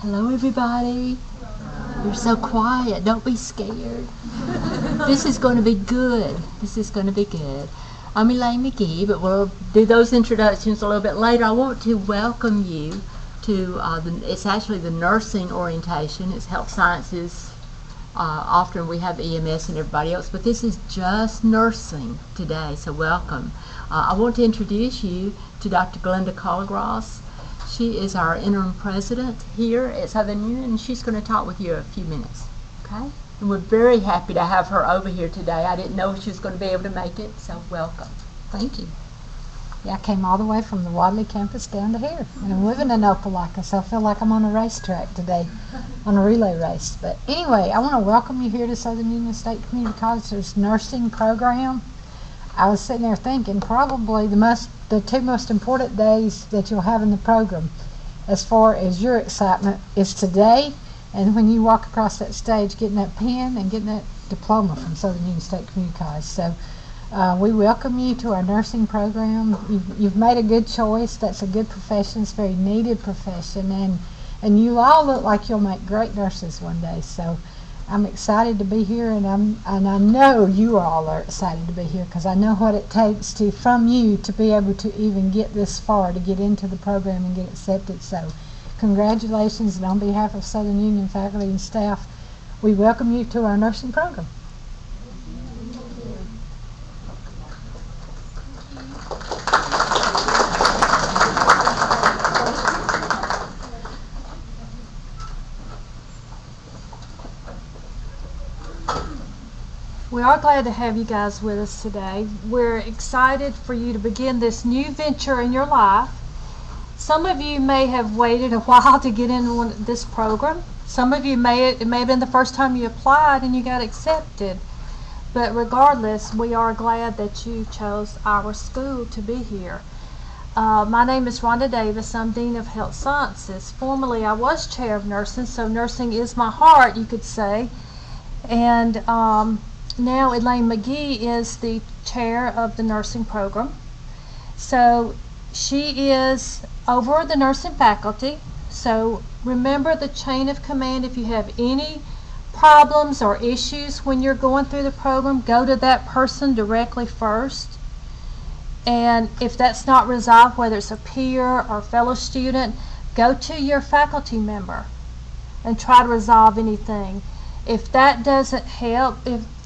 Hello, everybody. You're so quiet. Don't be scared. This is going to be good. This is going to be good. I'm Elaine McGee, but we'll do those introductions a little bit later. I want to welcome you to, it's actually the nursing orientation. It's health sciences. Often we have EMS and everybody else, but this is just nursing today, so welcome. I want to introduce you to Dr. Glenda Collegros. She is our interim president here at Southern Union, and she's going to talk with you a few minutes, okay? And we're very happy to have her over here today. I didn't know she was going to be able to make it, so welcome. Thank you. Yeah, I came all the way from the Wadley campus down to here, and I'm living in Opelika, so I feel like I'm on a racetrack today, on a relay race. But anyway, I want to welcome you here to Southern Union State Community College's nursing program. I was sitting there thinking probably the two most important days that you'll have in the program as far as your excitement is today and when you walk across that stage getting that pen and getting that diploma from Southern Union State Community College. So we welcome you to our nursing program. You've made a good choice. That's a good profession. It's a very needed profession, and you all look like you'll make great nurses one day. So I'm excited to be here, and I know you all are excited to be here because I know what it takes from you to be able to even get this far, to get into the program and get accepted. So congratulations, and on behalf of Southern Union faculty and staff, we welcome you to our nursing program. We are glad to have you guys with us today. We're excited for you to begin this new venture in your life. Some of you may have waited a while to get into this program. Some of you it may have been the first time you applied and you got accepted. But regardless, we are glad that you chose our school to be here. My name is Rhonda Davis. I'm Dean of Health Sciences. Formerly, I was Chair of Nursing, so nursing is my heart, you could say. And now Elaine McGee is the chair of the nursing program. So she is over the nursing faculty. So remember the chain of command. If you have any problems or issues when you're going through the program, go to that person directly first. And if that's not resolved, whether it's a peer or fellow student, go to your faculty member and try to resolve anything. If that doesn't help,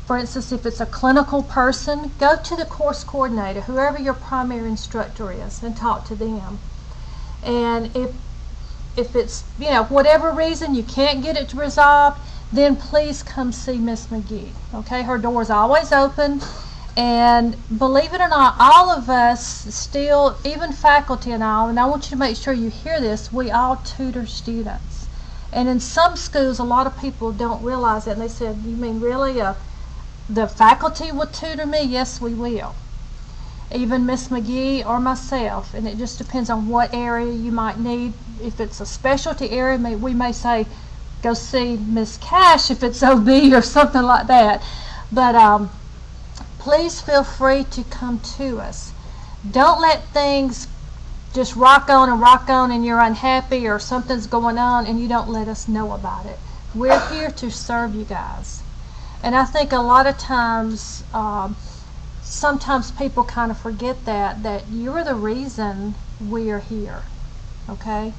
for instance, if it's a clinical person, go to the course coordinator, whoever your primary instructor is, and talk to them. And if it's, whatever reason you can't get it resolved, then please come see Miss McGee. Okay, her door is always open. And believe it or not, all of us still, even faculty and all, and I want you to make sure you hear this, we all tutor students. And in some schools, a lot of people don't realize that, and they said, you mean really the faculty will tutor me? Yes, we will. Even Miss McGee or myself, and it just depends on what area you might need. If it's a specialty area, we may say, go see Miss Cash if it's OB or something like that. But please feel free to come to us. Don't let things just rock on and you're unhappy or something's going on and you don't let us know about it. We're here to serve you guys. And I think a lot of times, sometimes people kind of forget that you're the reason we're here, okay?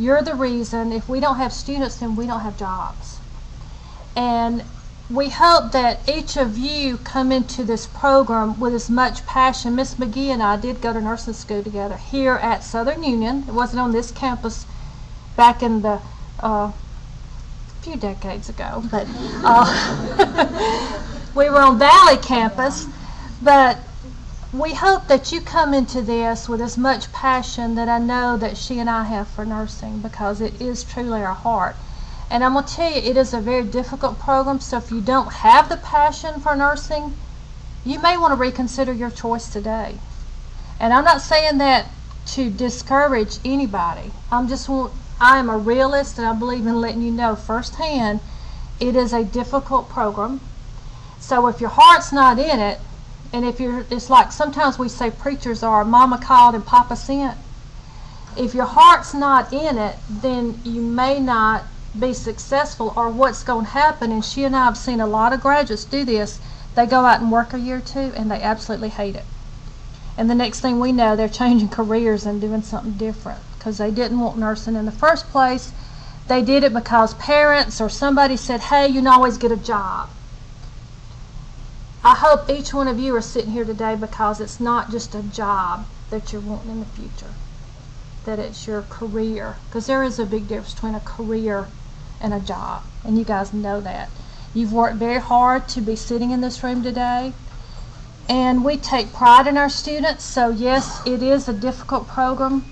You're the reason. If we don't have students, then we don't have jobs. And we hope that each of you come into this program with as much passion. Miss McGee and I did go to nursing school together here at Southern Union. It wasn't on this campus back in the few decades ago, but we were on Valley campus. But we hope that you come into this with as much passion that I know that she and I have for nursing, because it is truly our heart. And I'm going to tell you, it is a very difficult program, so if you don't have the passion for nursing, you may want to reconsider your choice today. And I'm not saying that to discourage anybody. I am a realist, and I believe in letting you know firsthand it is a difficult program. So if your heart's not in it, and it's like sometimes we say preachers are mama called and papa sent. If your heart's not in it, then you may not be successful, or what's going to happen, and she and I have seen a lot of graduates do this, they go out and work a year or two and they absolutely hate it. And the next thing we know, they're changing careers and doing something different because they didn't want nursing in the first place. They did it because parents or somebody said, hey, you can always get a job. I hope each one of you are sitting here today because it's not just a job that you're wanting in the future, that it's your career, because there is a big difference between a career and a job, and you guys know that. You've worked very hard to be sitting in this room today, and we take pride in our students. So yes, it is a difficult program,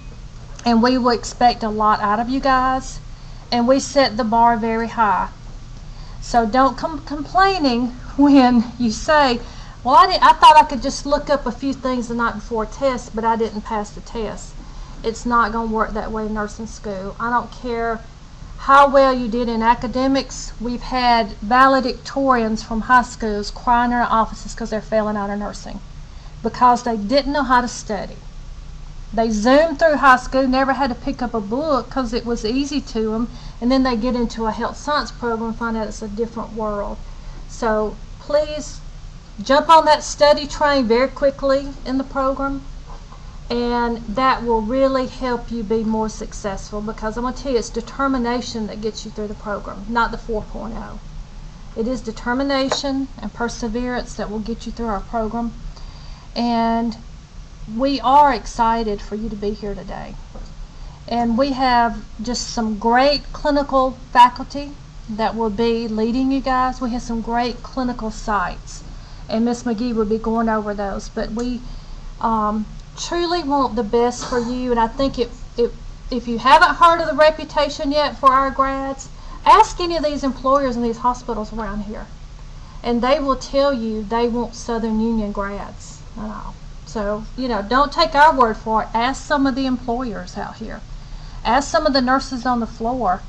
and we will expect a lot out of you guys, and we set the bar very high. So don't come complaining when you say, well, I thought I could just look up a few things the night before a test, but I didn't pass the test. It's not going to work that way in nursing school. I don't care how well you did in academics. We've had valedictorians from high schools crying in our offices because they're failing out of nursing because they didn't know how to study. They zoomed through high school, never had to pick up a book because it was easy to them, and then they get into a health science program and find out it's a different world. So please jump on that study train very quickly in the program, and that will really help you be more successful, because I'm going to tell you, it's determination that gets you through the program, not the 4.0. It is determination and perseverance that will get you through our program, and we are excited for you to be here today. And we have just some great clinical faculty that will be leading you guys. We have some great clinical sites, and Ms. McGee will be going over those, but we truly want the best for you. And I think if you haven't heard of the reputation yet for our grads, ask any of these employers in these hospitals around here, and they will tell you they want Southern Union grads. So, don't take our word for it. Ask some of the employers out here. Ask some of the nurses on the floor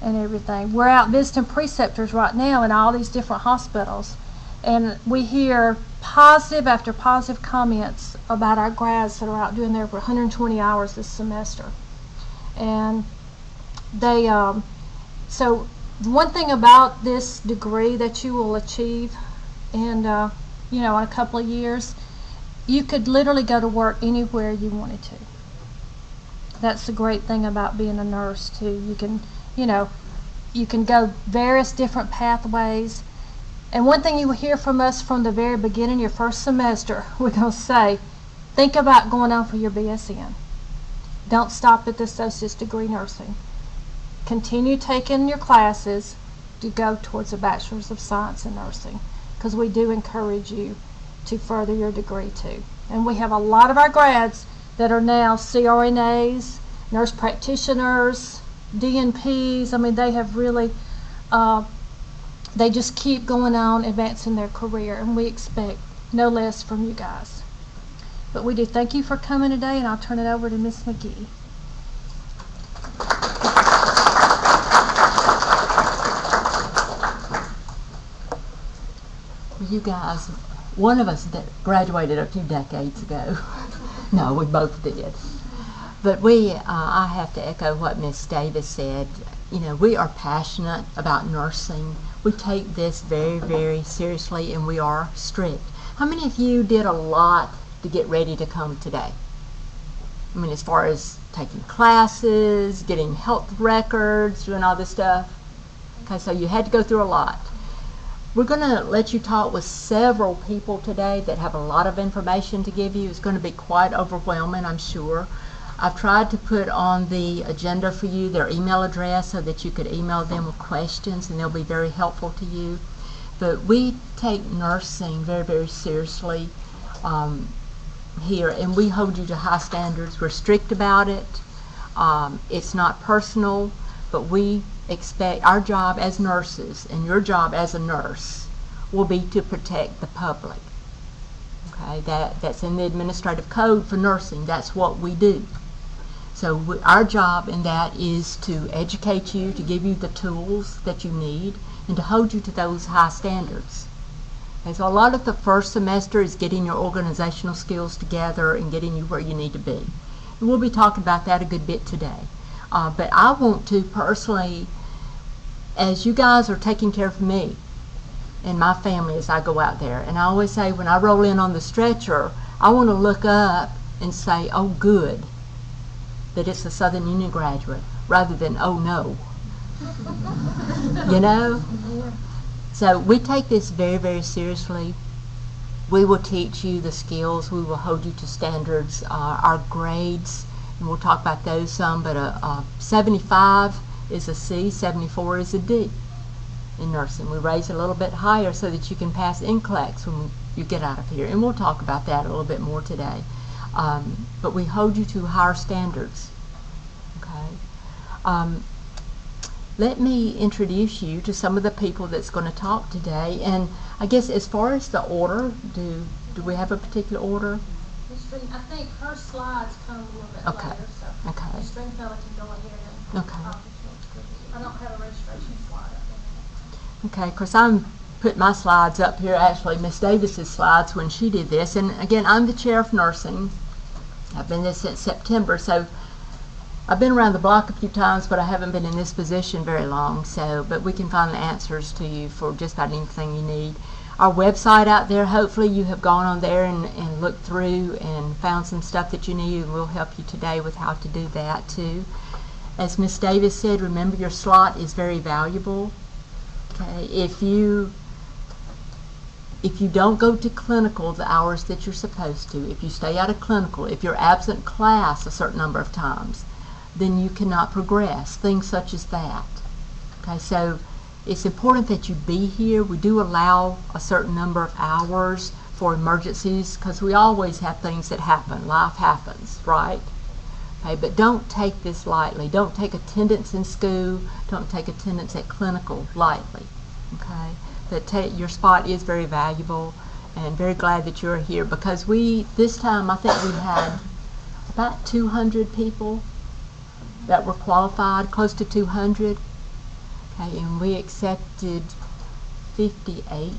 and everything. We're out visiting preceptors right now in all these different hospitals, and we hear positive after positive comments about our grads that are out doing there for 120 hours this semester. And they, so one thing about this degree that you will achieve in, in a couple of years, you could literally go to work anywhere you wanted to. That's the great thing about being a nurse too. You can, you can go various different pathways. And one thing you will hear from us from the very beginning, your first semester, we're going to say, think about going on for your BSN. Don't stop at the associate's degree nursing. Continue taking your classes to go towards a bachelor's of science in nursing, because we do encourage you to further your degree too. And we have a lot of our grads that are now CRNAs, nurse practitioners, DNPs. I mean, they have really, they just keep going on advancing their career, and we expect no less from you guys. But we do thank you for coming today, and I'll turn it over to Ms. McGee. You guys, one of us that graduated a few decades ago. No, we both did. But I have to echo what Ms. Davis said. We are passionate about nursing. We take this very, very seriously, and we are strict. How many of you did a lot to get ready to come today? I mean, as far as taking classes, getting health records, doing all this stuff. Okay, so you had to go through a lot. We're going to let you talk with several people today that have a lot of information to give you. It's going to be quite overwhelming, I'm sure. I've tried to put on the agenda for you their email address so that you could email them with questions, and they'll be very helpful to you. But we take nursing very, very seriously here, and we hold you to high standards. We're strict about it. It's not personal, but we expect our job as nurses and your job as a nurse will be to protect the public. Okay, that's in the administrative code for nursing. That's what we do. So our job in that is to educate you, to give you the tools that you need, and to hold you to those high standards. And so a lot of the first semester is getting your organizational skills together and getting you where you need to be. And we'll be talking about that a good bit today. But I want to personally, as you guys are taking care of me and my family as I go out there, and I always say when I roll in on the stretcher, I want to look up and say, oh good, that it's a Southern Union graduate, rather than, oh no. You know? So we take this very, very seriously. We will teach you the skills. We will hold you to standards. Our grades, and we'll talk about those some, but a 75 is a C, 74 is a D in nursing. We raise it a little bit higher so that you can pass NCLEX when you get out of here. And we'll talk about that a little bit more today. But we hold you to higher standards. Okay. Let me introduce you to some of the people that's going to talk today. And I guess as far as the order, do we have a particular order? I think her slides come a little bit Okay. later, so Okay. Ms. Stringfellow can go ahead and Okay. talk to you. I don't have a registration slide up Okay, of course I'm put my slides up here, actually Miss Davis's slides when she did this. And again, I'm the chair of nursing. I've been this since September, so I've been around the block a few times, but I haven't been in this position very long. So, but we can find the answers to you for just about anything you need. Our website out there, hopefully you have gone on there and looked through and found some stuff that you need, and we'll help you today with how to do that too. As Miss Davis said, remember your slot is very valuable. Okay, if you don't go to clinical the hours that you're supposed to, if you stay out of clinical, if you're absent class a certain number of times, then you cannot progress, things such as that. Okay, so it's important that you be here. We do allow a certain number of hours for emergencies because we always have things that happen. Life happens, right? Okay, but don't take this lightly. Don't take attendance in school. Don't take attendance at clinical lightly. Okay, but your spot is very valuable, and very glad that you're here because this time I think we had about 200 people that were qualified, close to 200. Okay, and we accepted 58.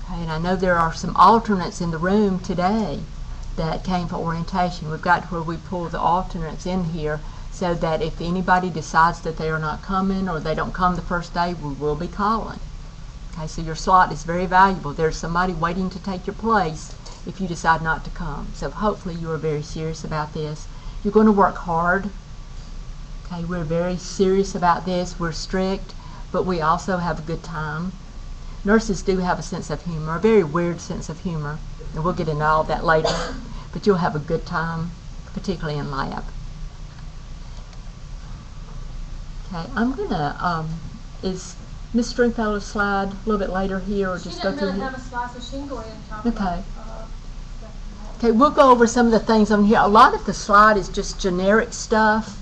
Okay, and I know there are some alternates in the room today that came for orientation. We've got to where we pull the alternates in here so that if anybody decides that they are not coming or they don't come the first day, we will be calling. Okay, so your slot is very valuable. There's somebody waiting to take your place if you decide not to come. So hopefully you are very serious about this. You're going to work hard. Okay, we're very serious about this. We're strict, but we also have a good time. Nurses do have a sense of humor, a very weird sense of humor, and we'll get into all that later. But you'll have a good time, particularly in lab. Okay, I'm gonna, is Miss Stringfellow's slide a little bit later here, or She just go doesn't through really here? have a slide, so she can go ahead and talk Okay. about Okay, we'll go over some of the things on here. A lot of the slide is just generic stuff.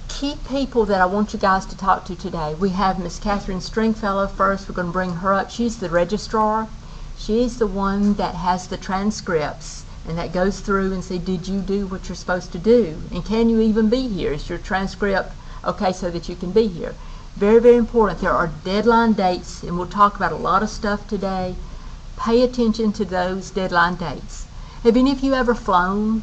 Key people that I want you guys to talk to today. We have Miss Catherine Stringfellow first. We're going to bring her up. She's the registrar. She is the one that has the transcripts and that goes through and say, did you do what you're supposed to do? And can you even be here? Is your transcript okay so that you can be here? Very, very important. There are deadline dates, and we'll talk about a lot of stuff today. Pay attention to those deadline dates. Have any of you ever flown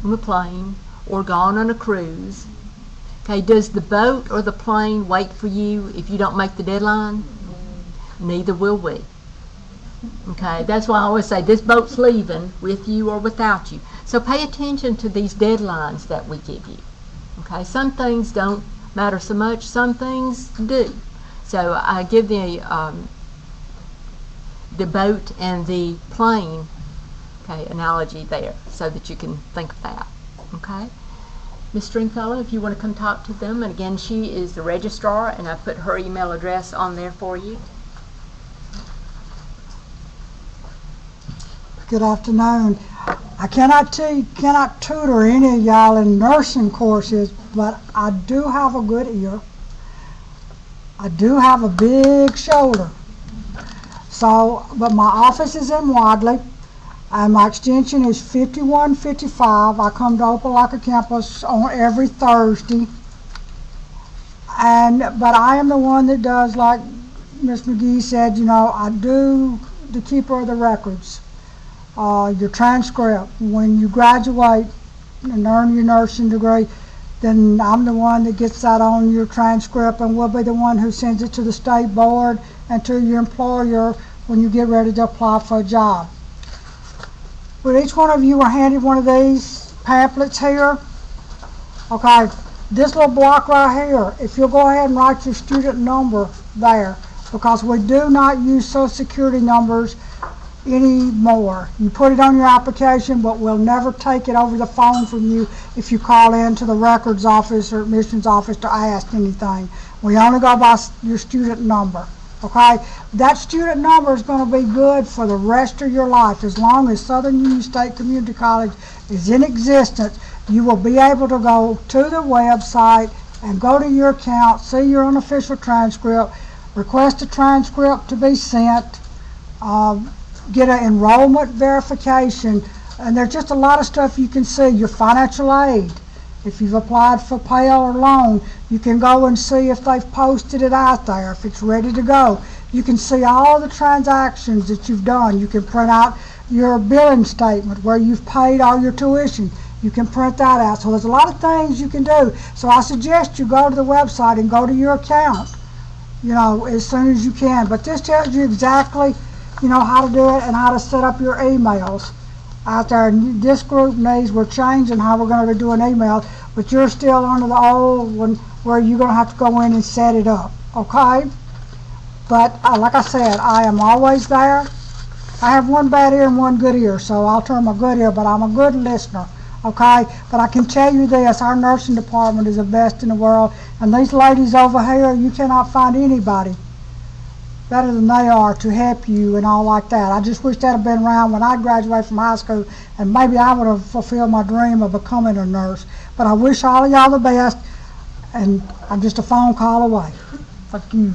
on a plane or gone on a cruise? Okay, does the boat or the plane wait for you if you don't make the deadline? Neither will we. Okay, that's why I always say this boat's leaving with you or without you. So pay attention to these deadlines that we give you. Okay, some things don't matter so much, some things do. So I give the boat and the plane, okay, analogy there so that you can think of that. Okay, Ms. Stringfellow, if you want to come talk to them, and again, she is the registrar, and I put her email address on there for you. Good afternoon. I cannot tutor any of y'all in nursing courses, but I do have a good ear. I do have a big shoulder. So, but my office is in Wadley, and my extension is 5155. I come to Opelika campus on every Thursday. But I am the one that does, like Ms. McGee said, you know, I do the keeper of the records. your transcript. When you graduate and earn your nursing degree, then I'm the one that gets that on your transcript, and we'll be the one who sends it to the state board and to your employer when you get ready to apply for a job. But each one of you are handed one of these pamphlets here. Okay, this little block right here, if you'll go ahead and write your student number there, because we do not use Social Security numbers anymore. You put it on your application, but we'll never take it over the phone from you if you call in to the records office or admissions office to ask anything. We only go by your student number. Okay, that student number is going to be good for the rest of your life. As long as Southern Union State Community College is in existence, you will be able to go to the website and go to your account, see your unofficial transcript, request a transcript to be sent, get an enrollment verification, and there's just a lot of stuff you can see. Your financial aid. If you've applied for Pell or loan, you can go and see if they've posted it out there, if it's ready to go. You can see all the transactions that you've done. You can print out your billing statement where you've paid all your tuition. You can print that out. So there's a lot of things you can do. So I suggest you go to the website and go to your account, as soon as you can. But this tells you exactly, how to do it and how to set up your emails out there. And this group needs, we're changing how we're going to do an email, but you're still under the old one where you're going to have to go in and set it up, okay? But like I said, I am always there. I have one bad ear and one good ear, so I'll turn my good ear, but I'm a good listener, okay? But I can tell you this, our nursing department is the best in the world, and these ladies over here, you cannot find anybody better than they are to help you and all like that. I just wish that had been around when I graduated from high school, and maybe I would have fulfilled my dream of becoming a nurse. But I wish all of y'all the best, and I'm just a phone call away. Thank you.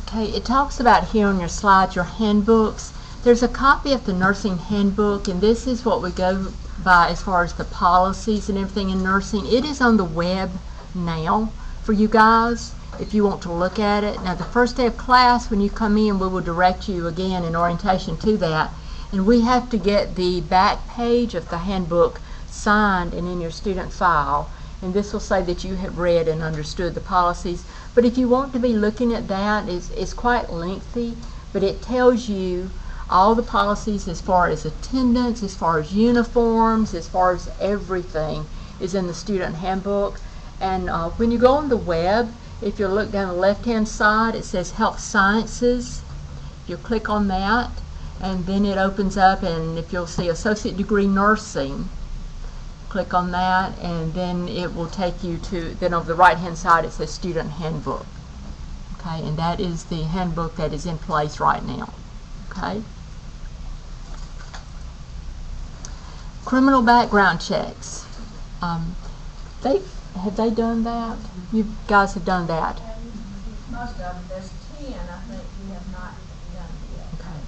Okay, it talks about here on your slides, your handbooks. There's a copy of the nursing handbook, and this is what we go by as far as the policies and everything in nursing. It is on the web now for you guys if you want to look at it. Now, the first day of class, when you come in, we will direct you again in orientation to that. And we have to get the back page of the handbook signed and in your student file. And this will say that you have read and understood the policies. But if you want to be looking at that, it's quite lengthy, but it tells you all the policies as far as attendance, as far as uniforms, as far as everything is in the student handbook. And when you go on the web, if you look down the left-hand side, it says Health Sciences. You click on that, and then it opens up, and if you'll see Associate Degree Nursing, click on that, and then it will take you to, then on the right hand side it says Student Handbook. Okay, and that is the handbook that is in place right now. Okay. Criminal background checks. Have they done that? You guys have done that. Most of them, there's 10, I think we have not done yet. Okay.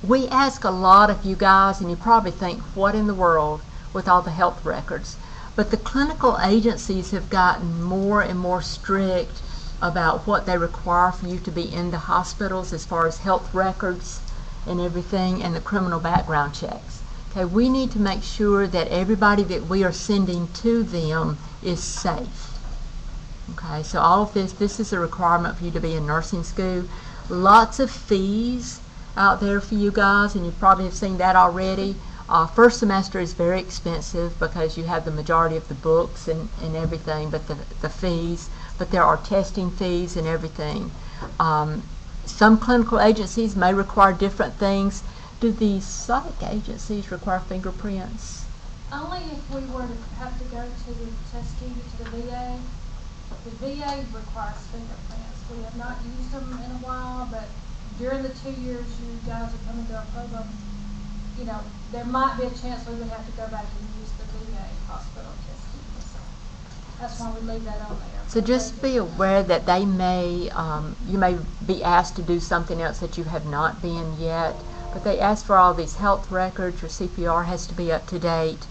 We ask a lot of you guys, and you probably think, what in the world with all the health records? But the clinical agencies have gotten more and more strict about what they require for you to be in the hospitals as far as health records and everything, and the criminal background checks. Okay, we need to make sure that everybody that we are sending to them is safe. Okay, so all of this is a requirement for you to be in nursing school. Lots of fees out there for you guys, and you probably have seen that already. First semester is very expensive because you have the majority of the books and everything, but the fees, but there are testing fees and everything. Some clinical agencies may require different things. Do the psych agencies require fingerprints? Only if we were to have to go to the Tuskegee, to the VA. The VA requires fingerprints. We have not used them in a while, but during the 2 years you guys are coming to our program, there might be a chance we would have to go back and use the VA hospital Tuskegee. That's why we leave that on there. So just be aware that they may, you may be asked to do something else that you have not been yet, but they ask for all these health records. Your CPR has to be up to date.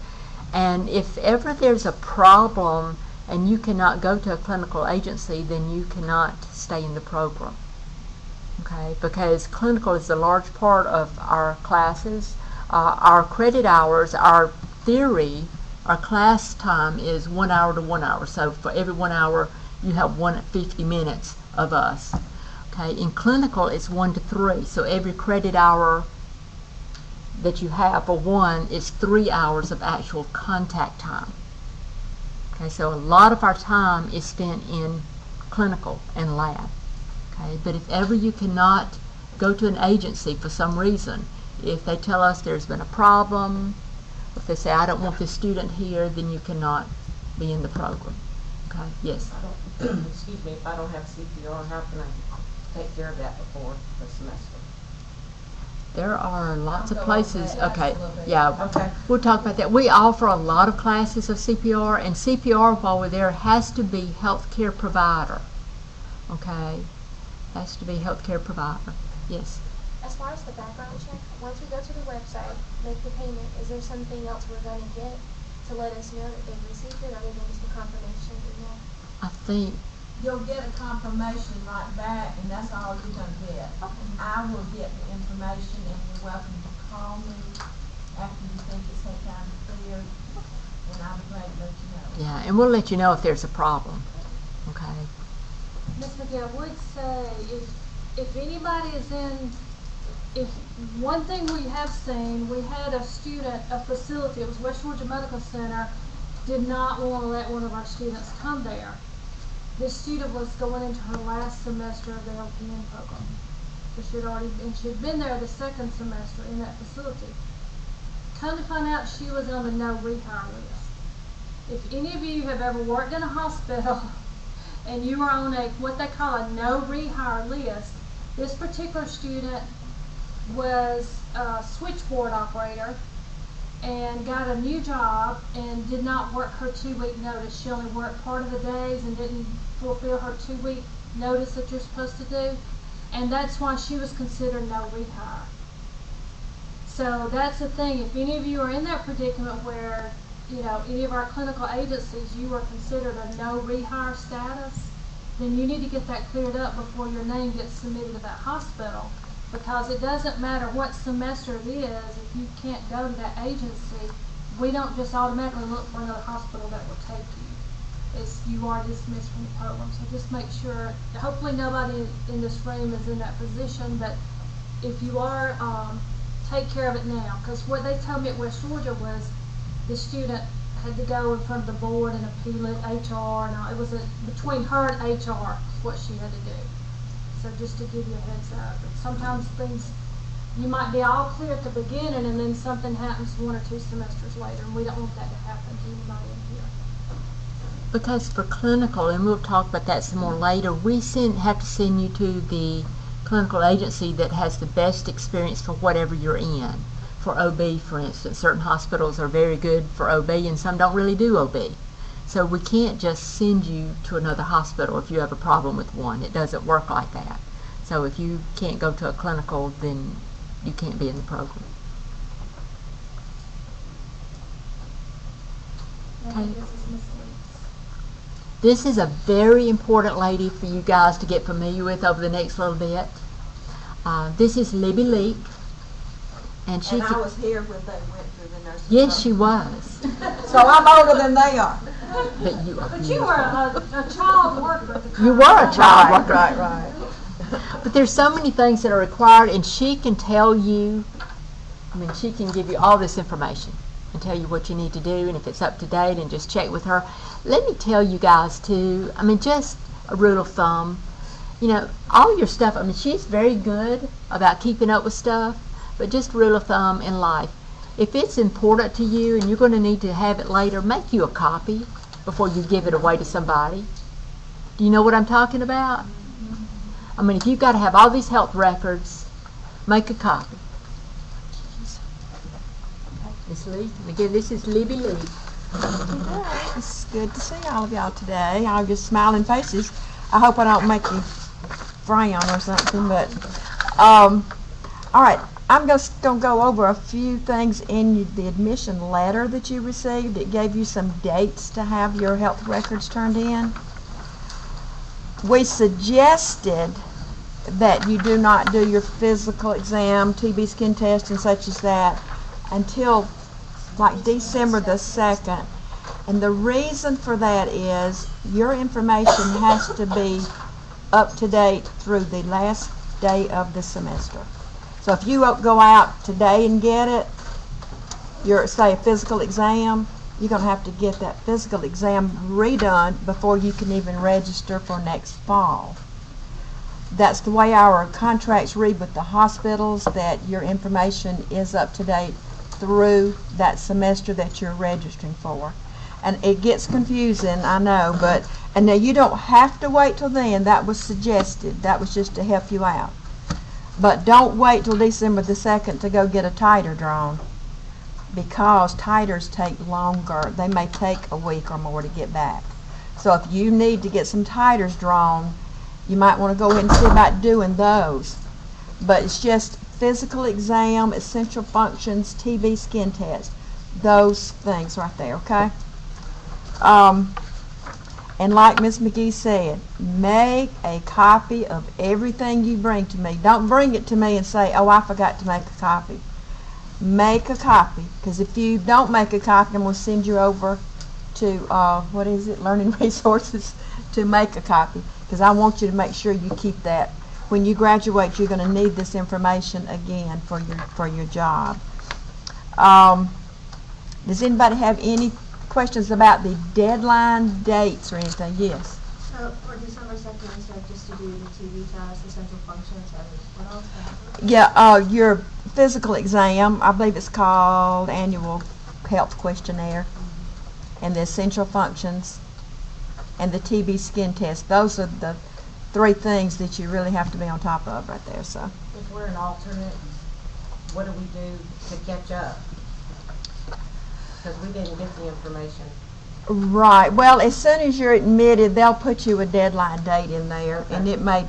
And if ever there's a problem and you cannot go to a clinical agency, then you cannot stay in the program. Okay, because clinical is a large part of our classes. Our credit hours, our theory, our class time is 1 hour to 1 hour. So for every 1 hour, you have 50 minutes of us. Okay, in clinical, it's 1 to 3. So every credit hour that you have for one is 3 hours of actual contact time. Okay, so a lot of our time is spent in clinical and lab. Okay, but if ever you cannot go to an agency for some reason, if they tell us there's been a problem, if they say, I don't want this student here, then you cannot be in the program. Okay, yes? Excuse me, if I don't have CPR, how can I take care of that before the semester? There are lots of I'll go places. over that. Okay, That's a little bit- yeah, Okay. we'll talk about that. We offer a lot of classes of CPR, and CPR while we're there has to be healthcare provider. Okay, has to be healthcare provider. Yes. As far as the background check, once we go to the website, make the payment, is there something else we're going to get to let us know that they've received it, other than just the confirmation email? I think You'll get a confirmation right back, and that's all you're gonna get. I will get the information, and you're welcome to call me after you think it's had time to clear, and I'll be glad to let you know. yeah, and we'll let you know if there's a problem. Okay. Ms. McGee, I would say if anybody is in, if one thing we have seen, we had a student, a facility, it was West Georgia Medical Center, did not want to let one of our students come there. This student was going into her last semester of the LPN program. So she had been there the second semester in that facility. Come to find out, she was on the no rehire list. If any of you have ever worked in a hospital and you are on what they call a no rehire list, this particular student was a switchboard operator and got a new job and did not work her 2-week notice. She only worked part of the days and didn't fulfill her 2-week notice that you're supposed to do, and that's why she was considered no rehire. So that's the thing, if any of you are in that predicament where, you know, any of our clinical agencies, you are considered a no rehire status, then you need to get that cleared up before your name gets submitted to that hospital. Because it doesn't matter what semester it is, if you can't go to that agency, we don't just automatically look for another hospital that will take you. You are dismissed from the program. So just make sure, hopefully nobody in this room is in that position, but if you are, take care of it now. Because what they told me at West Georgia was the student had to go in front of the board and appeal it, HR, and all. It was between her and HR what she had to do. So just to give you a heads up. But sometimes things, you might be all clear at the beginning and then something happens 1 or 2 semesters later, and we don't want that to happen to anybody in here. Because for clinical, and we'll talk about that some more later, we have to send you to the clinical agency that has the best experience for whatever you're in. For OB, for instance, certain hospitals are very good for OB and some don't really do OB. So we can't just send you to another hospital if you have a problem with one. It doesn't work like that. So if you can't go to a clinical, then you can't be in the program. Okay. This is Ms. Leeds. This is a very important lady for you guys to get familiar with over the next little bit. This is Libby Leak. And she And I was here when they went through the nursing yes, she program. was. So I'm older than they are. But you are But you were a child worker at the time. You were a child worker. Right. But there's so many things that are required, and she can tell you, I mean, she can give you all this information and tell you what you need to do, and if it's up to date, and just check with her. Let me tell you guys, too, I mean, just a rule of thumb, you know, all your stuff, I mean, she's very good about keeping up with stuff, but just a rule of thumb in life. If it's important to you and you're going to need to have it later, make you a copy before you give it away to somebody. Do you know what I'm talking about? I mean, if you've got to have all these health records, make a copy. Miss Lee, again, this is Libby Lee. It's good to see all of y'all today. All your smiling faces. I hope I don't make you frown or something, but all right. I'm just going to go over a few things in the admission letter that you received. It gave you some dates to have your health records turned in. We suggested that you do not do your physical exam, TB skin test, and such as that until like December the 2nd. And the reason for that is your information has to be up to date through the last day of the semester. So if you go out today and get it, your, say, a physical exam, you're going to have to get that physical exam redone before you can even register for next fall. That's the way our contracts read with the hospitals, that your information is up to date through that semester that you're registering for. And it gets confusing, I know, but, and now you don't have to wait till then. That was suggested. That was just to help you out. But don't wait till December the 2nd to go get a titer drawn, because titers take longer. They may take a week or more to get back. So if you need to get some titers drawn, you might want to go ahead and see about doing those. But it's just physical exam, essential functions, TB skin test. Those things right there, okay? And like Ms. McGee said, make a copy of everything you bring to me. Don't bring it to me and say, oh, I forgot to make a copy. Make a copy, because if you don't make a copy, I'm going to send you over to, what is it, Learning Resources, to make a copy, because I want you to make sure you keep that. When you graduate, you're going to need this information again for your job. Does anybody have any questions about the deadline dates or anything? Yes. So for December 2nd, instead of just to do the TB test, essential functions, what else? Yeah, your physical exam, I believe it's called annual health questionnaire, and the essential functions, and the TB skin test. Those are the 3 things that you really have to be on top of right there. So If we're an alternate, what do we do to catch up? Because we didn't get the information. right, well, as soon as you're admitted, they'll put you a deadline date in there, Okay. and it may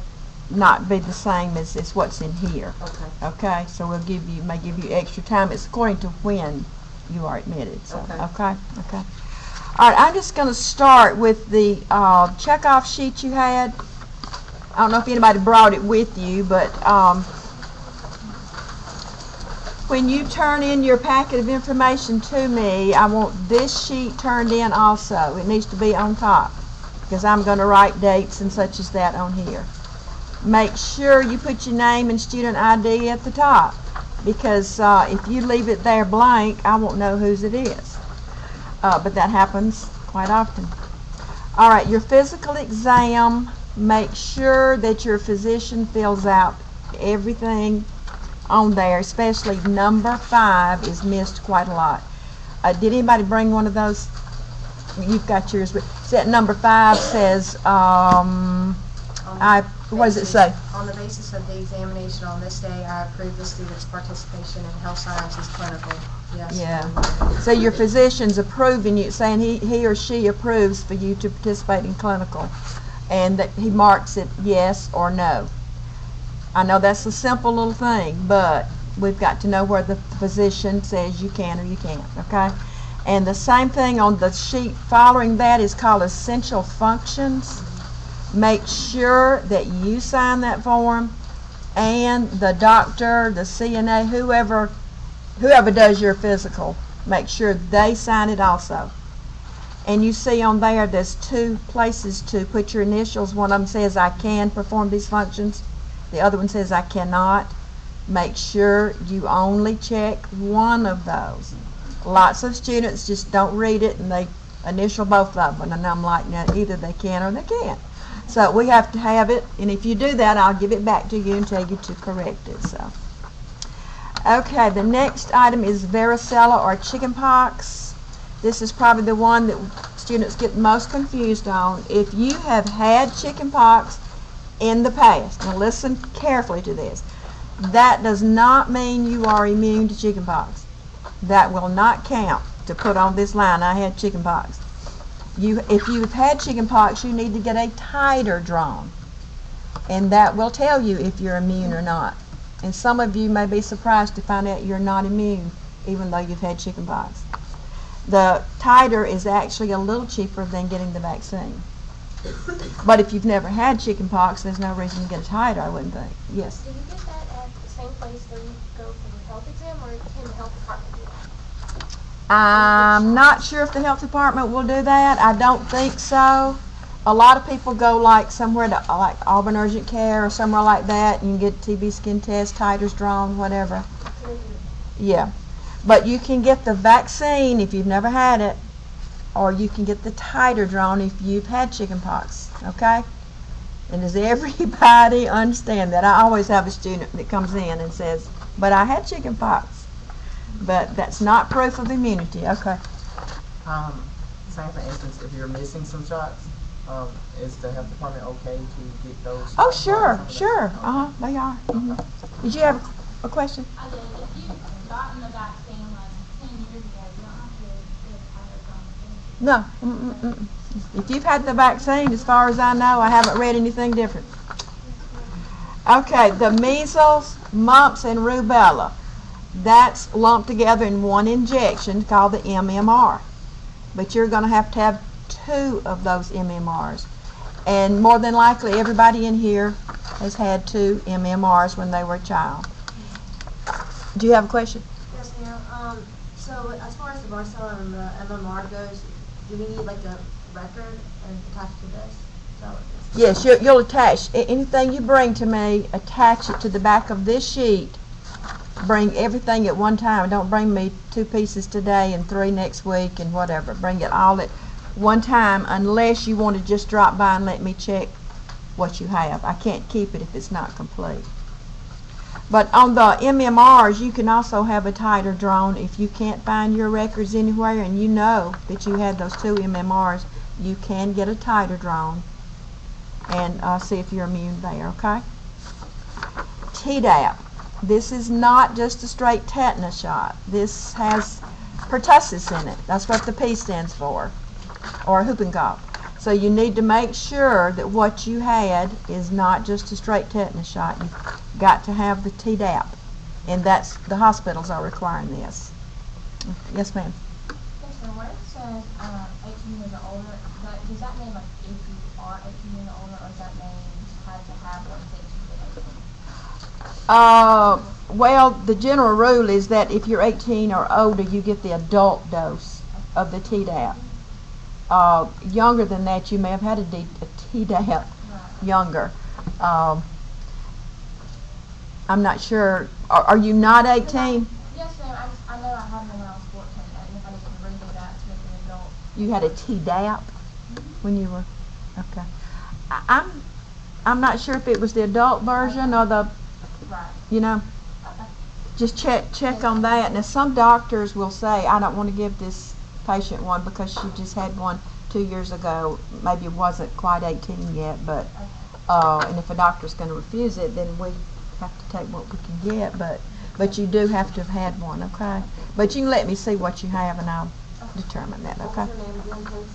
not be the same as what's in here. Okay. Okay, so may give you extra time. It's according to when you are admitted. So Okay. okay. All right, I'm just going to start with the checkoff sheet you had. I don't know if anybody brought it with you, but when you turn in your packet of information to me, I want this sheet turned in also. It needs to be on top, because I'm going to write dates and such as that on here. Make sure you put your name and student ID at the top, because if you leave it there blank, I won't know whose it is. But that happens quite often. All right, your physical exam, make sure that your physician fills out everything on there, especially number 5 is missed quite a lot. Did anybody bring one of those? You've got yours, but that number 5 says, what does it say? On the basis of the examination on this day, I approve the student's participation in health sciences clinical. Yes. Yeah. So your physician's approving you, saying he or she approves for you to participate in clinical, and that he marks it yes or no. I know that's a simple little thing, but we've got to know where the physician says you can or you can't, okay? And the same thing on the sheet following that is called essential functions. Make sure that you sign that form, and the doctor, the CNA, whoever does your physical, make sure they sign it also. And you see on there's 2 places to put your initials. One of them says I can perform these functions. The other one says I cannot. Make sure you only check one of those. Lots of students just don't read it and they initial both of them, and I'm like, no, either they can or they can't. So we have to have it, and if you do that, I'll give it back to you and tell you to correct it. So, okay, the next item is varicella or chickenpox. This is probably the one that students get most confused on. If you have had chickenpox in the past, now listen carefully to this, that does not mean you are immune to chickenpox. That will not count. to put on this line, I had chicken pox. If you've had chicken pox, you need to get a titer drawn. And that will tell you if you're immune or not. And some of you may be surprised to find out you're not immune, even though you've had chicken pox. The titer is actually a little cheaper than getting the vaccine. But if you've never had chicken pox, there's no reason to get a titer, I wouldn't think. Yes? Do you get that at the same place that you go for your health exam, or can the health department do that? I'm not sure if the health department will do that. I don't think so. A lot of people go like somewhere to like Auburn Urgent Care or somewhere like that, and you get TB skin test, titers drawn, whatever. Yeah. But you can get the vaccine if you've never had it, or you can get the titer drawn if you've had chicken pox, okay? And does everybody understand that? I always have a student that comes in and says, but I had chicken pox. But that's not proof of immunity, okay? Say for instance, if you're missing some shots, is the health department okay to get those? Oh, sure, sure. They are. Did you have a question? I did. If you've gotten the vaccine like 10 years ago, you don't have to get a titer from No. If you've had the vaccine, as far as I know, I haven't read anything different. Okay, the measles, mumps, and rubella. That's lumped together in one injection called the MMR. But you're going to have 2 of those MMRs. And more than likely, everybody in here has had 2 MMRs when they were a child. Do you have a question? Yes, ma'am. So as far as the varicella and the MMR goes, do we need like a record and attached to this? So yes, you'll attach anything you bring to me. Attach it to the back of this sheet. Bring everything at one time. Don't bring me 2 pieces today and 3 next week and whatever. Bring it all at one time, unless you want to just drop by and let me check what you have. I can't keep it if it's not complete. But on the MMRs, you can also have a titer drawn. If you can't find your records anywhere and you know that you had those 2 MMRs, you can get a titer drawn and see if you're immune there, okay? Tdap. This is not just a straight tetanus shot. This has pertussis in it. That's what the P stands for, or whooping cough. So you need to make sure that what you had is not just a straight tetanus shot. You've got to have the Tdap, and that's the hospitals are requiring this. Yes, ma'am. Yes, ma'am. Where it says 18 years or older, does that mean like if you are 18 years or older, or does that mean you had to have one since you were 18? Well, the general rule is that if you're 18 or older, you get the adult dose of the Tdap. Younger than that, you may have had a Tdap younger. I'm not sure. Are you not 18? Yes, ma'am. I know I had one when I was 14. And if I need to redo that to make an adult. You had a Tdap when you were, okay. I'm not sure if it was the adult version or the, you know, just check on that. Now some doctors will say, I don't want to give this patient one because she just had one 2 years ago. Maybe it wasn't quite 18 yet, but and if a doctor's going to refuse it, then we have to take what we can get. But you do have to have had one, okay? But you can let me see what you have, and I'll determine that, okay? What was your name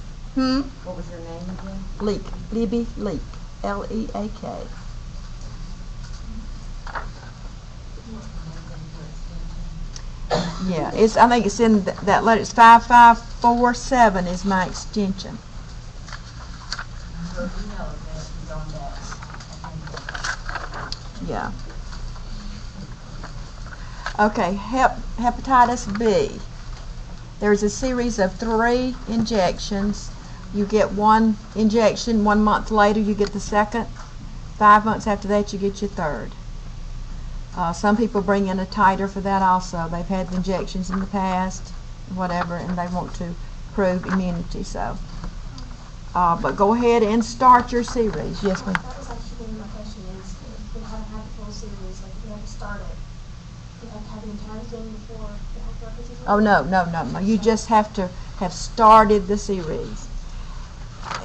again, please? What was your name again? Leak, Libby Leak, L-E-A-K. Yeah, I think it's in that letter. It's 5547 is my extension. Yeah. Okay, hepatitis B. There's a series of 3 injections. You get 1 injection, 1 month later you get the second. 5 months after that you get your third. Some people bring in a titer for that also. They've had injections in the past, whatever, and they want to prove immunity. So, but go ahead and start your series. Yes, ma'am. That was actually my question is, if we haven't had the full series, like if we have to start it, do we have to have the entire thing before the health records is Oh, no. You just have to have started the series.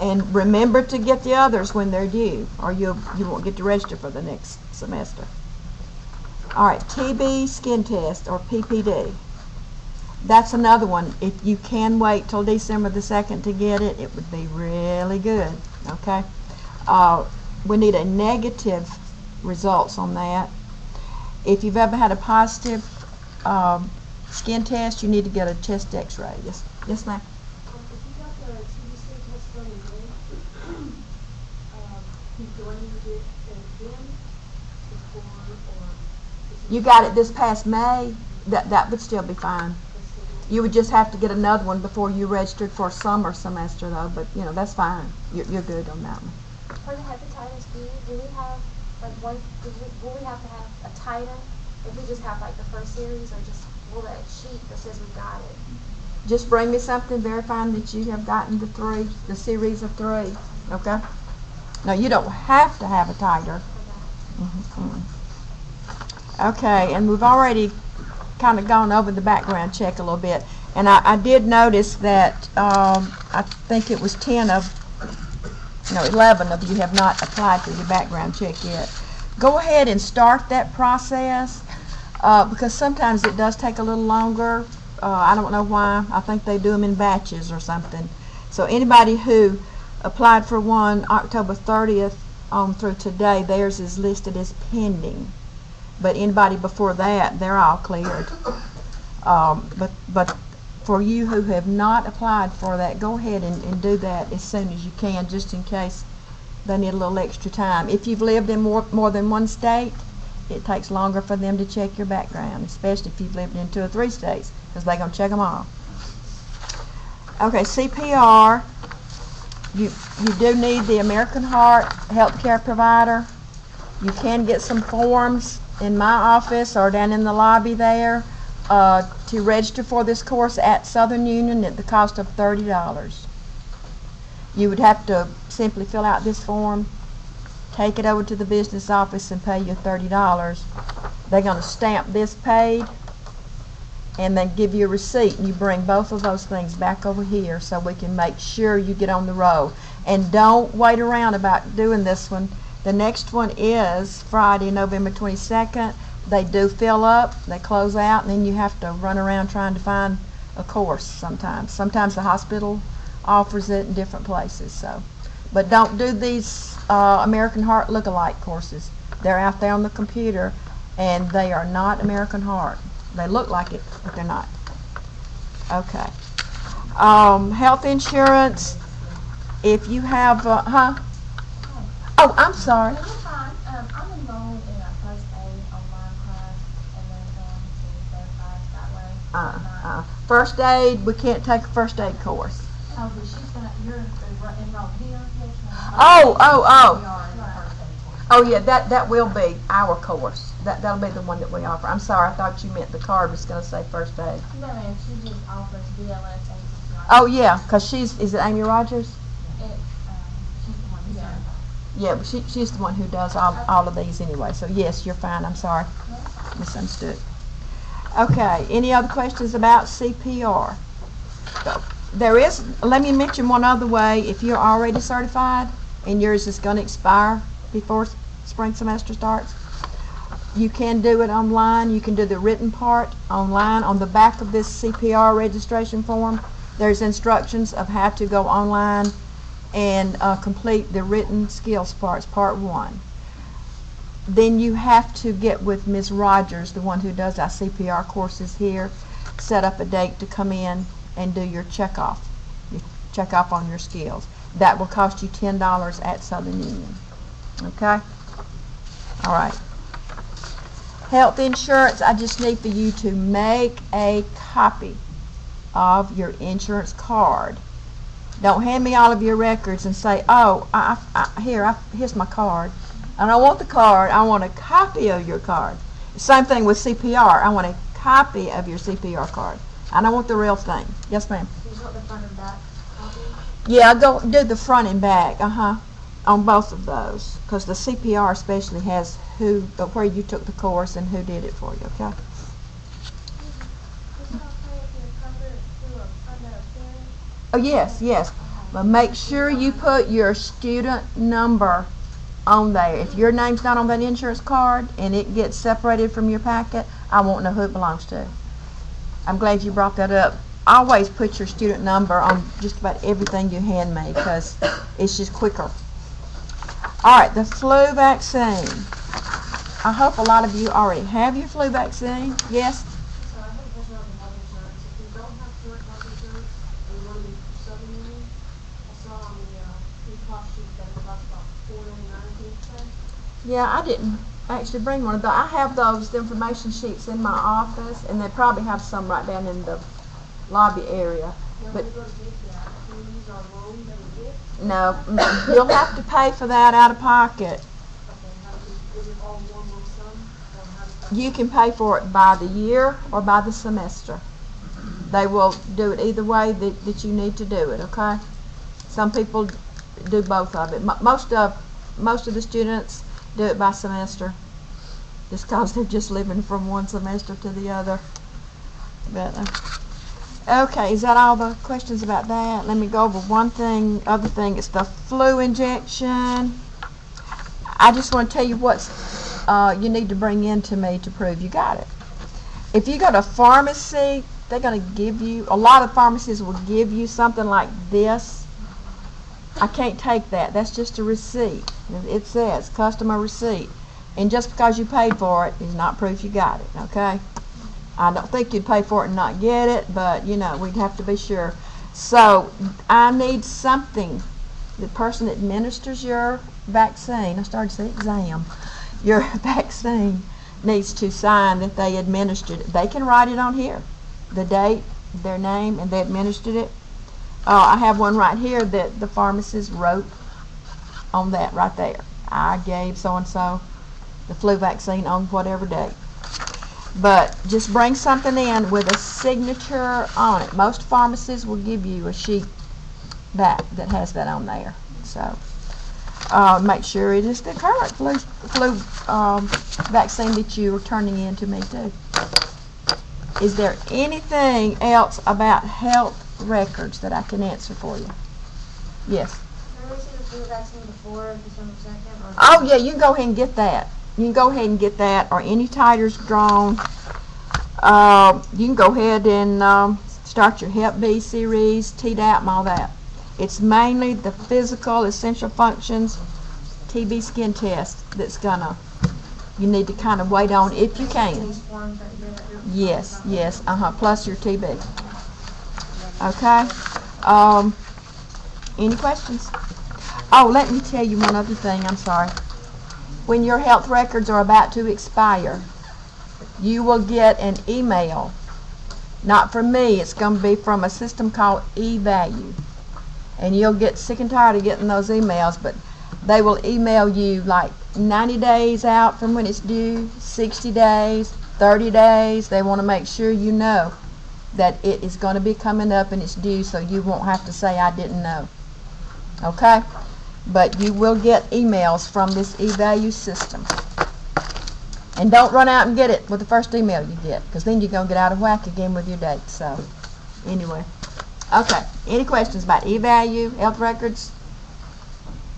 And remember to get the others when they're due, or you won't get to register for the next semester. All right, TB skin test, or PPD. That's another one. If you can wait till December the 2nd to get it, it would be really good. Okay? We need a negative results on that. If you've ever had a positive skin test, you need to get a chest x-ray. Yes, ma'am? If you got the TBC test done again, do I need to get it again before, or? You got it this past May, that would still be fine. You would just have to get another one before you registered for summer semester though, but you know, that's fine. You're good on that one. For the hepatitis B, do we have, like, will we have to have a titer if we just have, like, the first series, or just, will that sheet that says we got it? Just bring me something verifying that you have gotten the series of 3, okay? No, you don't have to have a titer. Okay, and we've already kind of gone over the background check a little bit, and I did notice that I think it was 11 of you have not applied for your background check yet. Go ahead and start that process because sometimes it does take a little longer. I don't know why. I think they do them in batches or something. So anybody who applied for one October 30th on through today, theirs is listed as pending. But anybody before that, they're all cleared. But for you who have not applied for that, go ahead and do that as soon as you can, just in case they need a little extra time. If you've lived in more than one state, it takes longer for them to check your background, especially if you've lived in 2 or 3 states, because they're going to check them all. Okay, CPR. You do need the American Heart healthcare provider. You can get some forms in my office or down in the lobby there to register for this course at Southern Union at the cost of $30. You would have to simply fill out this form, take it over to the business office and pay you $30. They're going to stamp this paid and then give you a receipt, and you bring both of those things back over here so we can make sure you get on the roll. And don't wait around about doing this one. The next one is Friday, November 22nd. They do fill up, they close out, and then you have to run around trying to find a course sometimes. Sometimes the hospital offers it in different places. So, but don't do these American Heart look-alike courses. They're out there on the computer, and they are not American Heart. They look like it, but they're not. Okay. Health insurance. If you have, Oh, I'm sorry. No, you're fine. I'm enrolled in a first aid online class and then going to certified that way. First aid, we can't take a first aid course. Oh, but you're enrolled here? Oh yeah, that will be our course. That'll be the one that we offer. I'm sorry, I thought you meant the card was going to say first aid. No, ma'am, she just offers BLS and CPR. Oh yeah, because is it Amy Rogers? She's the one who's certified. Yeah, but she's the one who does all of these anyway. So yes, you're fine. I'm sorry. Misunderstood. Okay, any other questions about CPR? There is, let me mention one other way. If you're already certified and yours is going to expire before spring semester starts, you can do it online. You can do the written part online. On the back of this CPR registration form, there's instructions of how to go online and complete the written skills parts, part 1. Then you have to get with Ms. Rogers, the one who does our CPR courses here, set up a date to come in and do your checkoff. You check off on your skills. That will cost you $10 at Southern Union. Okay? All right. Health insurance, I just need for you to make a copy of your insurance card. Don't hand me all of your records and say, oh, here's my card. I don't want the card. I want a copy of your card. Same thing with CPR. I want a copy of your CPR card. I don't want the real thing. Yes, ma'am? You just want the front and back copy? Yeah, go do the front and back. On both of those, because the CPR especially has where you took the course and who did it for you. Okay. Is it okay if you're covered through a primary care? Oh yes. But make sure you put your student number on there. If your name's not on that insurance card and it gets separated from your packet, I won't know who it belongs to. I'm glad you brought that up. Always put your student number on just about everything you hand me because it's just quicker. All right, the flu vaccine. I hope a lot of you already have your flu vaccine. Yes? So I have a question on the health insurance. If we don't have current health insurance and we want to be supplementing, I saw on the cost sheet that it costs about $4.99. Yeah, I didn't actually bring one of those. I have those information sheets in my office, and they probably have some right down in the lobby area. But When we go to get that, can we use our loan that we get? no, you'll have to pay for that out of pocket. Okay, is it all one lump sum? Or how does that? You can pay for it by the year or by the semester. They will do it either way that you need to do it, okay? Some people do both of it. Most of the students do it by semester just because they're just living from one semester to the other. But, okay, is that all the questions about that? Let me go over one thing. Other thing is the flu injection. I just want to tell you what you need to bring in to me to prove you got it. If you go to a pharmacy, they're going to give you, a lot of pharmacies will give you something like this. I can't take that. That's just a receipt. It says customer receipt. And just because you paid for it is not proof you got it, okay? I don't think you'd pay for it and not get it, but, you know, we'd have to be sure. So, I need something. The person that administers your vaccine, I started to say exam, your vaccine needs to sign that they administered it. They can write it on here, the date, their name, and they administered it. I have one right here that the pharmacist wrote on that right there. I gave so-and-so the flu vaccine on whatever date. But just bring something in with a signature on it. Most pharmacies will give you a sheet back that has that on there. So make sure it is the current flu vaccine that you are turning in to me too. Is there anything else about health records that I can answer for you? Yes. Can we see the flu vaccine before December 2nd? Or Oh yeah, you can go ahead and get that. You can go ahead and get that, or any titers drawn. You can go ahead and start your Hep B series, Tdap, and all that. It's mainly the physical essential functions TB skin test that's you need to kind of wait on if you can. these forms that you're Yes, yes, plus your TB. Okay. Any questions? Oh, let me tell you one other thing. I'm sorry. When your health records are about to expire, you will get an email. Not from me. It's going to be from a system called eValue. And you'll get sick and tired of getting those emails, but they will email you like 90 days out from when it's due, 60 days, 30 days. They want to make sure you know that it is going to be coming up and it's due, so you won't have to say I didn't know. Okay? But you will get emails from this eValue system. And don't run out and get it with the first email you get, because then you're going to get out of whack again with your date. So, anyway. Okay. Any questions about eValue, health records?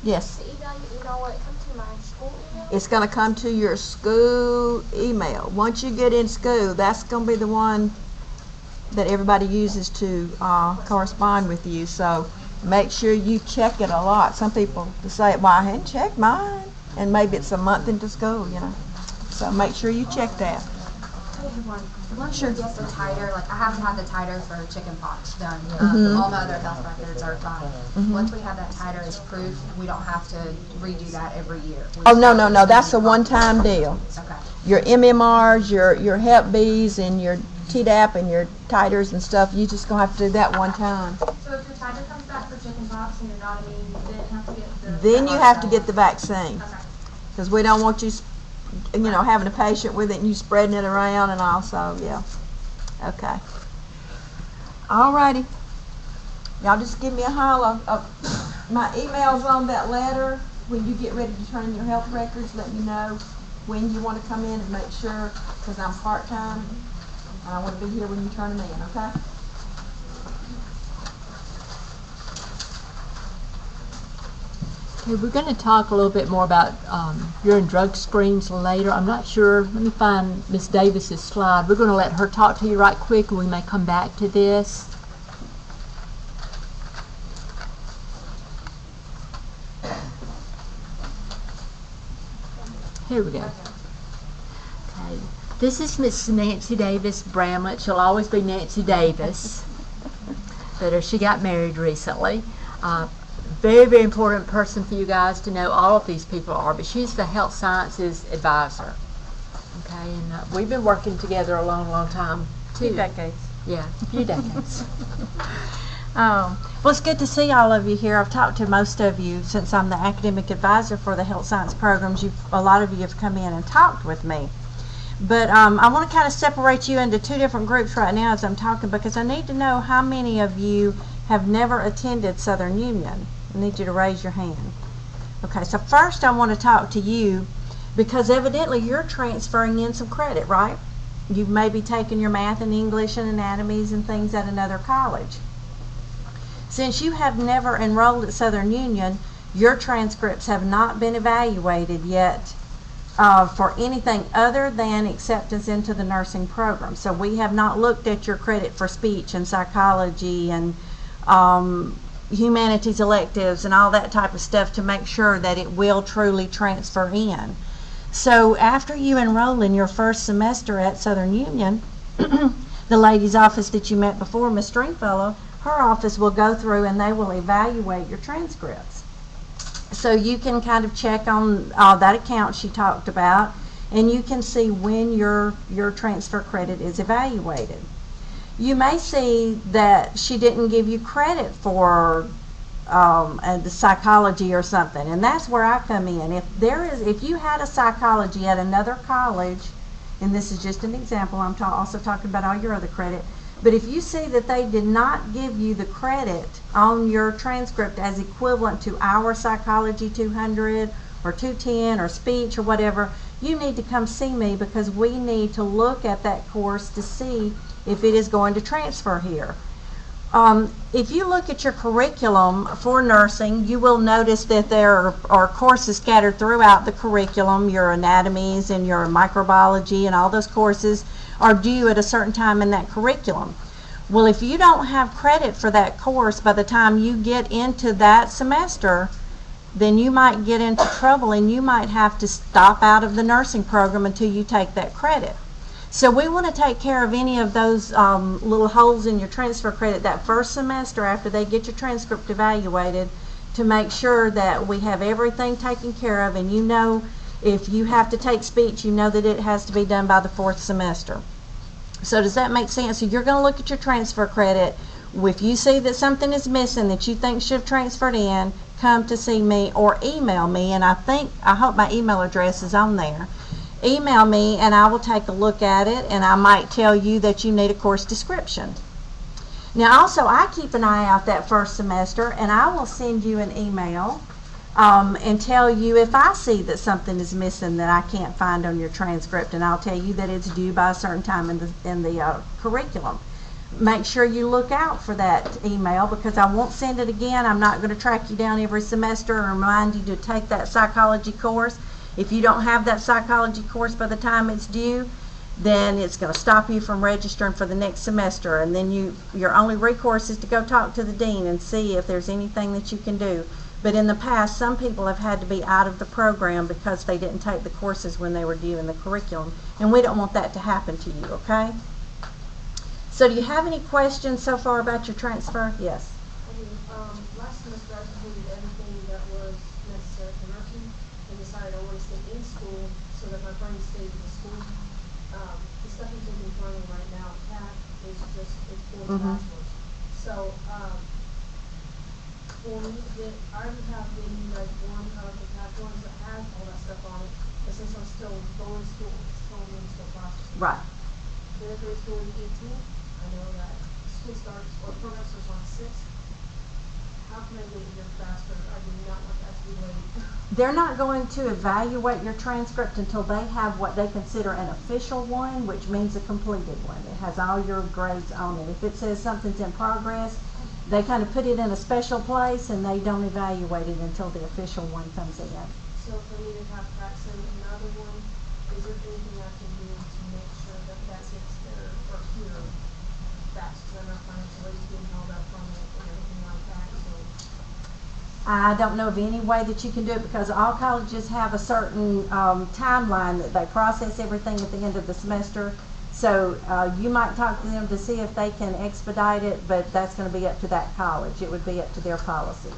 Yes. The email, will it come to my school email? It's going to come to your school email. Once you get in school, that's going to be the one that everybody uses to correspond with you. So make sure you check it a lot. Some people say, well, I hadn't checked mine. And maybe it's a month into school, you know. So make sure you check that. Once Sure. you get the titer, like I have to have the titer for chicken pox done. Mhm. All my other health records are fine. Mhm. Once we have that titer as proof, we don't have to redo that every year. We Oh, just no, have no, to no. send That's you a one-time deal. Okay. Your MMRs, your Hep Bs, and your Tdap, and your titers and stuff, you just going to have to do that one time. So if your titer comes back for chickenpox and you're not immune, you then have to get the... Then you have to get the vaccine. Okay. Because we don't want you, having a patient with it and you spreading it around and all, so, yeah. Okay. Alrighty. Y'all just give me a holler. My email's on that letter. When you get ready to turn in your health records, let me know when you want to come in and make sure, because I'm part-time, and I want to be here when you turn them in, okay? Okay, we're going to talk a little bit more about urine drug screens later. I'm not sure. Let me find Miss Davis's slide. We're going to let her talk to you right quick, and we may come back to this. Here we go. Okay. This is Miss Nancy Davis Bramlett. She'll always be Nancy Davis, but she got married recently. Very, very important person for you guys to know. All of these people are, but she's the health sciences advisor. Okay, and we've been working together a long, long time too. 2 decades. Yeah, a few decades. Well, it's good to see all of you here. I've talked to most of you since I'm the academic advisor for the health science programs. A lot of you have come in and talked with me. But I want to kind of separate you into 2 different groups right now as I'm talking, because I need to know how many of you have never attended Southern Union. I need you to raise your hand. Okay, so first I want to talk to you because evidently you're transferring in some credit, right? You've maybe taken your math and English and anatomies and things at another college. Since you have never enrolled at Southern Union, your transcripts have not been evaluated yet for anything other than acceptance into the nursing program. So we have not looked at your credit for speech and psychology and humanities electives and all that type of stuff to make sure that it will truly transfer in. So after you enroll in your first semester at Southern Union, the lady's office that you met before, Ms. Stringfellow, her office will go through and they will evaluate your transcripts. So you can kind of check on that account she talked about, and you can see when your transfer credit is evaluated. You may see that she didn't give you credit for the psychology or something, and that's where I come in. If you had a psychology at another college, and this is just an example, I'm also talking about all your other credit, but if you see that they did not give you the credit on your transcript as equivalent to our psychology 200 or 210 or speech or whatever, you need to come see me, because we need to look at that course to see if it is going to transfer here. If you look at your curriculum for nursing, you will notice that there are courses scattered throughout the curriculum. Your anatomies and your microbiology and all those courses are due at a certain time in that curriculum. Well, if you don't have credit for that course by the time you get into that semester, then you might get into trouble and you might have to stop out of the nursing program until you take that credit. So we want to take care of any of those little holes in your transfer credit that first semester after they get your transcript evaluated, to make sure that we have everything taken care of, and you know if you have to take speech, you know that it has to be done by the 4th semester. So does that make sense? So you're going to look at your transfer credit. If you see that something is missing that you think should have transferred in, come to see me or email me, and I hope my email address is on there. Email me and I will take a look at it, and I might tell you that you need a course description. Now also, I keep an eye out that first semester, and I will send you an email and tell you if I see that something is missing that I can't find on your transcript, and I'll tell you that it's due by a certain time in the curriculum. Make sure you look out for that email, because I won't send it again. I'm not going to track you down every semester and remind you to take that psychology course. If you don't have that psychology course by the time it's due, then it's going to stop you from registering for the next semester, and then your only recourse is to go talk to the dean and see if there's anything that you can do. But in the past, some people have had to be out of the program because they didn't take the courses when they were due in the curriculum, and we don't want that to happen to you, okay? So do you have any questions so far about your transfer? Yes. Last semester I completed everything that was necessary for nursing and decided I want to stay in school so that my brain stays in the school. The stuff you're taking in front of me right now, CAT, it's for the bachelor's. So, for me to get, I already have given you guys one of the CAT ones that has all that stuff on it, but since I'm still going to school, it's still in the process. Right. Then if it's going 18th, I know that school starts, or program starts on 6th. How can I get it here faster? I do not want that to be late. They're not going to evaluate your transcript until they have what they consider an official one, which means a completed one. It has all your grades on it. If it says something's in progress, they kind of put it in a special place and they don't evaluate it until the official one comes in. So if I need to have Pratt send another one, is there anything I can do to make sure that that gets there or here fast? Because I know financial aid's getting held up from it and everything like that, so. I don't know of any way that you can do it because all colleges have a certain timeline that they process everything at the end of the semester. So you might talk to them to see if they can expedite it, but that's going to be up to that college. It would be up to their policies.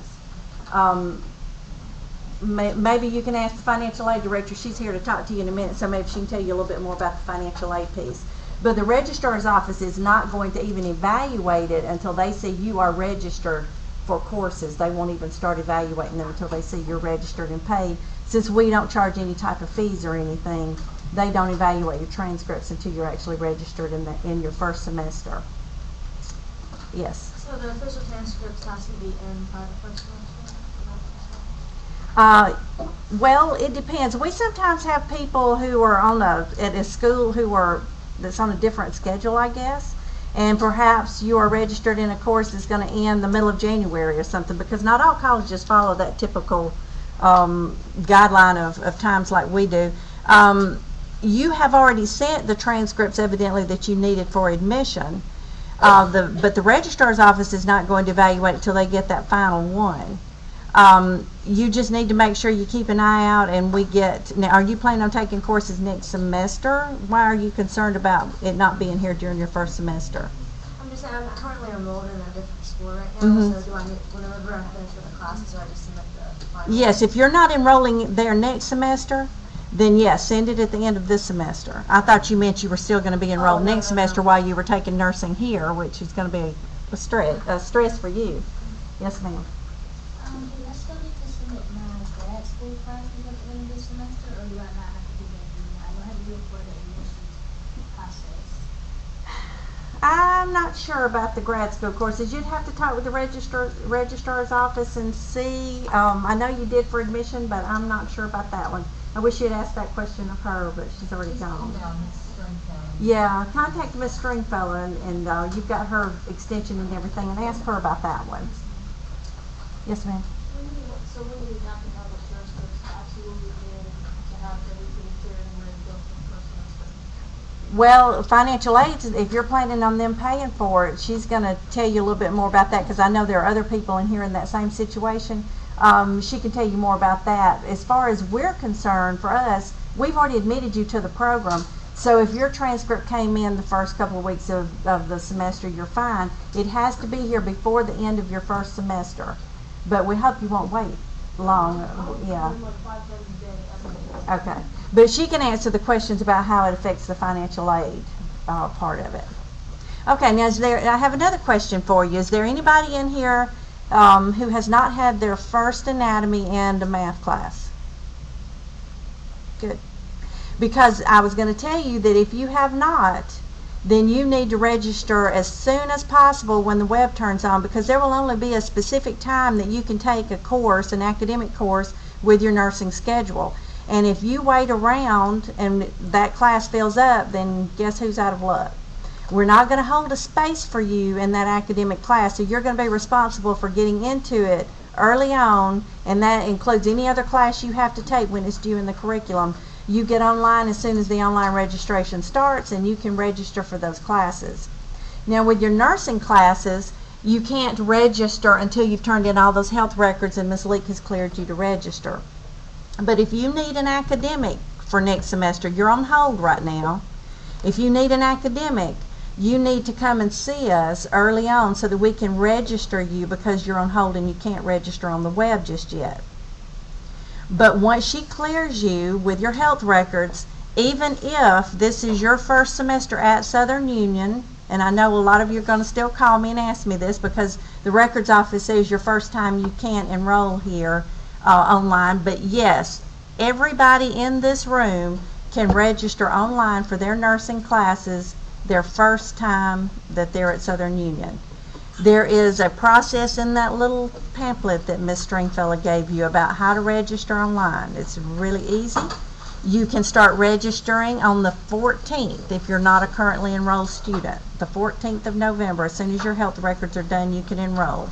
Maybe you can ask the financial aid director. She's here to talk to you in a minute, so maybe she can tell you a little bit more about the financial aid piece. But the registrar's office is not going to even evaluate it until they see you are registered for courses. They won't even start evaluating them until they see you're registered and paid. Since we don't charge any type of fees or anything, they don't evaluate your transcripts until you're actually registered in your first semester. Yes? So the official transcripts has to be in by the first semester? Well, it depends. We sometimes have people who are at a school that's on a different schedule, I guess. And perhaps you are registered in a course that's going to end the middle of January or something, because not all colleges follow that typical guideline of times like we do. You have already sent the transcripts evidently that you needed for admission, but the registrar's office is not going to evaluate it until they get that final one. You just need to make sure you keep an eye out, and now, are you planning on taking courses next semester? Why are you concerned about it not being here during your first semester? I'm just saying, I'm currently enrolled in a different school right now, so do I need, whenever I finish with the classes, do I just submit the final? Yes, if you're not enrolling there next semester, then yes, send it at the end of this semester. I thought you meant you were still going to be enrolled next semester while you were taking nursing here, which is going to be a stress for you. Yes, ma'am. Do I still need to submit my grad school classes at the end of this semester, or do I not have to do that anymore? I don't have to do it for the admissions process. I'm not sure about the grad school courses. You'd have to talk with the registrar's office and see. I know you did for admission, but I'm not sure about that one. I wish you'd asked that question of her, but she's already gone. Yeah, contact Miss Stringfellow, and you've got her extension and everything, and ask her about that one. Yes, ma'am. So when do we have to have a transcripts absolutely in to have everything clear and ready to go for the first semester? Well, financial aid, if you're planning on them paying for it, she's going to tell you a little bit more about that, because I know there are other people in here in that same situation. She can tell you more about that. As far as we're concerned, for us, we've already admitted you to the program. So if your transcript came in the first couple of weeks of the semester, you're fine. It has to be here before the end of your first semester. But we hope you won't wait long. Yeah. Okay. But she can answer the questions about how it affects the financial aid part of it. Okay, now I have another question for you. Is there anybody in here who has not had their first anatomy and a math class? Good. Because I was going to tell you that if you have not, then you need to register as soon as possible when the web turns on, because there will only be a specific time that you can take a course, an academic course, with your nursing schedule. And if you wait around and that class fills up, then guess who's out of luck? We're not going to hold a space for you in that academic class, so you're going to be responsible for getting into it early on, and that includes any other class you have to take when it's due in the curriculum. You get online as soon as the online registration starts, and you can register for those classes. Now, with your nursing classes, you can't register until you've turned in all those health records and Ms. Leak has cleared you to register. But if you need an academic for next semester, you're on hold right now. If you need an academic, you need to come and see us early on so that we can register you, because you're on hold and you can't register on the web just yet. But once she clears you with your health records, even if this is your first semester at Southern Union, and I know a lot of you are going to still call me and ask me this because the records office says your first time you can't enroll here online, but yes, everybody in this room can register online for their nursing classes their first time that they're at Southern Union. There is a process in that little pamphlet that Ms. Stringfellow gave you about how to register online. It's really easy. You can start registering on the 14th if you're not a currently enrolled student. The 14th of November, as soon as your health records are done, you can enroll.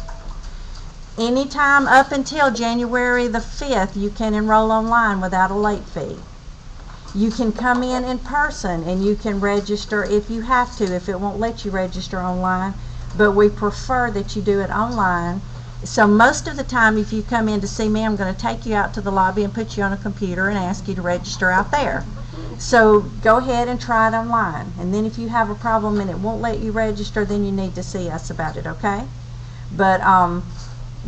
Anytime up until January the 5th, you can enroll online without a late fee. You can come in person and you can register if you have to, if it won't let you register online, but we prefer that you do it online. So most of the time, if you come in to see me, I'm going to take you out to the lobby and put you on a computer and ask you to register out there. So go ahead and try it online. And then if you have a problem and it won't let you register, then you need to see us about it, okay? But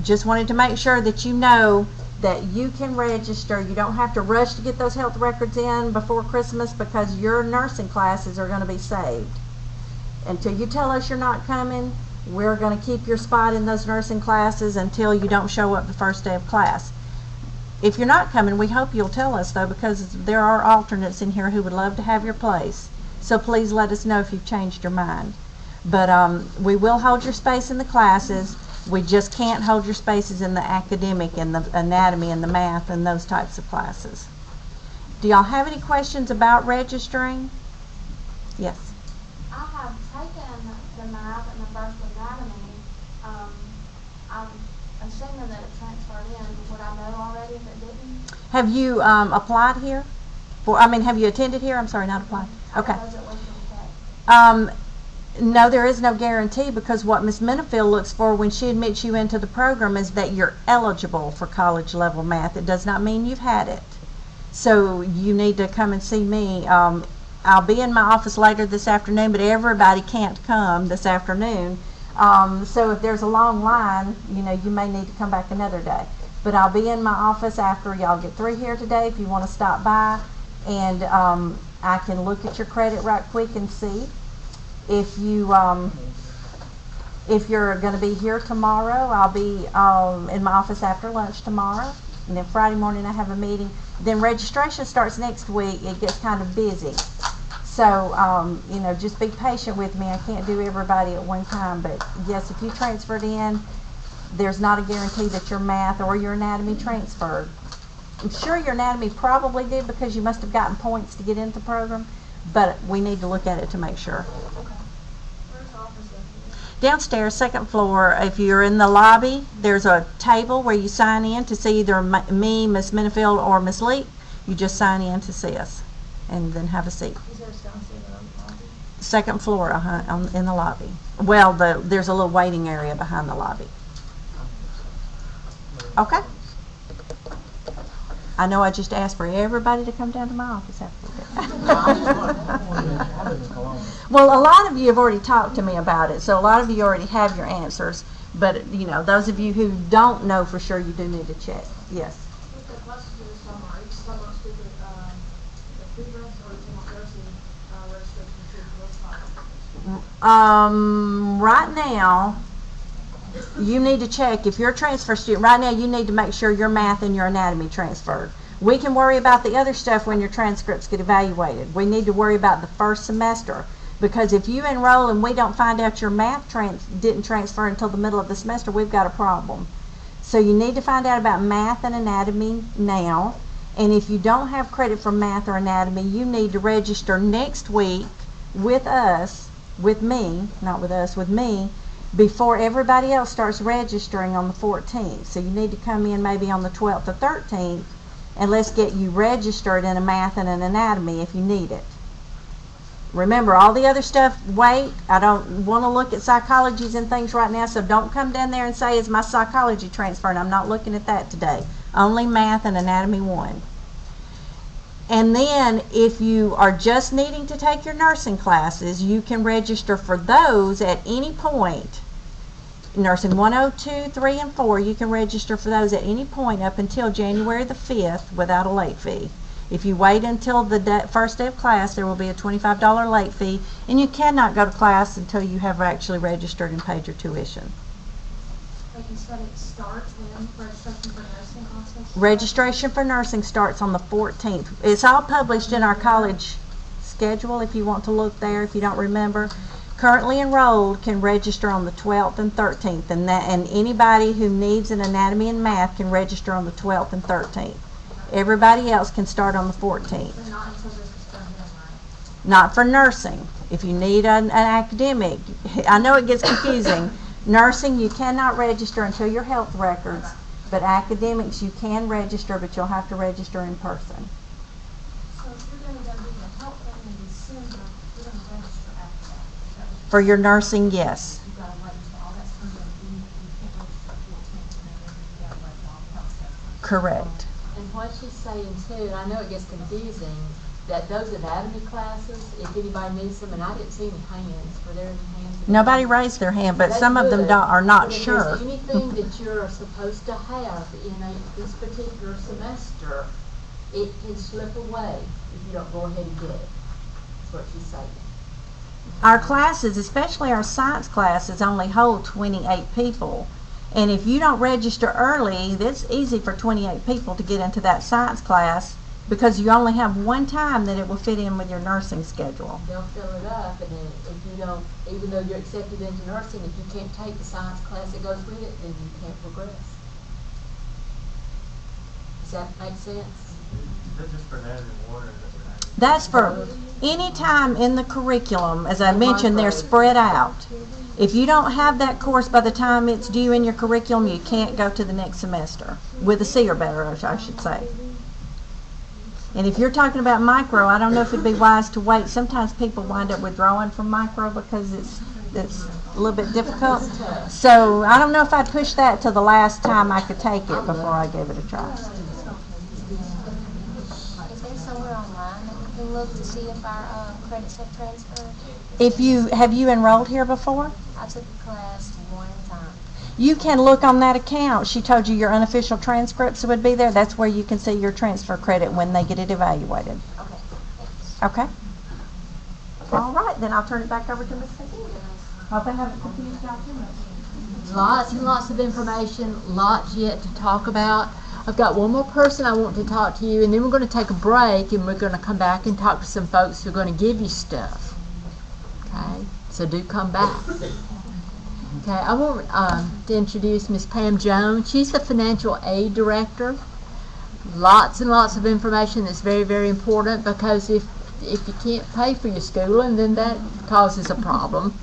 just wanted to make sure that you know that you can register. You don't have to rush to get those health records in before Christmas because your nursing classes are going to be saved. Until you tell us you're not coming, we're going to keep your spot in those nursing classes until you don't show up the first day of class. If you're not coming, we hope you'll tell us, though, because there are alternates in here who would love to have your place. So please let us know if you've changed your mind. But we will hold your space in the classes. We just can't hold your spaces in the academic and the anatomy and the math and those types of classes. Do y'all have any questions about registering? Yes. I have taken the math and the first anatomy. I'm assuming that it transferred in. Would I know already if it didn't? Have you applied here? Have you attended here? I'm sorry, not applied. Okay. No, there is no guarantee because what Ms. Minifield looks for when she admits you into the program is that you're eligible for college level math. It does not mean you've had it. So you need to come and see me. I'll be in my office later this afternoon, but everybody can't come this afternoon. So if there's a long line, you may need to come back another day. But I'll be in my office after y'all get through here today if you want to stop by. And I can look at your credit right quick and see. If you're going to be here tomorrow, I'll be in my office after lunch tomorrow. And then Friday morning I have a meeting. Then registration starts next week. It gets kind of busy. So, just be patient with me. I can't do everybody at one time. But yes, if you transferred in, there's not a guarantee that your math or your anatomy transferred. I'm sure your anatomy probably did because you must have gotten points to get into the program. But we need to look at it to make sure. Downstairs, second floor, if you're in the lobby, there's a table where you sign in to see either me, Miss Minifield, or Miss Leak. You just sign in to see us and then have a seat. Is there a stone seat on the lobby? Second floor, in the lobby. Well, there's a little waiting area behind the lobby. Okay. I know I just asked for everybody to come down to my office after that. Well, a lot of you have already talked to me about it, so a lot of you already have your answers. But, those of you who don't know for sure, you do need to check. Yes? With the classes for this summer, are you just talking about stupid, the pre-reps or the nursing registration for those classes? Right now, you need to check if you're a transfer student. Right now, you need to make sure your math and your anatomy transferred. We can worry about the other stuff when your transcripts get evaluated. We need to worry about the first semester because if you enroll and we don't find out your math didn't transfer until the middle of the semester, we've got a problem. So you need to find out about math and anatomy now. And if you don't have credit for math or anatomy, you need to register next week with us, with me, not with us, with me, before everybody else starts registering on the 14th. So you need to come in maybe on the 12th or 13th and let's get you registered in a math and an anatomy if you need it. Remember, all the other stuff, wait. I don't want to look at psychologies and things right now, so don't come down there and say, is my psychology transferred? I'm not looking at that today. Only math and anatomy 1. And then if you are just needing to take your nursing classes, you can register for those at any point. Nursing 102, 3, and 4, you can register for those at any point up until January the 5th without a late fee. If you wait until the first day of class, there will be a $25 late fee, and you cannot go to class until you have actually registered and paid your tuition. Like you said, it starts when registration for nursing classes? Registration for nursing starts on the 14th. It's all published in our college schedule if you want to look there, if you don't remember. Currently enrolled can register on the 12th and 13th, and anybody who needs an anatomy and math can register on the 12th and 13th. Everybody else can start on the 14th. But not until this is done, right? Not for nursing. If you need an academic, I know it gets confusing. Nursing, you cannot register until your health records, but academics, you can register, but you'll have to register in person. So if you're gonna go do the health thing in December, you're gonna register after that. Is that what For your nursing, yes. you gotta wait until all that's done, you can't register 14th, and then you gotta wait till all the health stuff. Correct. And what she's saying too, and I know it gets confusing, that those anatomy classes, if anybody needs them, and I didn't see any hands, were there any hands? Nobody raised their hand, but That's some of them good. are not But if sure. there's anything that you're supposed to have in this particular semester, it can slip away if you don't go ahead and get it. That's what she's saying. Our classes, especially our science classes, only hold 28 people. And if you don't register early, it's easy for 28 people to get into that science class because you only have one time that it will fit in with your nursing schedule. They'll fill it up, and then if you don't, even though you're accepted into nursing, if you can't take the science class that goes with it, then you can't progress. Does that make sense? Is that just for anatomy one, or is that for That's for any time in the curriculum. As I mentioned, they're spread out. If you don't have that course by the time it's due in your curriculum, you can't go to the next semester. With a C or better, I should say. And if you're talking about micro, I don't know if it'd be wise to wait. Sometimes people wind up withdrawing from micro because it's a little bit difficult. So I don't know if I'd push that to the last time I could take it before I gave it a try. Is there somewhere online that we can look to see if our credits have transferred? Have you enrolled here before? I took a class one time. You can look on that account. She told you your unofficial transcripts would be there. That's where you can see your transfer credit when they get it evaluated. Okay, thanks. Okay? All right, then I'll turn it back over to Ms. Cynthia. Hope I haven't confused y'all too much. Lots and lots of information, lots yet to talk about. I've got one more person I want to talk to you, and then we're going to take a break, and we're going to come back and talk to some folks who are going to give you stuff. Okay? So do come back. Okay, I want to introduce Ms. Pam Jones. She's the Financial Aid Director. Lots and lots of information that's very, very important, because if you can't pay for your schooling, then that causes a problem.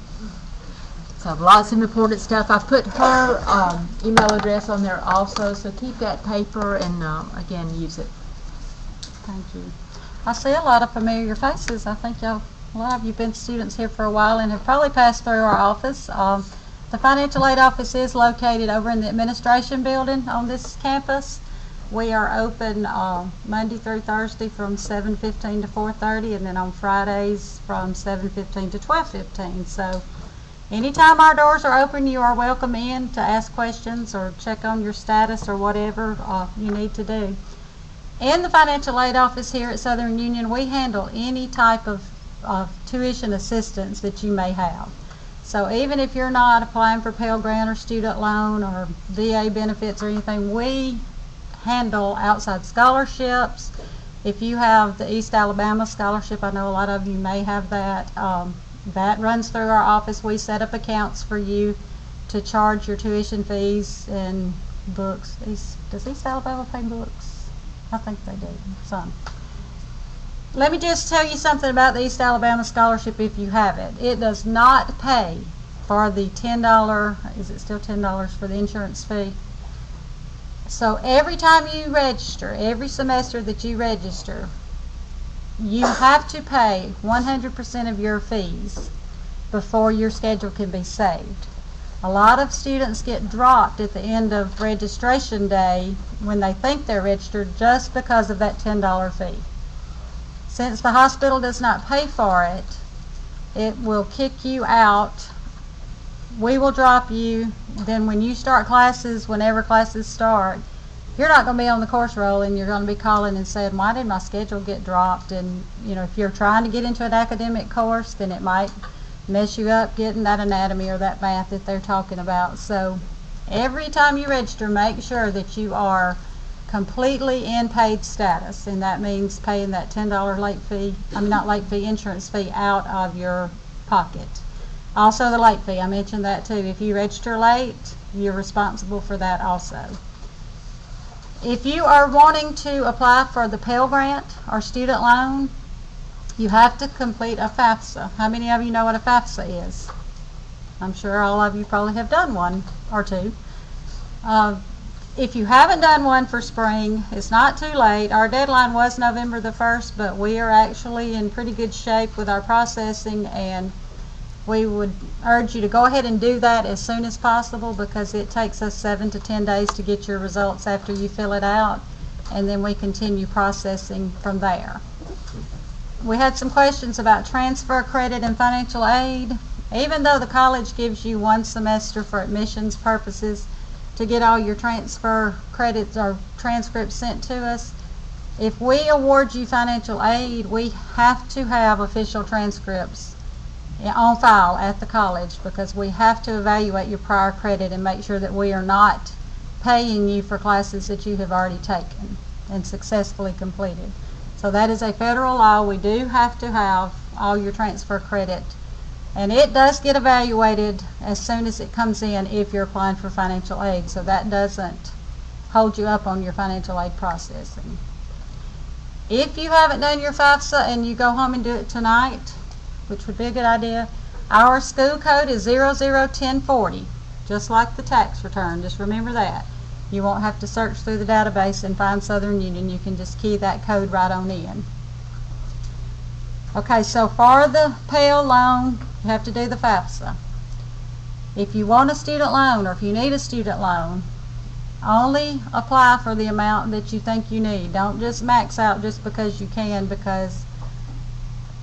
So lots of important stuff. I put her email address on there also, so keep that paper and again, use it. Thank you. I see a lot of familiar faces. I think a lot of you have been students here for a while and have probably passed through our office. The financial aid office is located over in the administration building on this campus. We are open Monday through Thursday from 7:15 to 4:30, and then on Fridays from 7:15 to 12:15. So anytime our doors are open, you are welcome in to ask questions or check on your status or whatever you need to do. In the financial aid office here at Southern Union, we handle any type of tuition assistance that you may have. So even if you're not applying for Pell Grant or student loan or VA benefits or anything, we handle outside scholarships. If you have the East Alabama Scholarship, I know a lot of you may have that. That runs through our office. We set up accounts for you to charge your tuition fees and books. Does East Alabama pay books? I think they do, some. Let me just tell you something about the East Alabama Scholarship if you have it. It does not pay for the $10, is it still $10 for the insurance fee? So every time you register, every semester that you register, you have to pay 100% of your fees before your schedule can be saved. A lot of students get dropped at the end of registration day when they think they're registered just because of that $10 fee. Since the hospital does not pay for it, it will kick you out. We will drop you. Then when you start classes, whenever classes start, you're not going to be on the course roll, and you're going to be calling and saying, why did my schedule get dropped? And you know, if you're trying to get into an academic course, then it might mess you up getting that anatomy or that math that they're talking about. So every time you register, make sure that you are completely in paid status, and that means paying that $10 late fee, insurance fee out of your pocket. Also the late fee, I mentioned that too. If you register late, you're responsible for that also. If you are wanting to apply for the Pell Grant or student loan, you have to complete a FAFSA. How many of you know what a FAFSA is? I'm sure all of you probably have done one or two. If you haven't done one for spring, it's not too late. Our deadline was November the 1st, but we are actually in pretty good shape with our processing, and we would urge you to go ahead and do that as soon as possible, because it takes us 7 to 10 days to get your results after you fill it out, and then we continue processing from there. We had some questions about transfer credit and financial aid. Even though the college gives you 1 semester for admissions purposes to get all your transfer credits or transcripts sent to us, if we award you financial aid, we have to have official transcripts on file at the college, because we have to evaluate your prior credit and make sure that we are not paying you for classes that you have already taken and successfully completed. So that is a federal law. We do have to have all your transfer credit, and it does get evaluated as soon as it comes in if you're applying for financial aid, so that doesn't hold you up on your financial aid processing. If you haven't done your FAFSA and you go home and do it tonight, which would be a good idea, our school code is 001040, just like the tax return. Just remember that. You won't have to search through the database and find Southern Union. You can just key that code right on in. Okay, so for the Pell loan, you have to do the FAFSA. If you want a student loan, or if you need a student loan, only apply for the amount that you think you need. Don't just max out just because you can, because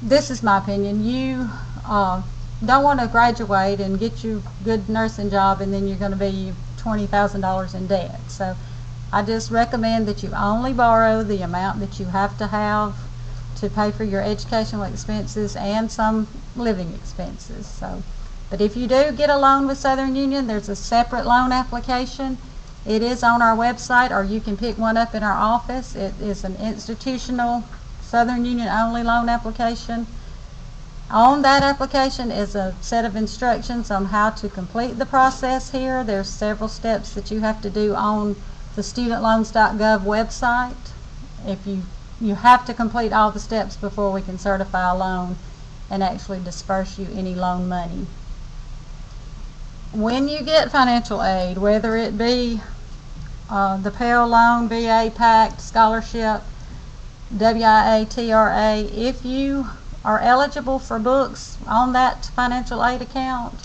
this is my opinion. You don't want to graduate and get you a good nursing job and then you're going to be $20,000 in debt. So I just recommend that you only borrow the amount that you have to have to pay for your educational expenses and some living expenses. So, but if you do get a loan with Southern Union, there's a separate loan application. It is on our website, or you can pick one up in our office. It is an institutional Southern Union only loan application. On that application is a set of instructions on how to complete the process here. There's several steps that you have to do on the studentloans.gov website. If you have to complete all the steps before we can certify a loan and actually disperse you any loan money. When you get financial aid, whether it be the Pell loan, VA, PACT, scholarship, WIA, TRA, if you are eligible for books on that financial aid account,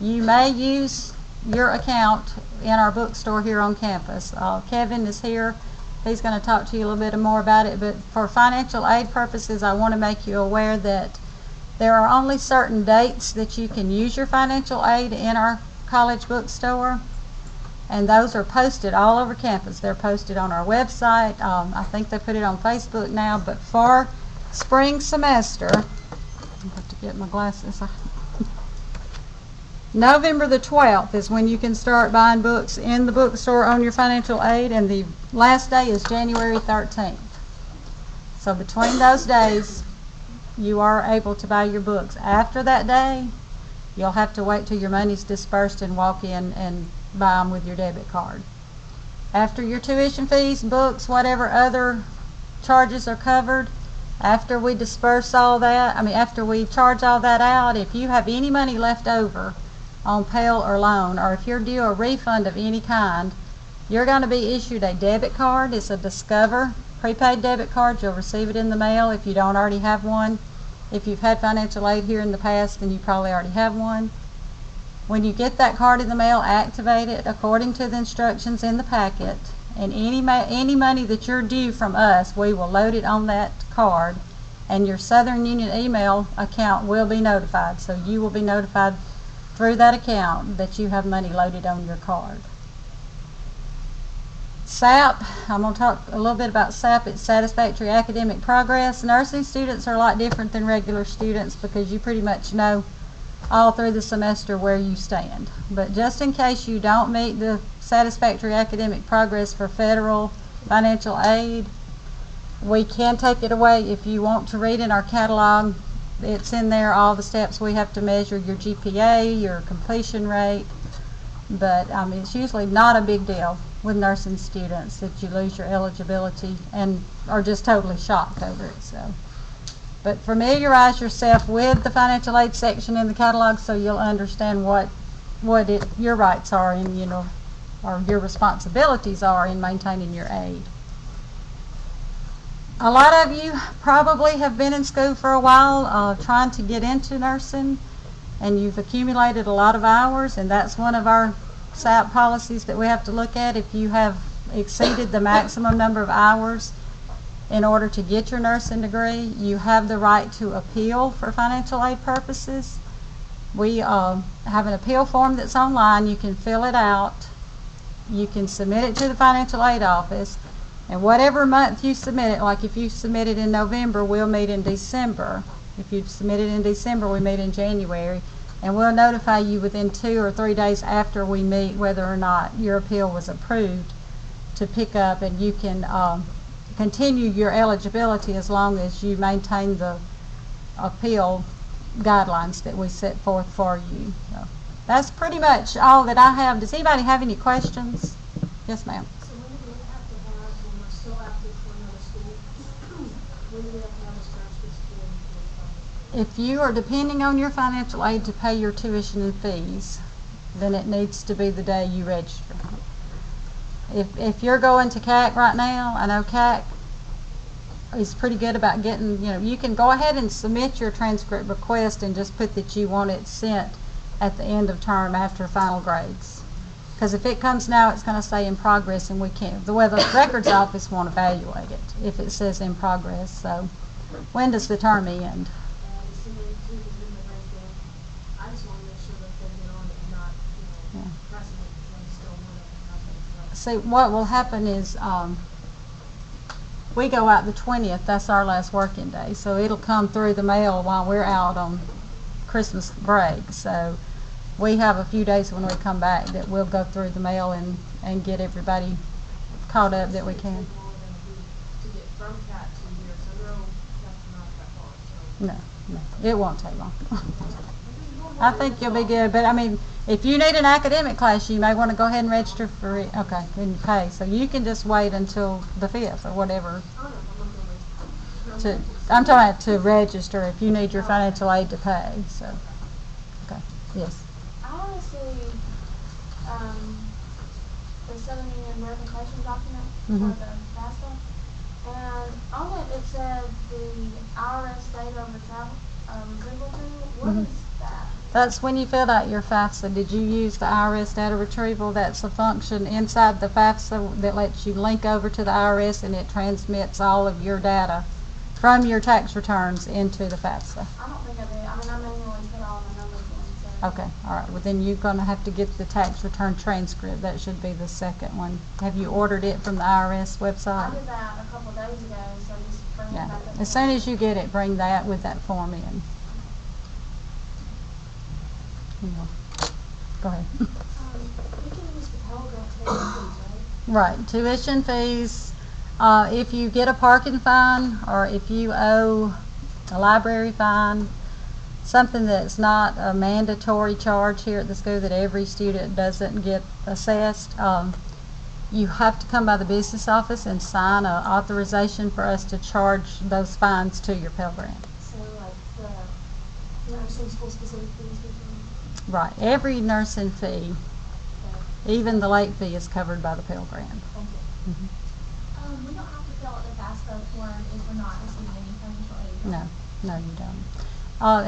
you may use your account in our bookstore here on campus. Kevin is here. He's going to talk to you a little bit more about it, but for financial aid purposes, I want to make you aware that there are only certain dates that you can use your financial aid in our college bookstore, and those are posted all over campus. They're posted on our website. I think they put it on Facebook now, but for spring semester, I have to get my glasses. November the 12th is when you can start buying books in the bookstore on your financial aid, and the last day is January 13th. So between those days, you are able to buy your books. After that day, you'll have to wait till your money's dispersed and walk in and buy them with your debit card. After your tuition fees, books, whatever other charges are covered, after we disperse all that, after we charge all that out, if you have any money left over on Pell or loan, or if you're due a refund of any kind, you're going to be issued a debit card. It's a Discover prepaid debit card. You'll receive it in the mail if you don't already have one. If you've had financial aid here in the past, then you probably already have one. When you get that card in the mail, activate it according to the instructions in the packet, and any money that you're due from us, we will load it on that card, and your Southern Union email account will be notified. So you will be notified through that account that you have money loaded on your card. SAP, I'm going to talk a little bit about SAP. It's Satisfactory Academic Progress. Nursing students are a lot different than regular students because you pretty much know all through the semester where you stand. But just in case you don't meet the Satisfactory Academic Progress for federal financial aid, we can take it away. If you want to read in our catalog, it's in there, all the steps we have to measure, your GPA, your completion rate, but it's usually not a big deal. with nursing students that you lose your eligibility and are just totally shocked over it. So, but familiarize yourself with the financial aid section in the catalog so you'll understand what your rights are and, you know, or your responsibilities are in maintaining your aid. A lot of you probably have been in school for a while trying to get into nursing, and you've accumulated a lot of hours, and that's one of our SAP policies that we have to look at. If you have exceeded the maximum number of hours in order to get your nursing degree, you have the right to appeal for financial aid purposes. We have an appeal form that's online. You can fill it out. You can submit it to the financial aid office, and whatever month you submit it, like if you submit it in November, we'll meet in December. If you submit it in December, we meet in January, and we'll notify you within 2 or 3 days after we meet whether or not your appeal was approved to pick up, and you can continue your eligibility as long as you maintain the appeal guidelines that we set forth for you. So that's pretty much all that I have. Does anybody have any questions? Yes, ma'am. So when do we have to have, when we're still active for another school, when do we have to have a transcript for? If you are depending on your financial aid to pay your tuition and fees, then it needs to be the day you register. If you're going to CAC right now, I know CAC is pretty good about getting, you know, you can go ahead and submit your transcript request and just put that you want it sent at the end of term after final grades. Because if it comes now, it's going to say in progress, and we can't, the way the records office won't evaluate it if it says in progress. So when does the term end? I just want to make sure that they get on it and not, you know, pressing it when it's still one. See, what will happen is we go out the 20th. That's our last working day. So it'll come through the mail while we're out on Christmas break. So we have a few days when we come back that we'll go through the mail and get everybody caught up that we can. To get from CAT to here, so no, that's not that far. So. No, it won't take long. I think you'll be good, but I mean, if you need an academic class, you may want to go ahead and register for it. Okay, and pay. So you can just wait until the 5th or whatever. I'm talking about to register if you need your financial aid to pay. So, okay, yes. I want to see the Southern Union American Education document for the FAFSA, and on it said the IRS data of the travel retrieval tool. What is that? That's when you filled out your FAFSA. Did you use the IRS data retrieval? That's a function inside the FAFSA that lets you link over to the IRS, and it transmits all of your data from your tax returns into the FAFSA. I don't think I did. I mean, I manually put all the numbers in. So. Okay, all right. Well, then you're going to have to get the tax return transcript. That should be the second one. Have you ordered it from the IRS website? I did that a couple of days ago, so just bring it back up. As soon as you get it, bring that with that form in. Go ahead. We can use the Pell Grant fees, Right. Tuition fees. If you get a parking fine, or if you owe a library fine, something that's not a mandatory charge here at the school that every student doesn't get assessed, you have to come by the business office and sign an authorization for us to charge those fines to your Pell Grant. So like the nursing school specific fees we can. Right. Every nursing fee, even the late fee, is covered by the Pell Grant. We don't have to fill out the FAFSA form if we're not receiving any financial aid. No, you don't.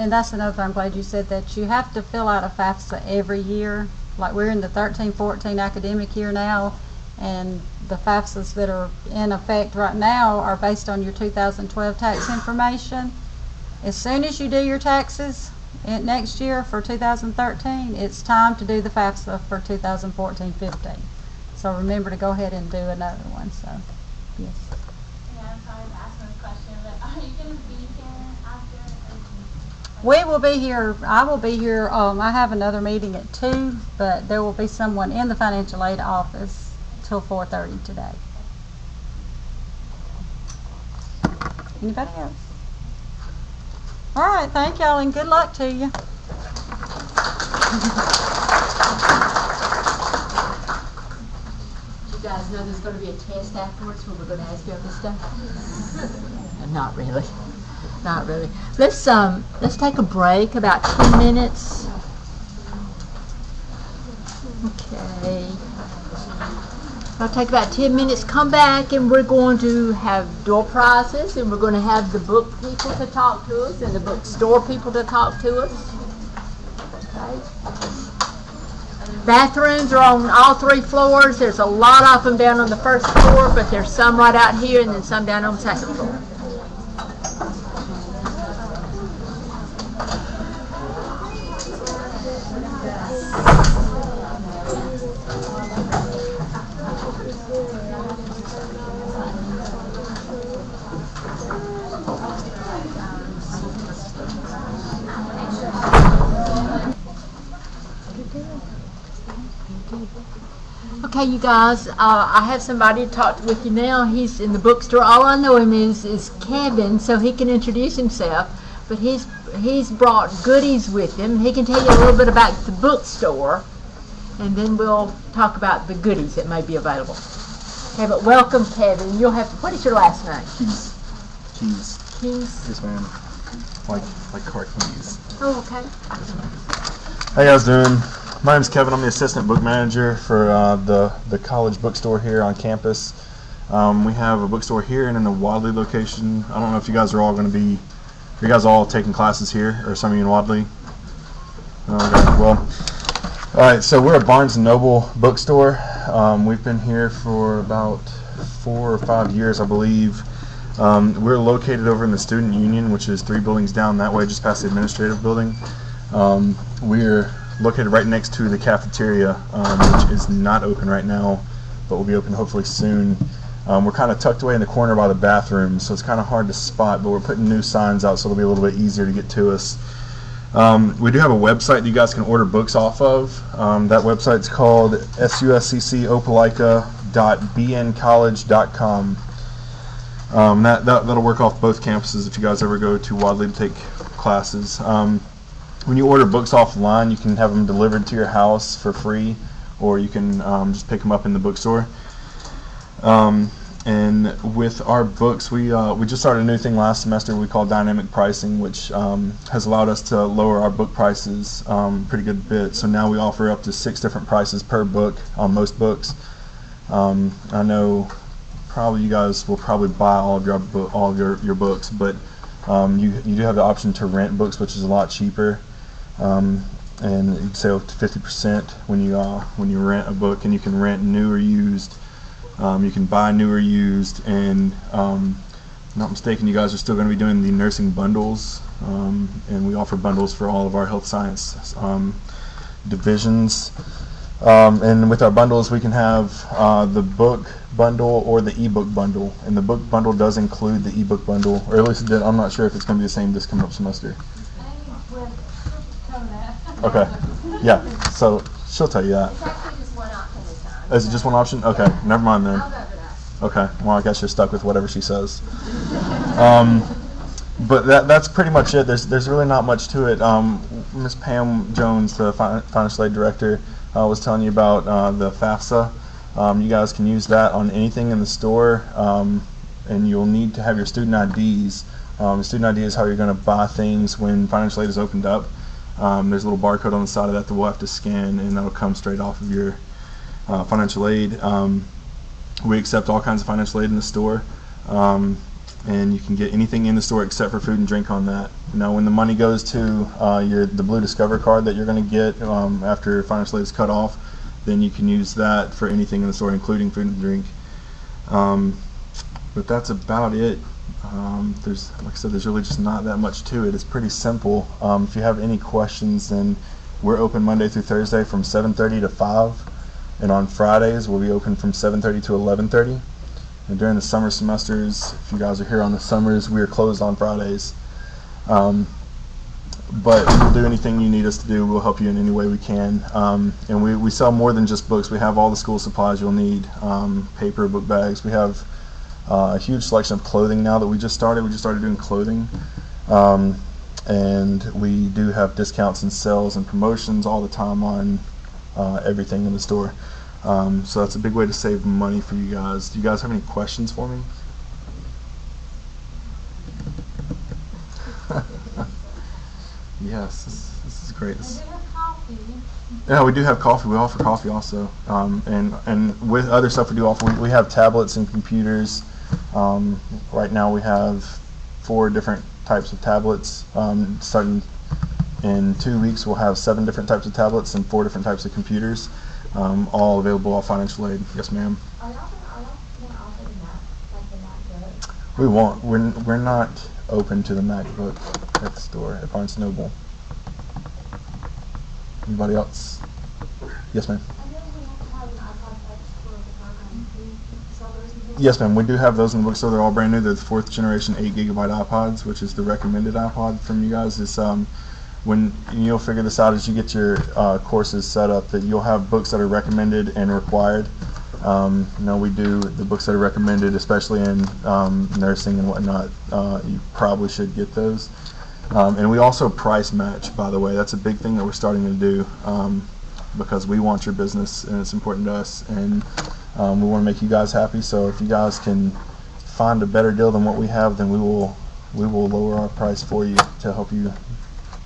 And that's another thing. I'm glad you said that. You have to fill out a FAFSA every year. Like we're in the 13-14 academic year now, and the FAFSAs that are in effect right now are based on your 2012 tax information. As soon as you do your taxes next year for 2013, it's time to do the FAFSA for 2014-15. So remember to go ahead and do another one. So, yes. Yeah, I'm sorry to ask this question, but are you going to be here after? We will be here. I will be here. I have another meeting at 2, but there will be someone in the financial aid office till 4:30 today. Anybody else? All right, thank y'all, and good luck to you. you guys know there's going to be a test afterwards where we're going to ask you all this stuff? Not really. Not really. Let's take a break, about 10 minutes. Okay. I'll take about 10 minutes, come back, and we're going to have door prizes, and we're going to have the book people to talk to us and the bookstore people to talk to us. Okay. Bathrooms are on all 3 floors. There's a lot of them down on the 1st floor, but there's some right out here and then some down on the 2nd floor. Okay, you guys, I have somebody to talk with you now. He's in the bookstore. All I know him is Kevin, so he can introduce himself. But he's brought goodies with him. He can tell you a little bit about the bookstore, and then we'll talk about the goodies that may be available. Okay, but welcome, Kevin. You'll have. What is your last name? Keys. Keys. Yes, ma'am. Like car keys. Oh, okay. How you guys doing? My name's Kevin. I'm the assistant book manager for the college bookstore here on campus. We have a bookstore here and in the Wadley location. I don't know if you guys are all going to be, are you guys all taking classes here, or some of you in Wadley? Okay, well, all right, so we're a Barnes & Noble bookstore. We've been here for about 4 or 5 years, I believe. We're located over in the Student Union, which is 3 buildings down that way, just past the administrative building. We're located right next to the cafeteria, which is not open right now, but will be open hopefully soon. We're kind of tucked away in the corner by the bathroom, so it's kind of hard to spot, but we're putting new signs out so it'll be a little bit easier to get to us. We do have a website that you guys can order books off of. That website's called susccopelika.bncollege.com. That'll work off both campuses if you guys ever go to Wadley to take classes. When you order books offline, you can have them delivered to your house for free, or you can just pick them up in the bookstore. And with our books, we just started a new thing last semester we call dynamic pricing, which has allowed us to lower our book prices pretty good bit. So now we offer up to 6 different prices per book on most books. I know probably you guys will probably buy all of your books, but you do have the option to rent books, which is a lot cheaper. And you'd save up to 50% when you rent a book, and you can rent new or used. You can buy new or used, and if I'm not mistaken, you guys are still going to be doing the nursing bundles, and we offer bundles for all of our health science divisions. And with our bundles, we can have the book bundle or the ebook bundle, and the book bundle does include the ebook bundle, or at least it did. I'm not sure if it's going to be the same this coming up semester. Okay, yeah, so she'll tell you that. It's actually just one option at a time. Is it just one option? Okay, never mind then. Okay, well, I guess you're stuck with whatever she says. But that's pretty much it. There's really not much to it. Ms. Pam Jones, the financial aid director, was telling you about the FAFSA. You guys can use that on anything in the store, and you'll need to have your student IDs. Student ID is how you're going to buy things when financial aid is opened up. There's a little barcode on the side of that we'll have to scan, and that'll come straight off of your financial aid. We accept all kinds of financial aid in the store, and you can get anything in the store except for food and drink on that. Now, when the money goes to the Blue Discover card that you're going to get after financial aid is cut off, then you can use that for anything in the store, including food and drink. But that's about it. Like I said, there's really just not that much to it. It's pretty simple. If you have any questions, then we're open Monday through Thursday from 7:30 to 5, and on Fridays we'll be open from 7:30 to 11:30. And during the summer semesters, if you guys are here on the summers, we are closed on Fridays. But we'll do anything you need us to do. We'll help you in any way we can. And we sell more than just books. We have all the school supplies you'll need, paper, book bags. We have a huge selection of clothing now that we just started. We just started doing clothing. And we do have discounts and sales and promotions all the time on everything in the store. So that's a big way to save money for you guys. Do you guys have any questions for me? Yes, this is great. Yeah, we do have coffee. We offer coffee also, and with other stuff we do offer. We have tablets and computers. Right now we have 4 different types of tablets. Starting in 2 weeks, we'll have 7 different types of tablets and 4 different types of computers, all available off financial aid. Yes, ma'am. Are y'all gonna offer the Mac, like the MacBook? We won't. We're not open to the MacBook at the store at Barnes & Noble. Anybody else? Yes, ma'am. Yes, ma'am. We do have those in the bookstore. They're all brand new. They're the 4th generation 8 gigabyte iPods, which is the recommended iPod from you guys. Is when you'll figure this out as you get your courses set up, that you'll have books that are recommended and required. We do the books that are recommended, especially in nursing and whatnot. You probably should get those. And we also price match, by the way. That's a big thing that we're starting to do because we want your business and it's important to us. And we want to make you guys happy. So if you guys can find a better deal than what we have, then we will lower our price for you to help you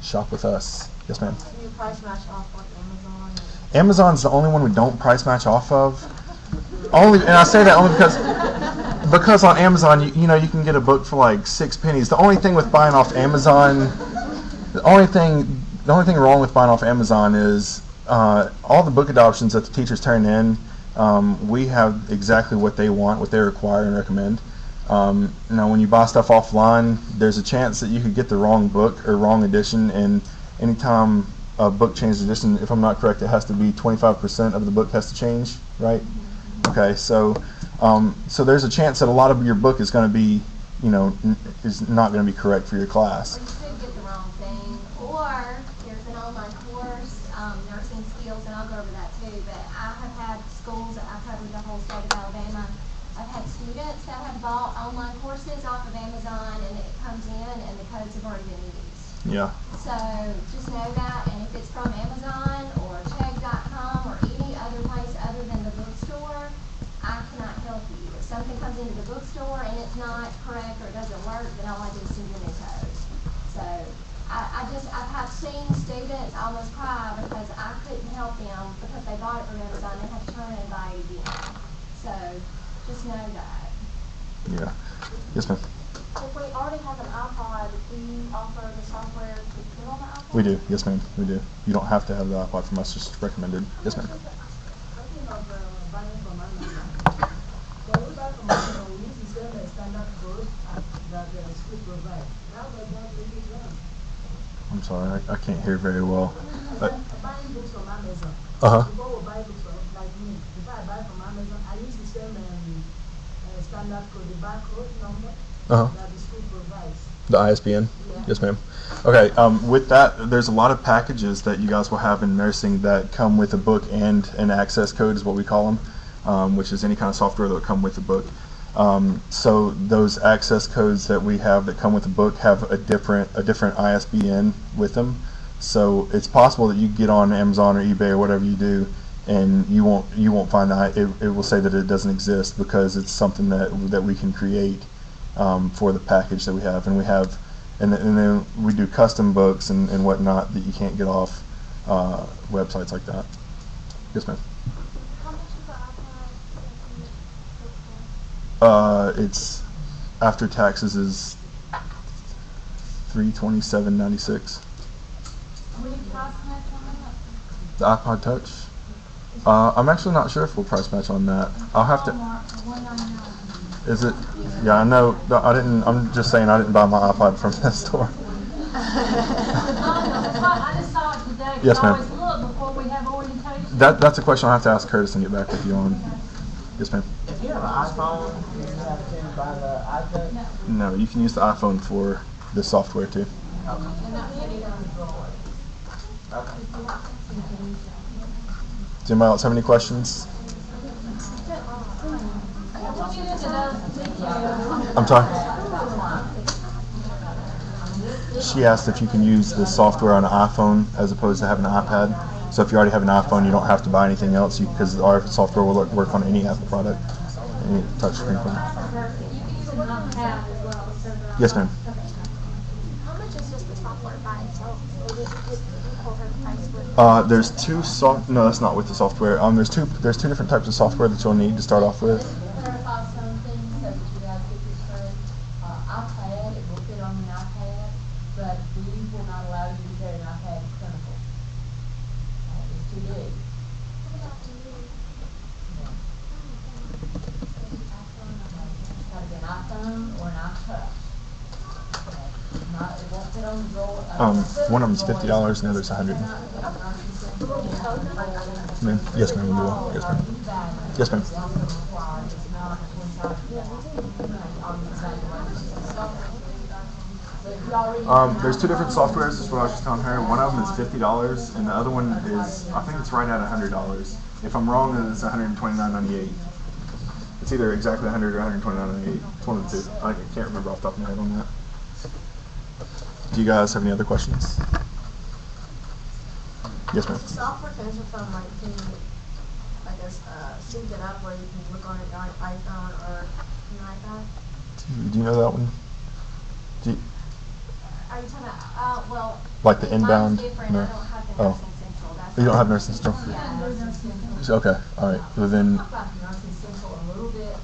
shop with us. Yes, ma'am. Do you price match off like Amazon? Amazon's the only one we don't price match off of. And I say that only because on Amazon, you can get a book for like 6 pennies. The only thing with buying off Amazon, the only thing wrong with buying off Amazon is all the book adoptions that the teachers turn in. We have exactly what they want, what they require and recommend. Now, when you buy stuff offline, there's a chance that you could get the wrong book or wrong edition. And anytime a book changes edition, if I'm not correct, it has to be 25% of the book has to change, right? Okay, so there's a chance that a lot of your book is going to be, is not going to be correct for your class. Or you could get the wrong thing, or there's an online course, nursing skills, and I'll go over that too, but I have had schools, I've covered the whole state of Alabama. I've had students that have bought online courses off of Amazon, and it comes in, and the codes have already been used. Yeah. So just know that, and if it's from Amazon or Chegg.com or any other place other than the bookstore, I cannot help you. If something comes into the bookstore and it's not correct or it doesn't work, then all I do is send you a new code. So I've seen students almost cry because I couldn't help them because they bought it from Amazon and had to turn it in by again. So just know that. Yeah. Yes, ma'am. If we already have an iPod, do you offer the software to put on the iPod? We do. Yes, ma'am. We do. You don't have to have the iPod from us. Just recommended. Yes, ma'am. Talking of buying from Amazon, when we buy from Amazon, we use the same standard code that the school provides. How does that really run? I'm sorry, I can't hear very well. Buying books from Amazon. Uh-huh. Before we buy books from, like me, before I buy from Amazon, I use the same standard code, the barcode number that the school provides. The ISBN? Yeah. Yes, ma'am. Okay, with that, there's a lot of packages that you guys will have in nursing that come with a book and an access code is what we call them, which is any kind of software that will come with the book. So those access codes that we have that come with the book have a different ISBN with them. So it's possible that you get on Amazon or eBay or whatever you do, and you won't find it will say that it doesn't exist because it's something that we can create for the package that we have, and then we do custom books and whatnot that you can't get off websites like that. Yes, ma'am. How much is the iPod? It's after taxes is $327.96. Will you price match on that? The iPod Touch. I'm actually not sure if we'll price match on that. I'll have to. $199. Is it? Yeah, I know. I didn't. I'm just saying I didn't buy my iPod from that store. I just saw it today. Yes, ma'am. I always look before we have orientation. That's a question I'll have to ask Curtis and get back with you on. Yes, ma'am. If you have an iPhone, you have to buy the iPad? No, you can use the iPhone for the software too. Does anybody else have any questions? I'm sorry? She asked if you can use the software on an iPhone as opposed to having an iPad. So if you already have an iPhone, you don't have to buy anything else because our software will work on any Apple product, any touchscreen phone. Yes, ma'am. How much is just the software by itself? Or does it just equal her price with? There's two no, that's not with the software. There's two different types of software that you'll need to start off with. Clarify something so that you guys get this straight. iPad, it will fit on an iPad, but we will not allow you to carry an iPad clinical. It's too big. It's gotta be an iPhone or an iTouch. It won't fit on the drawer. One of them's $50 and the other's $100. Ma'am? Yes, ma'am. You will. Yes, ma'am. Yes, ma'am. There's two different softwares. Is what I was just telling her. One of them is $50, and the other one is, I think it's right at $100. If I'm wrong, then it's $129.98. It's either exactly $100 or $129.98. It's one of the two. I can't remember off the top of my head on that. Do you guys have any other questions? Yes, ma'am. Software transfer from like can you, I guess, sync it up where you can look on it on iPhone or an iPad? Do you know that one? Are you talking about, well. Like the inbound? Mine's different. No. I don't have the Oh. Nursing Central. That's You don't have Nursing Central? Yeah. Okay, all right. Well then, Talk about Nursing Central a little bit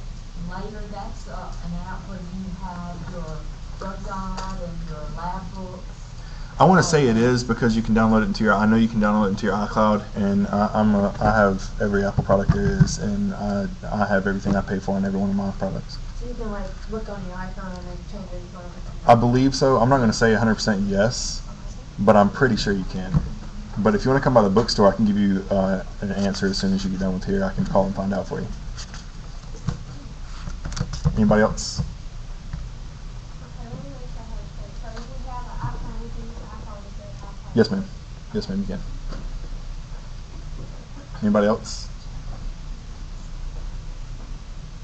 later. That's an app where you have your drug guide and your lab books. I want to say it is because you can download it into your. I know you can download it into your iCloud, and I have every Apple product there is, and I have everything I pay for on every one of my products. So you can like look on your iPhone and then change it from. I believe so. I'm not going to say 100% yes, but I'm pretty sure you can. But if you want to come by the bookstore, I can give you an answer as soon as you get done with here. I can call and find out for you. Anybody else? Yes, ma'am. Yes, ma'am, you can. Anybody else?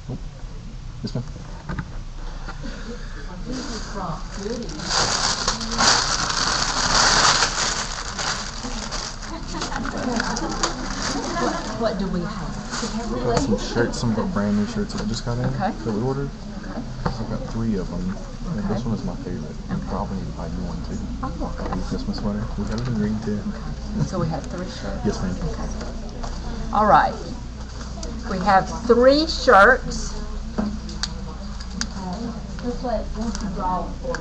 Nope. Yes, ma'am. What do we have? I've got some shirts, some brand new shirts that I just got in Okay. that we ordered. I've got 3 of them. And this one is my favorite. You probably need to buy you one too. The Christmas sweater. We have it in green too. So we have 3 shirts? Yes, ma'am. All right. We have 3 shirts. Just let you draw for me.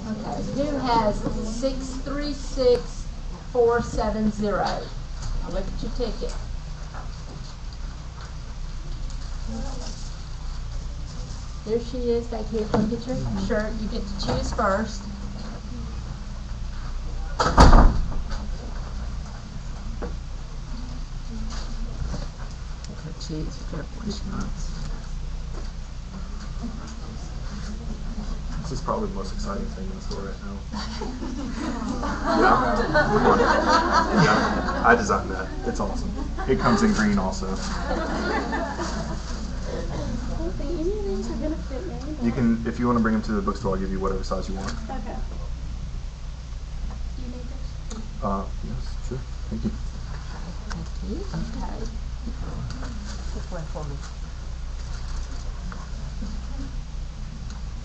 Okay, who has 636470? Look at your ticket. There she is back here. Come get your shirt. You get to choose first. Choose which ones. This is probably the most exciting thing in the store right now. Yeah, I designed that. It's awesome. It comes in green also. You can, if you want to bring them to the bookstore, I'll give you whatever size you want. Okay. You need this? Yes, sure. Thank you. Okay. This one for me.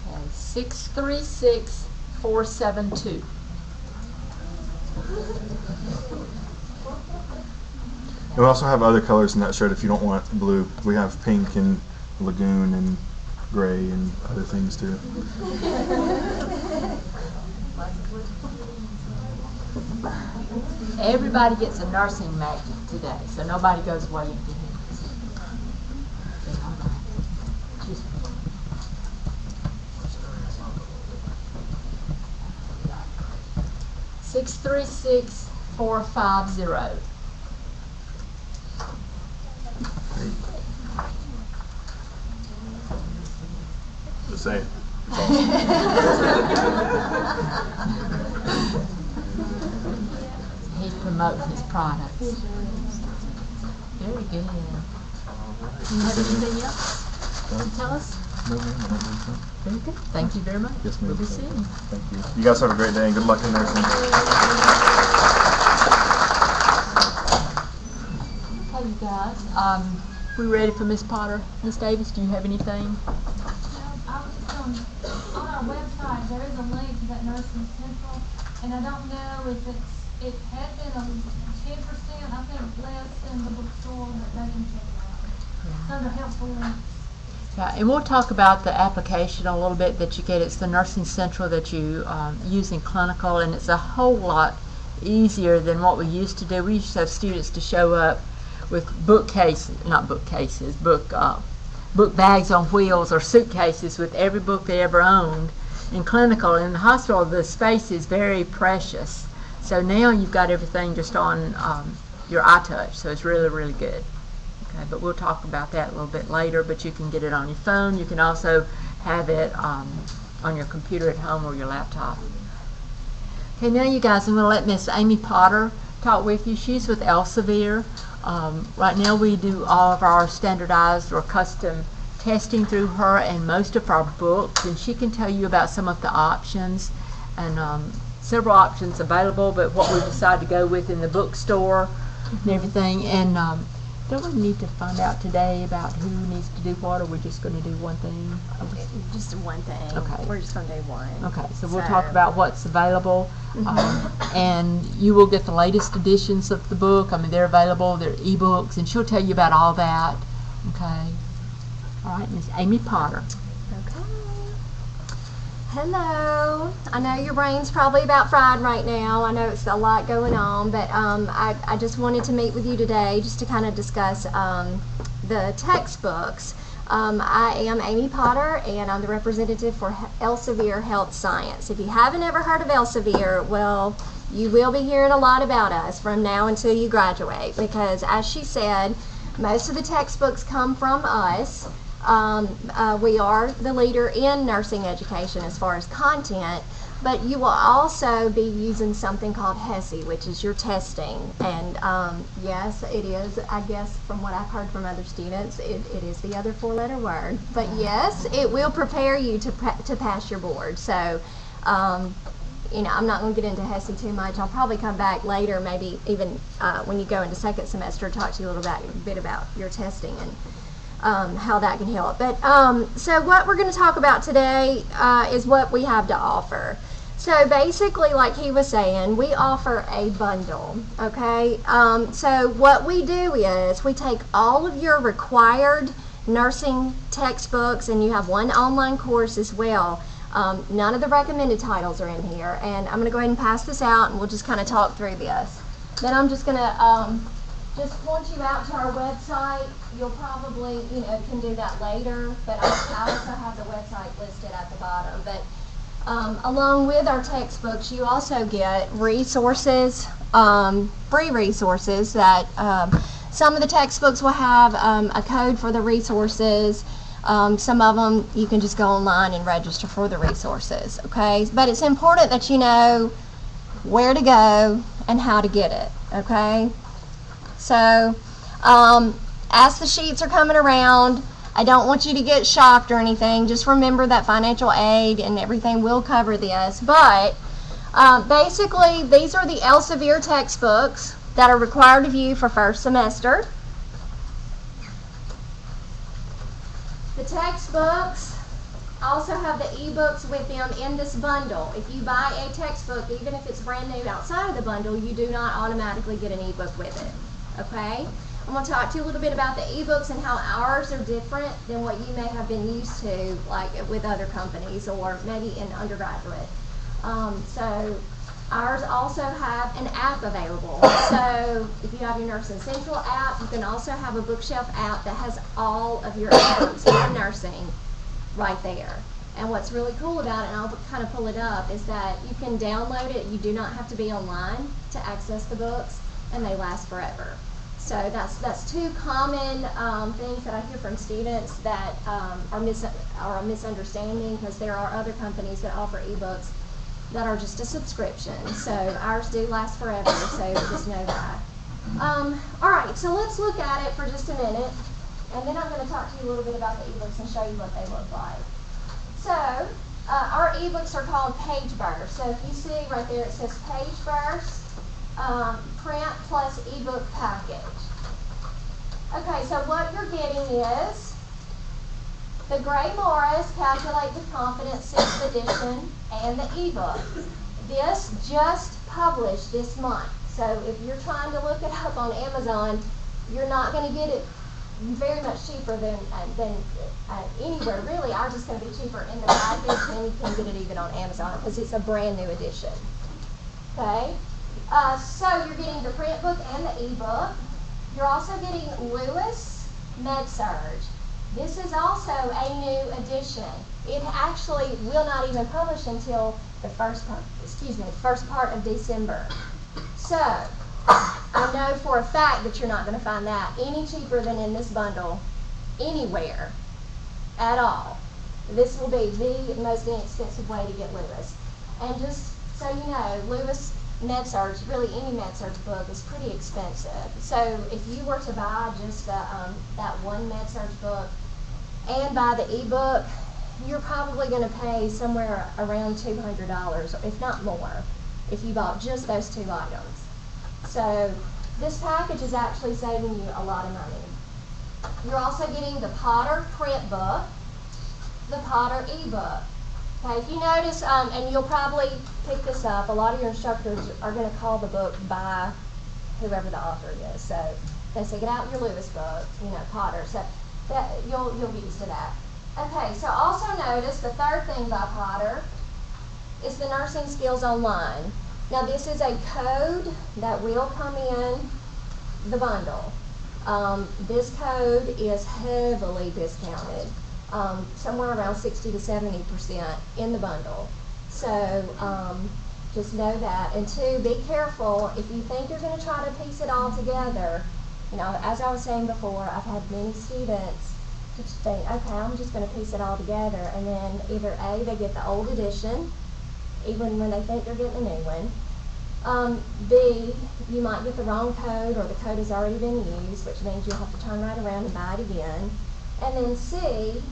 Okay, 636472. And we also have other colors in that shirt if you don't want blue. We have pink and lagoon and gray and other things too. Everybody gets a nursing magnet today, so nobody goes away empty-handed. 636450. Just saying. He's promoting his products. Very good. You have anything else to tell us? No, ma'am, I don't think so. Very good. Thank you very much. Yes, ma'am. We'll be seeing you. Thank you. You guys have a great day and good luck in nursing. Hey, you guys. We ready for Miss Potter? Miss Davis, do you have anything? I was just on our website, there is a link to that Nursing Central, and I don't know if it had been a 10%, I think less than the bookstore, but they can check it out. It's under helpful links. Yeah, and we'll talk about the application a little bit that you get. It's the Nursing Central that you use in clinical, and it's a whole lot easier than what we used to do. We used to have students to show up with book bags on wheels or suitcases with every book they ever owned. In clinical, in the hospital, the space is very precious. So now you've got everything just on your iTouch, so it's really, really good. Okay, but we'll talk about that a little bit later, but you can get it on your phone. You can also have it on your computer at home or your laptop. Okay, now you guys, I'm going to let Miss Amy Potter talk with you. She's with Elsevier. Right now we do all of our standardized or custom testing through her and most of our books, and she can tell you about some of the options and several options available, but what we decide to go with in the bookstore and everything. And don't we need to find out today about who needs to do what, or we're just going to do one thing? Just one thing. Okay. We're just going to do one. Okay, so we'll talk about what's available, and you will get the latest editions of the book. I mean, they're available, they're ebooks, and she'll tell you about all that. Okay. All right, Miss Amy Potter. Hello. I know your brain's probably about fried right now. I know it's a lot going on, but I just wanted to meet with you today just to kind of discuss the textbooks. I am Amy Potter, and I'm the representative for Elsevier Health Science. If you haven't ever heard of Elsevier, well, you will be hearing a lot about us from now until you graduate, because as she said, most of the textbooks come from us. We are the leader in nursing education as far as content, but you will also be using something called HESI, which is your testing. And yes, it is, I guess, from what I've heard from other students, it is the other four-letter word. But yes, it will prepare you to pass your board. So, you know, I'm not going to get into HESI too much. I'll probably come back later, maybe even when you go into second semester, talk to you a little bit about your testing and how that can help. But so what we're going to talk about today is what we have to offer. So basically, like he was saying, we offer a bundle, okay? So what we do is we take all of your required nursing textbooks, and you have one online course as well. None of the recommended titles are in here, and I'm going to go ahead and pass this out, and we'll just kind of talk through this. Then I'm just going to just point you out to our website. You'll probably, you know, can do that later, but I also have the website listed at the bottom. But along with our textbooks, you also get resources, free resources that some of the textbooks will have a code for the resources. Some of them you can just go online and register for the resources, okay? But it's important that you know where to go and how to get it, okay? So, as the sheets are coming around, I don't want you to get shocked or anything. Just remember that financial aid and everything will cover this. But basically, these are the Elsevier textbooks that are required of you for first semester. The textbooks also have the ebooks with them in this bundle. If you buy a textbook, even if it's brand new outside of the bundle, you do not automatically get an ebook with it. Okay? I'm going to talk to you a little bit about the ebooks and how ours are different than what you may have been used to, like with other companies or maybe in undergraduate. So ours also have an app available. So if you have your Nursing Central app, you can also have a Bookshelf app that has all of your ebooks for nursing right there. And what's really cool about it, and I'll kind of pull it up, is that you can download it. You do not have to be online to access the books, and they last forever. So that's two common things that I hear from students that are a misunderstanding, because there are other companies that offer ebooks that are just a subscription. So ours do last forever, so just know that. All right, so let's look at it for just a minute, and then I'm going to talk to you a little bit about the ebooks and show you what they look like. So, our ebooks are called Page Burst. So if you see right there, it says Page Burst, print plus ebook package. Okay, so what you're getting is the Gray Morris Calculate with Confidence 6th edition and the ebook. This just published this month. So if you're trying to look it up on Amazon, you're not going to get it very much cheaper than anywhere. Really, ours is going to be cheaper in the package, and you can get it even on Amazon because it's a brand new edition. Okay, so you're getting the print book and the ebook. You're also getting Lewis MedSurge. This is also a new edition. It actually will not even publish until the first part of December. So, I know for a fact that you're not going to find that any cheaper than in this bundle anywhere at all. This will be the most inexpensive way to get Lewis. And just so you know, Lewis MedSurge, really any MedSurge book, is pretty expensive. So if you were to buy just that one MedSurge book and buy the ebook, you're probably going to pay somewhere around $200, if not more, if you bought just those two items. So this package is actually saving you a lot of money. You're also getting the Potter print book, the Potter ebook. Okay, if you notice, and you'll probably pick this up, a lot of your instructors are going to call the book by whoever the author is. So they say, get out your Lewis book, Potter. So that you'll get used to that. Okay, so also notice the third thing by Potter is the Nursing Skills Online. Now this is a code that will come in the bundle. This code is heavily discounted, somewhere around 60 to 70% in the bundle. So just know that. And two, be careful if you think you're going to try to piece it all together. As I was saying before, I've had many students just think, okay, I'm just going to piece it all together, and then either A, they get the old edition, even when they think they're getting a new one. B, you might get the wrong code, or the code has already been used, which means you'll have to turn right around and buy it again. And then C,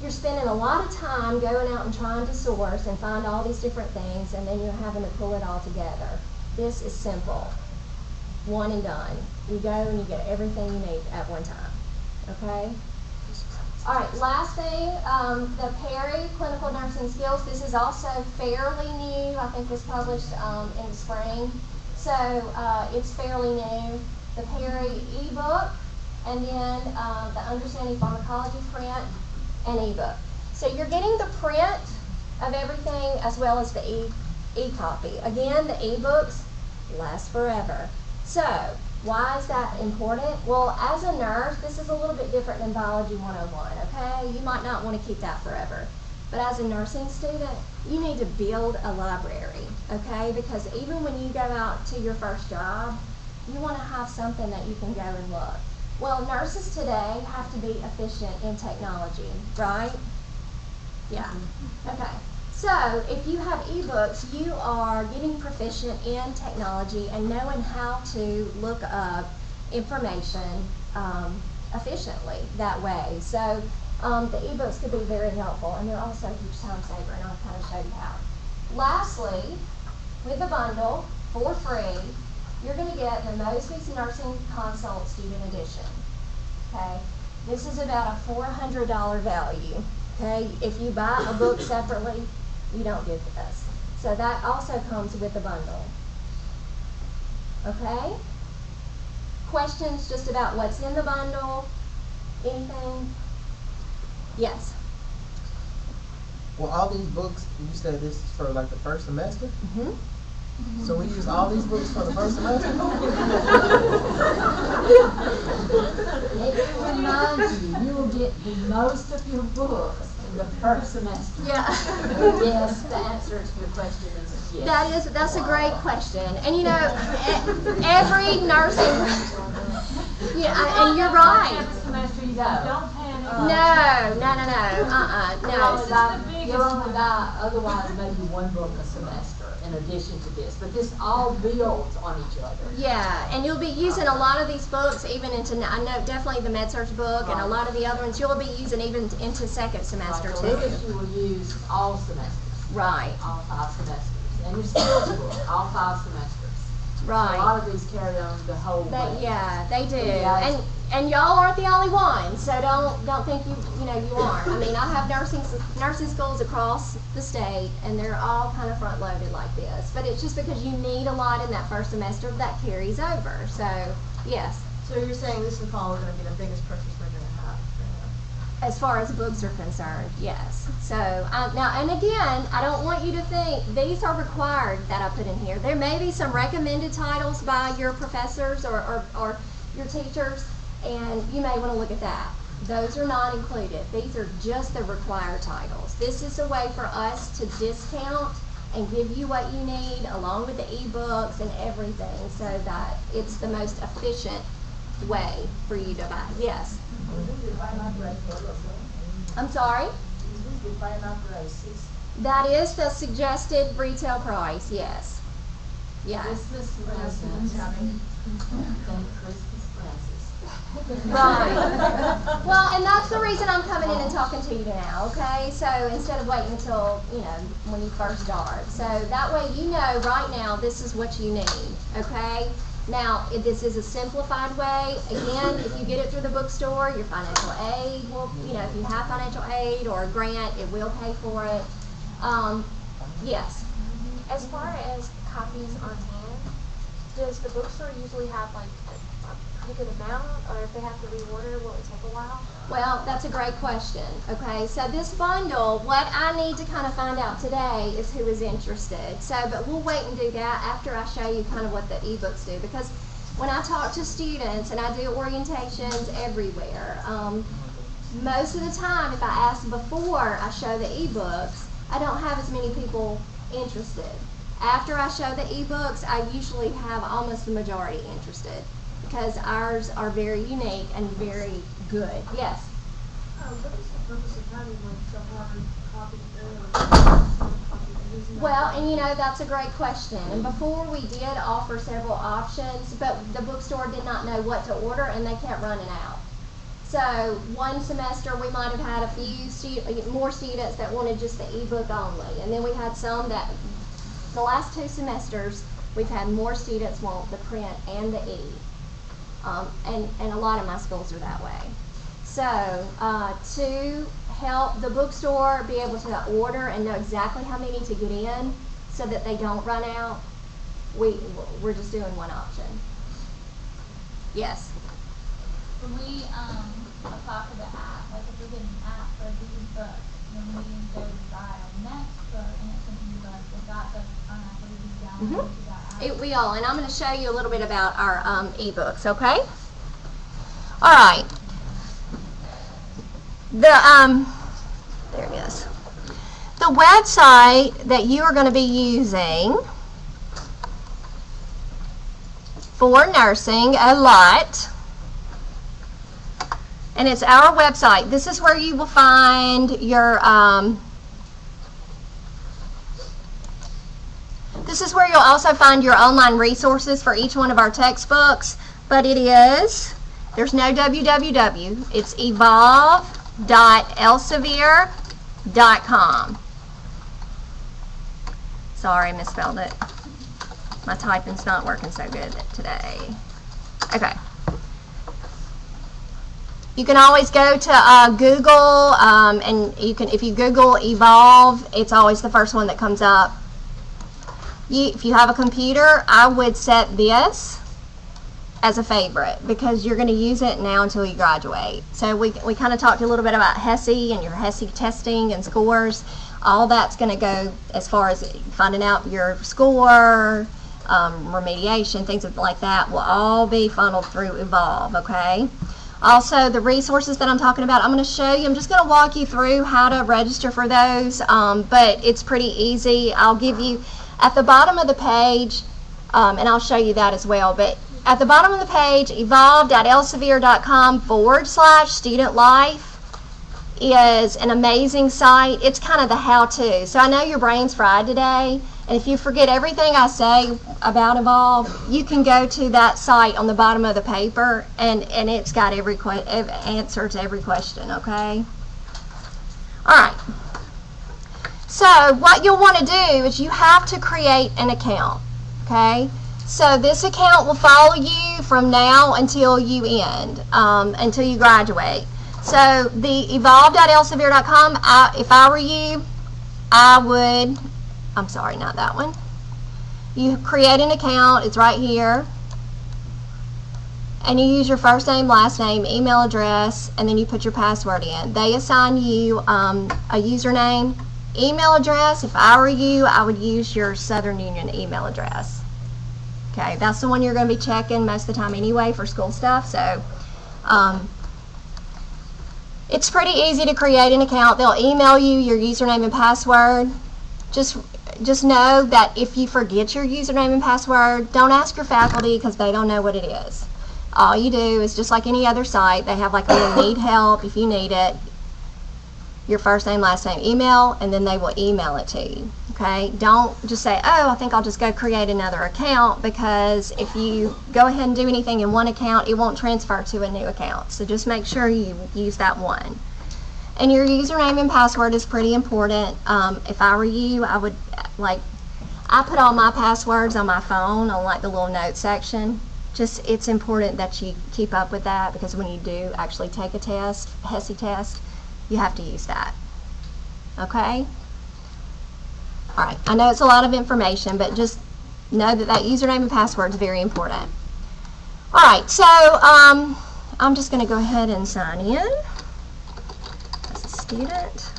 you're spending a lot of time going out and trying to source and find all these different things, and then you're having to pull it all together. This is simple. One and done. You go and you get everything you need at one time. Okay? All right, last thing, the Perry Clinical Nursing Skills. This is also fairly new. I think it was published in the spring. So it's fairly new. The Perry ebook, and then the Understanding Pharmacology print and ebook. So you're getting the print of everything as well as the e-copy. Again, the ebooks last forever. So why is that important? Well, as a nurse, this is a little bit different than Biology 101, okay? You might not want to keep that forever. But as a nursing student, you need to build a library, okay? Because even when you go out to your first job, you want to have something that you can go and look. Well, nurses today have to be efficient in technology, right? Yeah. Okay. So if you have ebooks, you are getting proficient in technology and knowing how to look up information efficiently that way. So the ebooks could be very helpful, and they're also a huge time saver, and I'll kind of show you how. Lastly, with the bundle, for free, you're going to get the Mosby's Nursing Consult Student Edition. Okay, this is about a $400 value. Okay, if you buy a book separately, you don't get this. So that also comes with the bundle. Okay? Questions just about what's in the bundle? Anything? Yes? Well, all these books, you said this is for like the first semester? Mm-hmm. So we use all these books for the first semester? It reminds you, you will get the most of your books in the first semester. Yeah. Yes, the answer to your question is yes. That's a great question. And every nursing, and you're right. Every semester you don't panic. No. You'll only buy otherwise maybe one book a semester. in addition to this, but this all builds on each other. Yeah, and you'll be using a lot of these books even into, I know definitely the MedSearch book and a lot of the other ones you'll be using even into second semester Right, too. Lewis you will use all semesters. Right. All 5 semesters. And your skills book, all 5 semesters. Right. So a lot of these carry on the whole way. Yeah, they do. Yeah. And y'all aren't the only ones, so don't think you aren't. I mean, I have nursing schools across the state, and they're all kind of front loaded like this. But it's just because you need a lot in that first semester that carries over. So yes. So you're saying this fall we're going to be the biggest purchase we're going to have? As far as books are concerned, yes. So now, and again, I don't want you to think these are required that I put in here. There may be some recommended titles by your professors or your teachers, and you may want to look at that. Those are not included. These are just the required titles. This is a way for us to discount and give you what you need along with the e-books and everything so that it's the most efficient way for you to buy. Yes? I'm sorry? That is the suggested retail price, yes. Yes. Christmas presents. Right. Well, and that's the reason I'm coming in and talking to you now, okay? So instead of waiting until, when you first start. So that way you know right now this is what you need, okay? Now, if this is a simplified way, again, if you get it through the bookstore, your financial aid will, if you have financial aid or a grant, it will pay for it. Yes. As far as copies on hand, does the bookstore usually have like a pretty good amount, or if they have to reorder, will it take a while? Well, that's a great question. Okay, so this bundle, what I need to kind of find out today is who is interested. So, but we'll wait and do that after I show you kind of what the ebooks do, because when I talk to students and I do orientations everywhere, most of the time, if I ask before I show the ebooks, I don't have as many people interested. After I show the ebooks, I usually have almost the majority interested, because ours are very unique and very good. Yes? What is the purpose of having like the hard copy there? Well, and that's a great question. And before we did offer several options, but the bookstore did not know what to order and they kept running out. So one semester we might have had a few more students that wanted just the ebook only. And then we had some that, the last 2 semesters, we've had more students want the print and the e. And a lot of my schools are that way. So to help the bookstore be able to order and know exactly how many to get in so that they don't run out, we're just doing one option. Yes? When we apply for the app, like if we get an app for these books, when we go to buy our next book and it's an ebook, will that book will be downloaded to that app? It will, and I'm going to show you a little bit about our ebooks, okay? All right. There it is. The website that you are going to be using for nursing a lot, and it's our website. This is where you will find your this is where you'll also find your online resources for each one of our textbooks, but there's no www. It's evolve.elsevier.com. Sorry, I misspelled it. My typing's not working so good today. Okay. You can always go to Google, and if you Google Evolve, it's always the first one that comes up. If you have a computer, I would set this as a favorite because you're going to use it now until you graduate. So we kind of talked a little bit about HESI and your HESI testing and scores. All that's going to go as far as finding out your score, remediation, things like that will all be funneled through Evolve, okay? Also, the resources that I'm talking about, I'm going to show you. I'm just going to walk you through how to register for those, but it's pretty easy. I'll give you at the bottom of the page, and I'll show you that as well, but at the bottom of the page, evolve.elsevier.com/student life. is an amazing site. It's kind of the how-to. So I know your brain's fried today, and if you forget everything I say about Evolve, you can go to that site on the bottom of the paper, and it's got every answer to every question, okay? All right. So what you'll want to do is you have to create an account, okay? So this account will follow you from now until you end, until you graduate. So the evolve.elsevier.com, if I were you, I would, I'm sorry, not that one. You create an account, it's right here. And you use your first name, last name, email address, and then you put your password in. They assign you a username, email address. If I were you, I would use your Southern Union email address. Okay, that's the one you're going to be checking most of the time anyway for school stuff. So it's pretty easy to create an account. They'll email you your username and password. Just know that if you forget your username and password, don't ask your faculty because they don't know what it is. All you do is just like any other site, they have like a little need help if you need it. Your first name, last name, email, and then they will email it to you. Okay? Don't just say, oh, I think I'll just go create another account, because if you go ahead and do anything in one account, it won't transfer to a new account. So just make sure you use that one. And your username and password is pretty important. If I were you, I would, I put all my passwords on my phone on like the little notes section. Just, it's important that you keep up with that, because when you do actually take a test, HESI test, you have to use that. Okay? Alright, I know it's a lot of information, but just know that that username and password is very important. Alright, so I'm just going to go ahead and sign in as a student.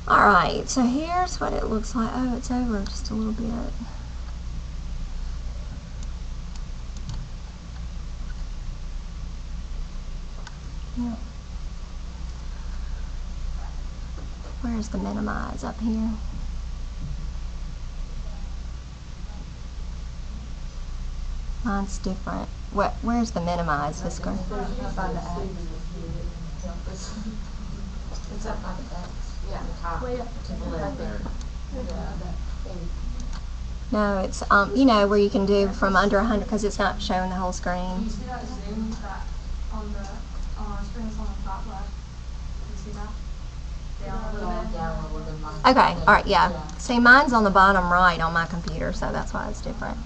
Alright, so here's what it looks like. Oh, it's over just a little bit. Yeah. Where's the minimize up here? Mine's different. Where's the minimize, Fisker? It's up by the X. Yeah, top to the left there. No, it's you know, where you can do from under 100, because it's not showing the whole screen. You see that Zoom that on our screen is on the top left? You see that? Down a little bit. Okay, all right, yeah. See, mine's on the bottom right on my computer, so that's why it's different.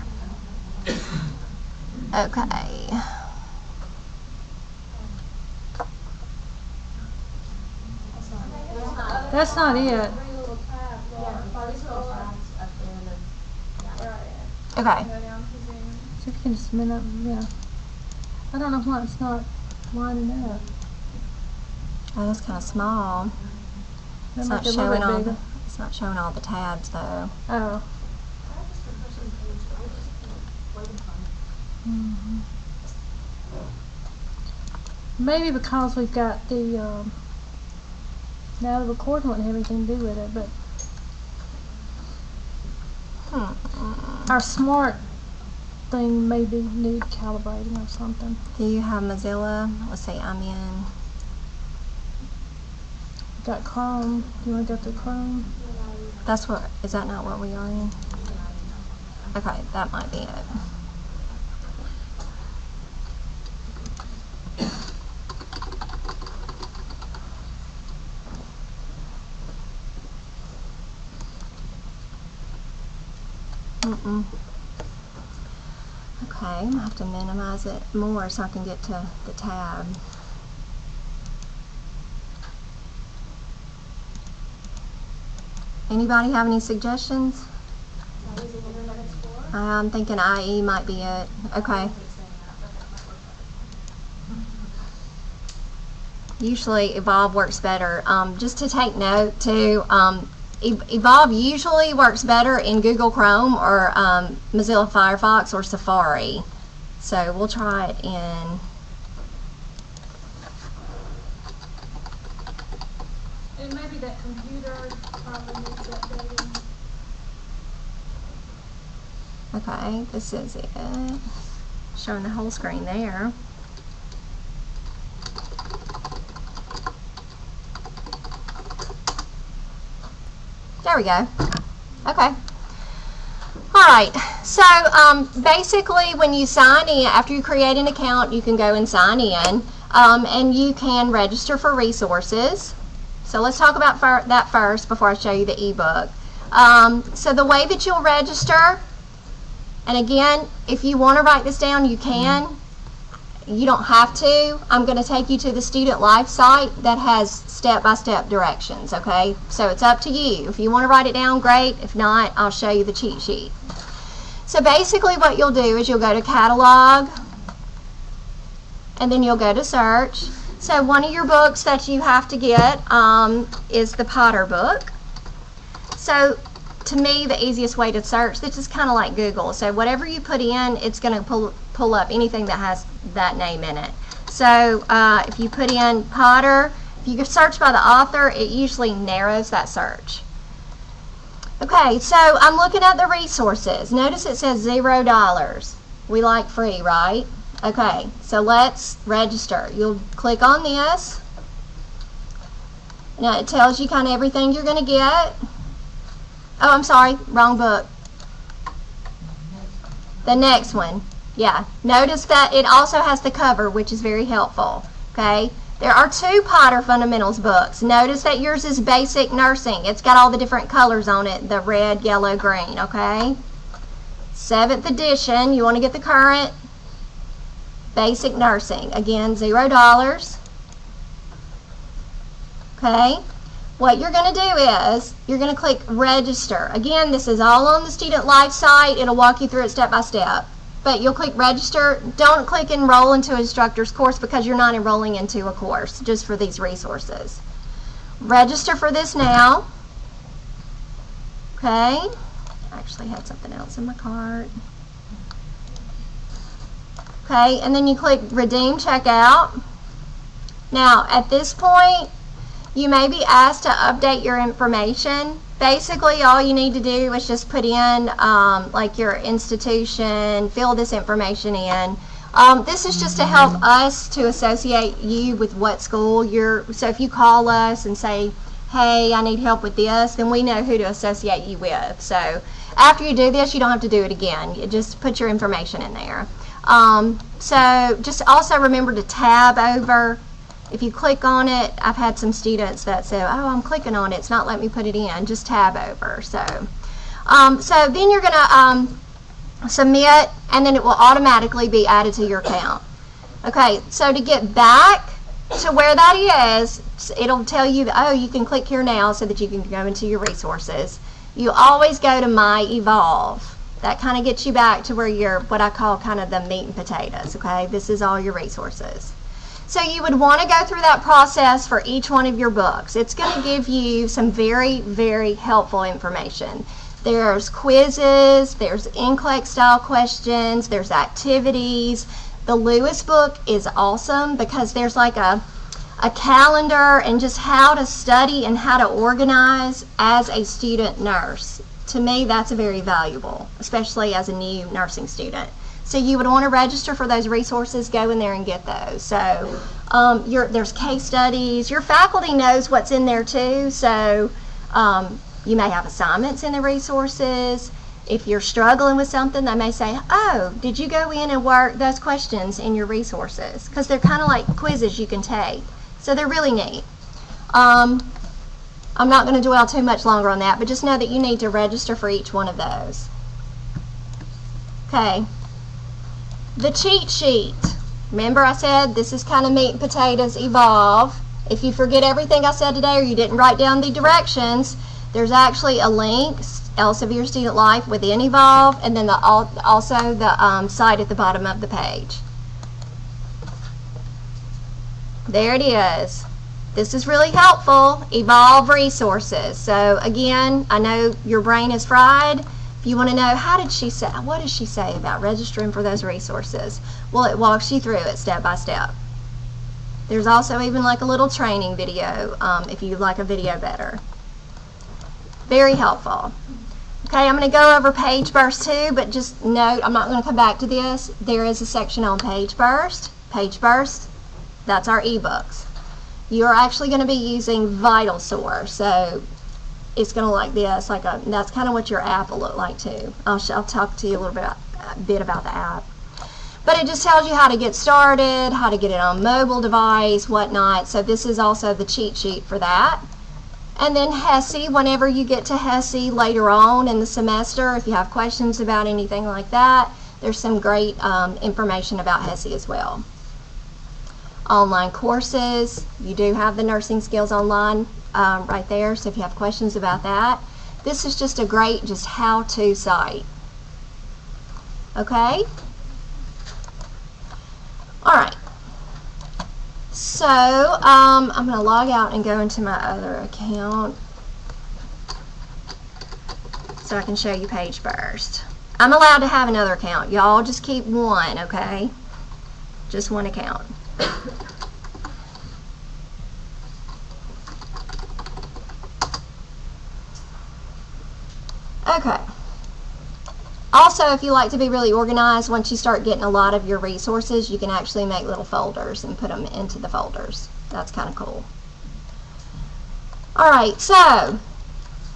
Okay. That's not it. Okay. So if you can just minute, yeah. I don't know why it's not lining up. Oh, that's kind of small. That It's make not it a little showing bit all. bigger. It's not showing all the tabs though. Oh. Mm-hmm. Maybe because we've got the now the recording wouldn't have anything to do with it, but our smart thing maybe need calibrating or something. Do you have Mozilla? Let's see, I'm in. Got Chrome. You want to go through Chrome? That's what. Is that not what we are in? Okay, that might be it. Okay, I'm gonna have to minimize it more so I can get to the tab. Anybody have any suggestions? I'm thinking IE might be it. Okay. Usually Evolve works better. Just to take note too, Evolve usually works better in Google Chrome or Mozilla Firefox or Safari. So we'll try it in. And maybe that computer probably needs updating. Okay, this is it. Showing the whole screen there. There we go. Okay. Alright, so basically when you sign in, after you create an account, you can go and sign in, and you can register for resources. So let's talk about that first before I show you the ebook. So the way that you'll register, and again, if you want to write this down, you can. You don't have to. I'm going to take you to the Student Life site that has step-by-step directions, okay? So it's up to you. If you want to write it down, great. If not, I'll show you the cheat sheet. So basically what you'll do is you'll go to Catalog, and then you'll go to Search. So one of your books that you have to get is the Potter book. So to me, the easiest way to search, this is kind of like Google. So whatever you put in, it's going to pull up anything that has that name in it. So if you put in Potter, if you search by the author, it usually narrows that search. Okay, so I'm looking at the resources. Notice it says $0. We like free, right? Okay, so let's register. You'll click on this. Now it tells you kind of everything you're going to get. Oh, I'm sorry, wrong book. The next one. Yeah, notice that it also has the cover, which is very helpful. Okay, there are 2 Potter Fundamentals books. Notice that yours is Basic Nursing. It's got all the different colors on it, the red, yellow, green, okay? 7th edition, you want to get the current Basic Nursing. Again, $0. Okay? What you're going to do is, you're going to click Register. Again, this is all on the Student Life site. It'll walk you through it step by step. But you'll click Register. Don't click Enroll into Instructor's Course because you're not enrolling into a course, just for these resources. Register for this now. Okay? I actually had something else in my cart. Okay, and then you click Redeem Checkout. Now, at this point, you may be asked to update your information. Basically, all you need to do is just put in like your institution, fill this information in. This is just to help us to associate you with what school you're. So if you call us and say, hey, I need help with this, then we know who to associate you with. So after you do this, you don't have to do it again. You just put your information in there. So just also remember to tab over. If you click on it, I've had some students that say, oh, I'm clicking on it, it's not letting me put it in. Just tab over. So then you're going to submit, and then it will automatically be added to your account. Okay, so to get back to where that is, it'll tell you that, oh, you can click here now so that you can go into your resources. You always go to My Evolve. That kind of gets you back to where you're, what I call kind of the meat and potatoes, okay? This is all your resources. So you would want to go through that process for each one of your books. It's going to give you some very, very helpful information. There's quizzes, there's NCLEX style questions, there's activities. The Lewis book is awesome because there's like a calendar and just how to study and how to organize as a student nurse. To me, that's very valuable, especially as a new nursing student. So you would want to register for those resources, go in there and get those. So there's case studies. Your faculty knows what's in there too, so you may have assignments in the resources. If you're struggling with something, they may say, oh, did you go in and work those questions in your resources? Because they're kind of like quizzes you can take. So they're really neat. I'm not going to dwell too much longer on that, but just know that you need to register for each one of those. Okay. The cheat sheet. Remember I said this is kind of meat and potatoes, Evolve. If you forget everything I said today or you didn't write down the directions, there's actually a link, Elsevier Student Life within Evolve, and then also the site at the bottom of the page. There it is. This is really helpful. Evolve resources. So again, I know your brain is fried. If you want to know what did she say about registering for those resources? Well, it walks you through it step by step. There's also even like a little training video if you like a video better. Very helpful. Okay, I'm going to go over Page Burst too, but just note, I'm not going to come back to this. There is a section on Page Burst. Page Burst, that's our ebooks. You're actually going to be using Vital Source, so it's going to look like this. That's kind of what your app will look like too. I'll talk to you a little bit about the app. But it just tells you how to get started, how to get it on mobile device, whatnot. So this is also the cheat sheet for that. And then HESI, whenever you get to HESI later on in the semester, if you have questions about anything like that, there's some great information about HESI as well. Online courses, you do have the Nursing Skills Online right there, so if you have questions about that, this is just a great how-to site. Okay? Alright. So, I'm going to log out and go into my other account so I can show you Page Burst. I'm allowed to have another account. Y'all just keep one, okay? Just one account. Okay. Also, if you like to be really organized, once you start getting a lot of your resources, you can actually make little folders and put them into the folders. That's kind of cool. Alright, so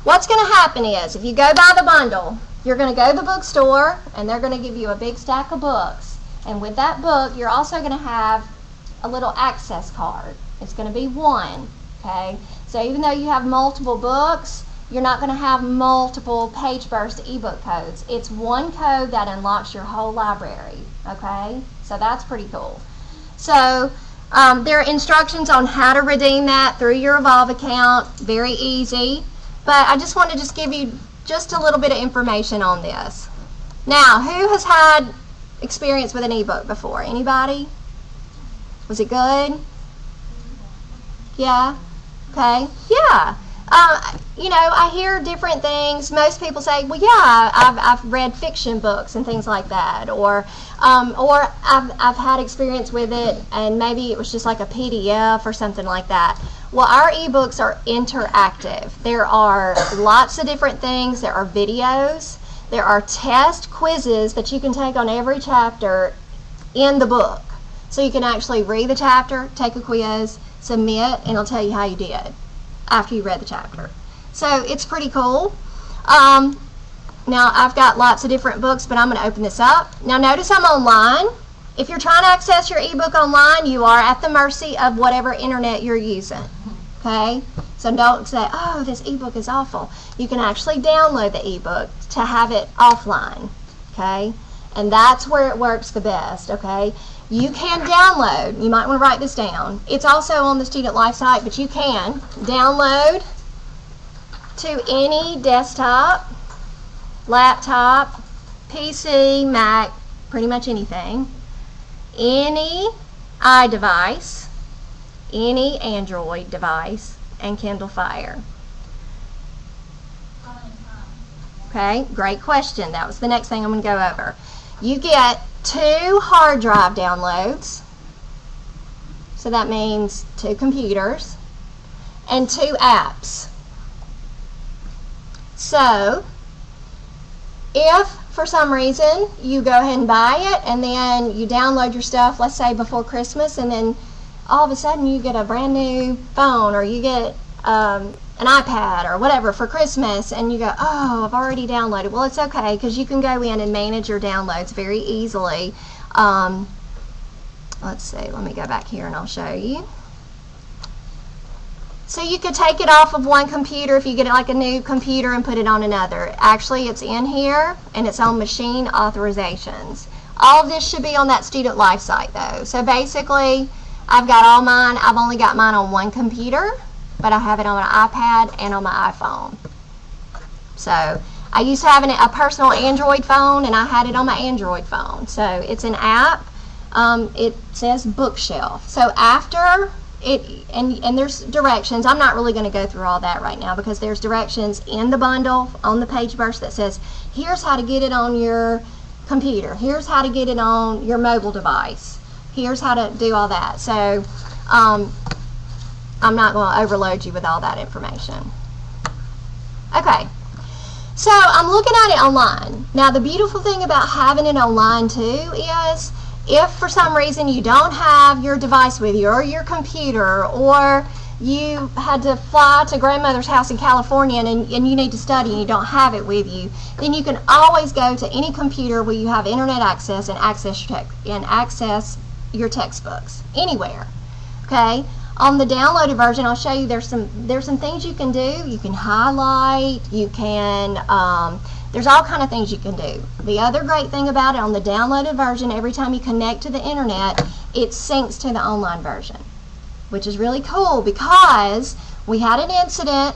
what's going to happen is, if you go buy the bundle, you're going to go to the bookstore, and they're going to give you a big stack of books. And with that book, you're also going to have a little access card. It's going to be one, okay? So even though you have multiple books, you're not going to have multiple Page Burst ebook codes. It's one code that unlocks your whole library, okay? So that's pretty cool. So there are instructions on how to redeem that through your Evolve account. Very easy. But I just want to give you just a little bit of information on this. Now, who has had experience with an ebook before? Anybody? Was it good? Yeah? Okay. Yeah. You know, I hear different things. Most people say, well, yeah, I've read fiction books and things like that, or I've had experience with it, and maybe it was just like a PDF or something like that. Well, our ebooks are interactive. There are lots of different things. There are videos. There are test quizzes that you can take on every chapter in the book. So you can actually read the chapter, take a quiz, submit, and it'll tell you how you did after you read the chapter. So it's pretty cool. Now I've got lots of different books, but I'm going to open this up. Now notice I'm online. If you're trying to access your ebook online, you are at the mercy of whatever internet you're using. Okay? So don't say, oh, this ebook is awful. You can actually download the ebook to have it offline. Okay? And that's where it works the best. Okay? You can download, you might want to write this down. It's also on the Student Life site, but you can download to any desktop, laptop, PC, Mac, pretty much anything, any iDevice, any Android device, and Kindle Fire. Okay, great question. That was the next thing I'm going to go over. You get 2 hard drive downloads, so that means 2 computers, and 2 apps. So, if for some reason you go ahead and buy it and then you download your stuff, let's say before Christmas, and then all of a sudden you get a brand new phone, or you get an iPad or whatever for Christmas, and you go, oh, I've already downloaded. Well, it's okay, because you can go in and manage your downloads very easily. Let's see, let me go back here and I'll show you. So you could take it off of one computer if you get it like a new computer and put it on another. Actually, it's in here and it's on machine authorizations. All of this should be on that Student Life site though. So basically, I've got all mine. I've only got mine on one computer, but I have it on an iPad and on my iPhone. So I used to have a personal Android phone, and I had it on my Android phone. So it's an app. It says Bookshelf. So after it, and there's directions. I'm not really going to go through all that right now, because there's directions in the bundle on the Page Burst that says, here's how to get it on your computer. Here's how to get it on your mobile device. Here's how to do all that. So I'm not going to overload you with all that information. Okay. So I'm looking at it online. Now the beautiful thing about having it online too is if for some reason you don't have your device with you or your computer, or you had to fly to grandmother's house in California and you need to study and you don't have it with you, then you can always go to any computer where you have internet access and access your textbooks anywhere. Okay? On the downloaded version, I'll show you there's some things you can do. You can highlight, you can there's all kind of things you can do. The other great thing about it, on the downloaded version, every time you connect to the internet, it syncs to the online version, which is really cool because we had an incident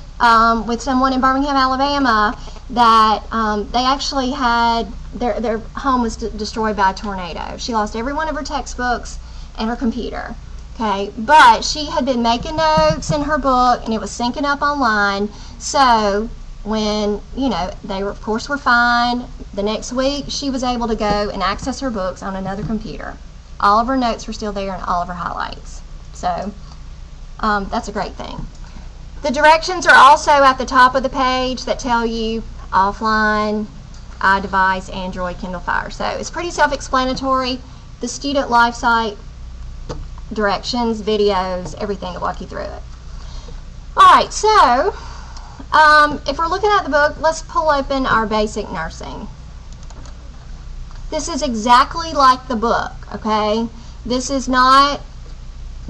with someone in Birmingham, Alabama, that they actually had their home was destroyed by a tornado. She lost every one of her textbooks and her computer. Okay, but she had been making notes in her book and it was syncing up online. So when, you know, they were, of course, were fine, the next week she was able to go and access her books on another computer. All of her notes were still there and all of her highlights. So that's a great thing. The directions are also at the top of the page that tell you offline, iDevice, Android, Kindle Fire. So it's pretty self-explanatory. The student life site, directions, videos, everything will walk you through it. Alright, so if we're looking at the book, let's pull open our basic nursing. This is exactly like the book, okay? This is not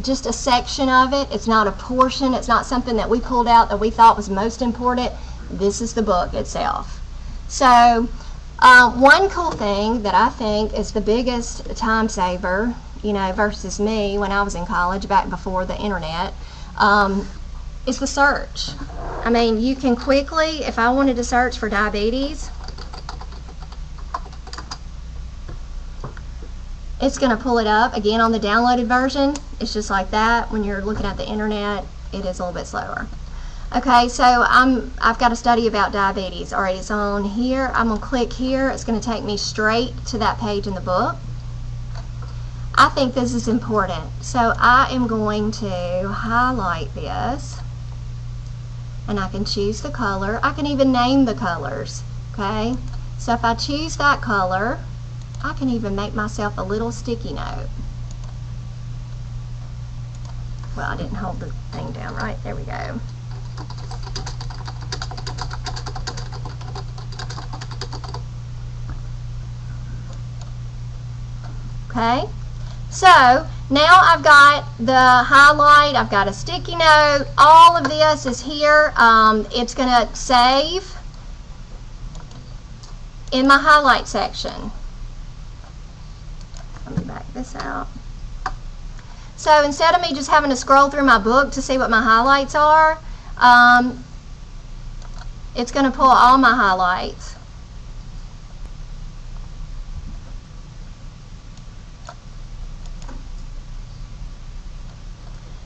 just a section of it. It's not a portion. It's not something that we pulled out that we thought was most important. This is the book itself. So one cool thing that I think is the biggest time saver, you know, versus me when I was in college back before the internet, is the search. I mean, you can quickly, if I wanted to search for diabetes, it's going to pull it up. Again, on the downloaded version, it's just like that. When you're looking at the internet, it is a little bit slower. Okay, so I've got a study about diabetes. All right, it's on here. I'm going to click here. It's going to take me straight to that page in the book. I think this is important. So I am going to highlight this, and I can choose the color. I can even name the colors. Okay, so if I choose that color, I can even make myself a little sticky note. Well, I didn't hold the thing down right. There we go. Okay, so now I've got the highlight, I've got a sticky note, all of this is here. It's going to save in my highlight section. Let me back this out. So instead of me just having to scroll through my book to see what my highlights are, it's going to pull all my highlights.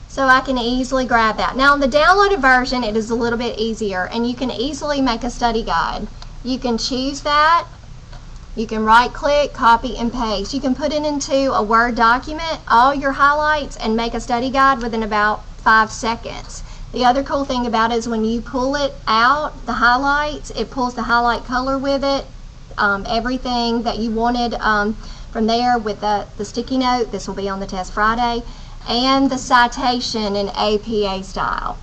So I can easily grab that. Now on the downloaded version, it is a little bit easier, and you can easily make a study guide. You can choose that. You can right click, copy and paste. You can put it into a Word document, all your highlights, and make a study guide within about 5 seconds. The other cool thing about it is when you pull it out, the highlights, it pulls the highlight color with it, everything that you wanted from there with the sticky note. This will be on the test Friday. And the citation in APA style.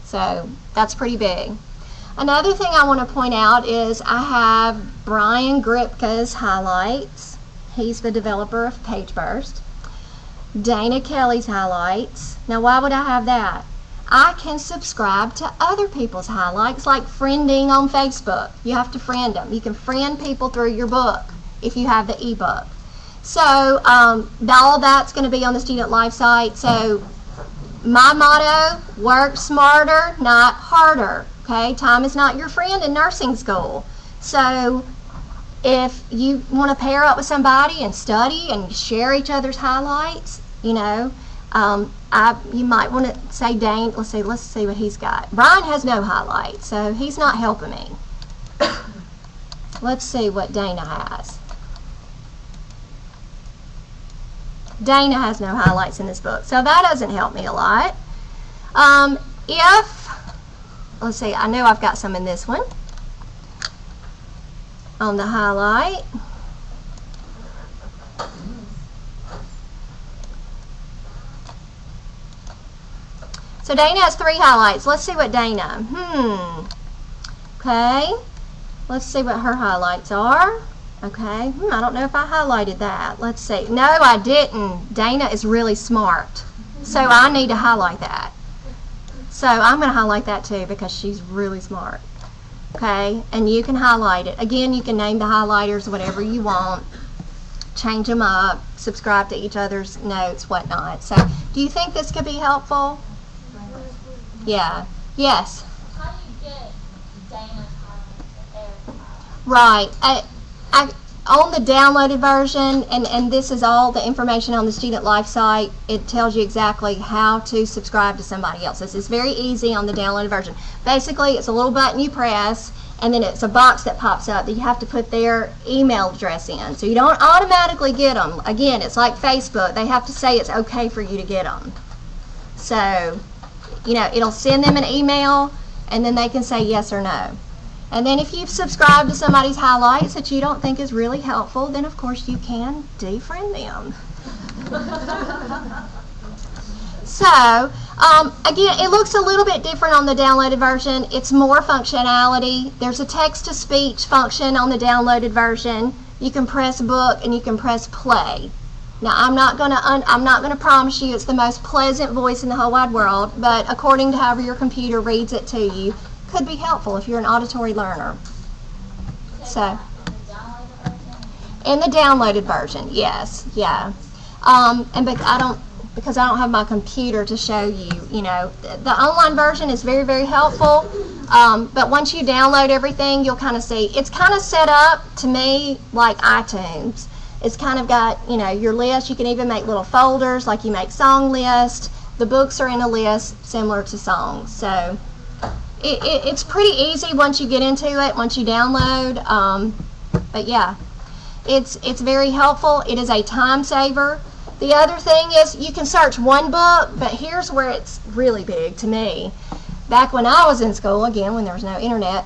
So that's pretty big. Another thing I want to point out is I have Brian Gripka's highlights. He's the developer of PageBurst. Dana Kelly's highlights. Now why would I have that? I can subscribe to other people's highlights, like friending on Facebook. You have to friend them. You can friend people through your book if you have the ebook. So all that's going to be on the student life site. So my motto, work smarter, not harder. Okay, time is not your friend in nursing school. So if you want to pair up with somebody and study and share each other's highlights, you know, you might want to say, Dane, let's see what he's got. Brian has no highlights, so he's not helping me. Let's see what Dana has. Dana has no highlights in this book, so that doesn't help me a lot. let's see, I know I've got some in this one. On the highlight. So Dana has 3 highlights. Let's see what Dana. Okay. Let's see what her highlights are. Okay. I don't know if I highlighted that. Let's see. No, I didn't. Dana is really smart. So I need to highlight that. So I'm going to highlight that too because she's really smart. Okay. And you can highlight it. Again, you can name the highlighters whatever you want. Change them up. Subscribe to each other's notes, whatnot. So do you think this could be helpful? Yeah. Yes. How do you get Dana's highlights? Right. On the downloaded version, and this is all the information on the Student Life site, it tells you exactly how to subscribe to somebody else's. It's very easy on the downloaded version. Basically, it's a little button you press, and then it's a box that pops up that you have to put their email address in. So you don't automatically get them. Again, it's like Facebook. They have to say it's okay for you to get them. So, you know, it'll send them an email, and then they can say yes or no. And then if you've subscribed to somebody's highlights that you don't think is really helpful, then of course you can defriend them. So, again, it looks a little bit different on the downloaded version. It's more functionality. There's a text-to-speech function on the downloaded version. You can press book and you can press play. Now, I'm not gonna promise you it's the most pleasant voice in the whole wide world, but according to however your computer reads it to you, could be helpful if you're an auditory learner. So, in the downloaded version, yes, yeah. And because I don't have my computer to show you, you know, the online version is very, very helpful. But once you download everything, you'll kind of see it's kind of set up to me like iTunes. It's kind of got, you know, your list. You can even make little folders like you make song list. The books are in a list similar to songs. So it's pretty easy once you get into it, once you download. But yeah, it's very helpful. It is a time saver. The other thing is you can search one book, but here's where it's really big to me. Back when I was in school, again, when there was no internet,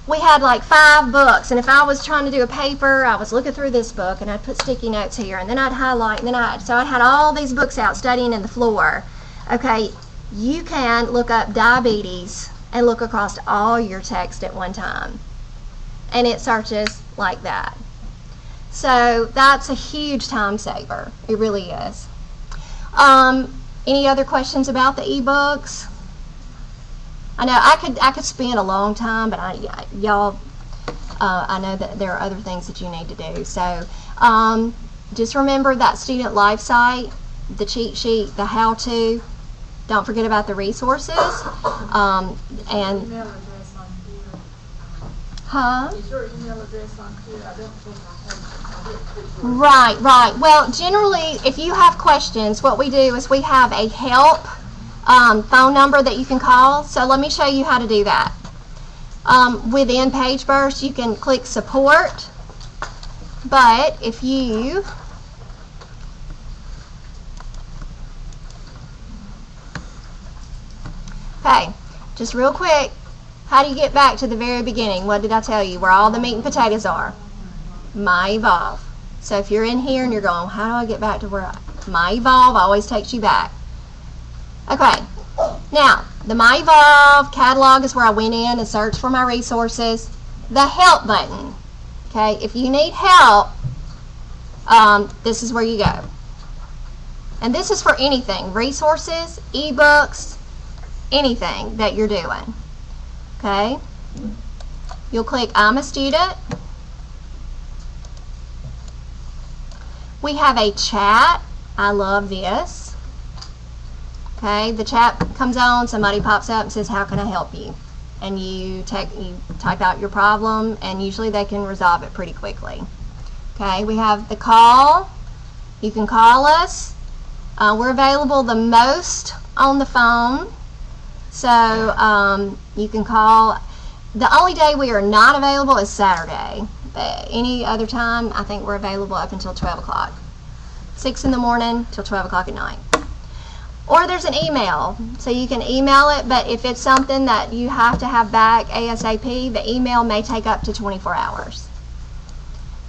we had like 5 books, and if I was trying to do a paper, I was looking through this book, and I'd put sticky notes here, and then I'd highlight, and then so I had all these books out studying in the floor. Okay, you can look up diabetes and look across all your text at one time, and it searches like that. So that's a huge time saver. It really is. Any other questions about the ebooks? I know I could spend a long time, but y'all, I know that there are other things that you need to do. So just remember that Student Life site, the cheat sheet, the how-to. Don't forget about the resources. And Email address on here. Huh? Is your email address on here? I don't think I have. Right. Well, generally, if you have questions, what we do is we have a help phone number that you can call. So let me show you how to do that. Within PageBurst, you can click support, but if you okay, just real quick, how do you get back to the very beginning? What did I tell you? Where all the meat and potatoes are? My Evolve. So if you're in here and you're going, how do I get back to where My Evolve always takes you back. Okay, now the My Evolve catalog is where I went in and searched for my resources. The help button, okay, if you need help, this is where you go. And this is for anything, resources, ebooks, anything that you're doing. Okay, you'll click I'm a student. We have a chat. I love this. Okay, the chat comes on, somebody pops up and says, how can I help you? And you type out your problem, and usually they can resolve it pretty quickly. Okay, we have the call. You can call us. We're available the most on the phone. So you can call. The only day we are not available is Saturday. Any other time, I think we're available up until 12 o'clock. 6 in the morning till 12 o'clock at night. Or there's an email, so you can email it, but if it's something that you have to have back ASAP, the email may take up to 24 hours.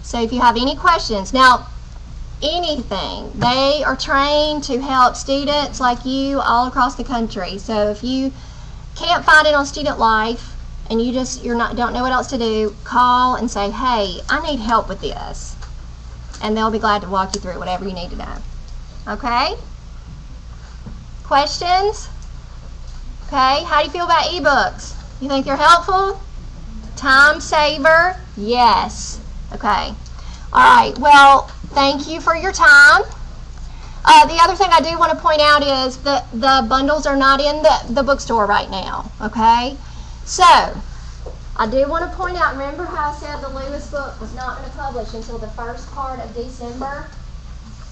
So if you have any questions, now anything, they are trained to help students like you all across the country. So if you can't find it on Student Life and don't know what else to do, call and say, hey, I need help with this. And they'll be glad to walk you through whatever you need to know. Okay? Questions? Okay, how do you feel about ebooks? You think they're helpful? Time saver? Yes. Okay. All right, well, thank you for your time. The other thing I do want to point out is that the bundles are not in the bookstore right now, okay? So, I do want to point out, remember how I said the Lewis book was not going to publish until the first part of December?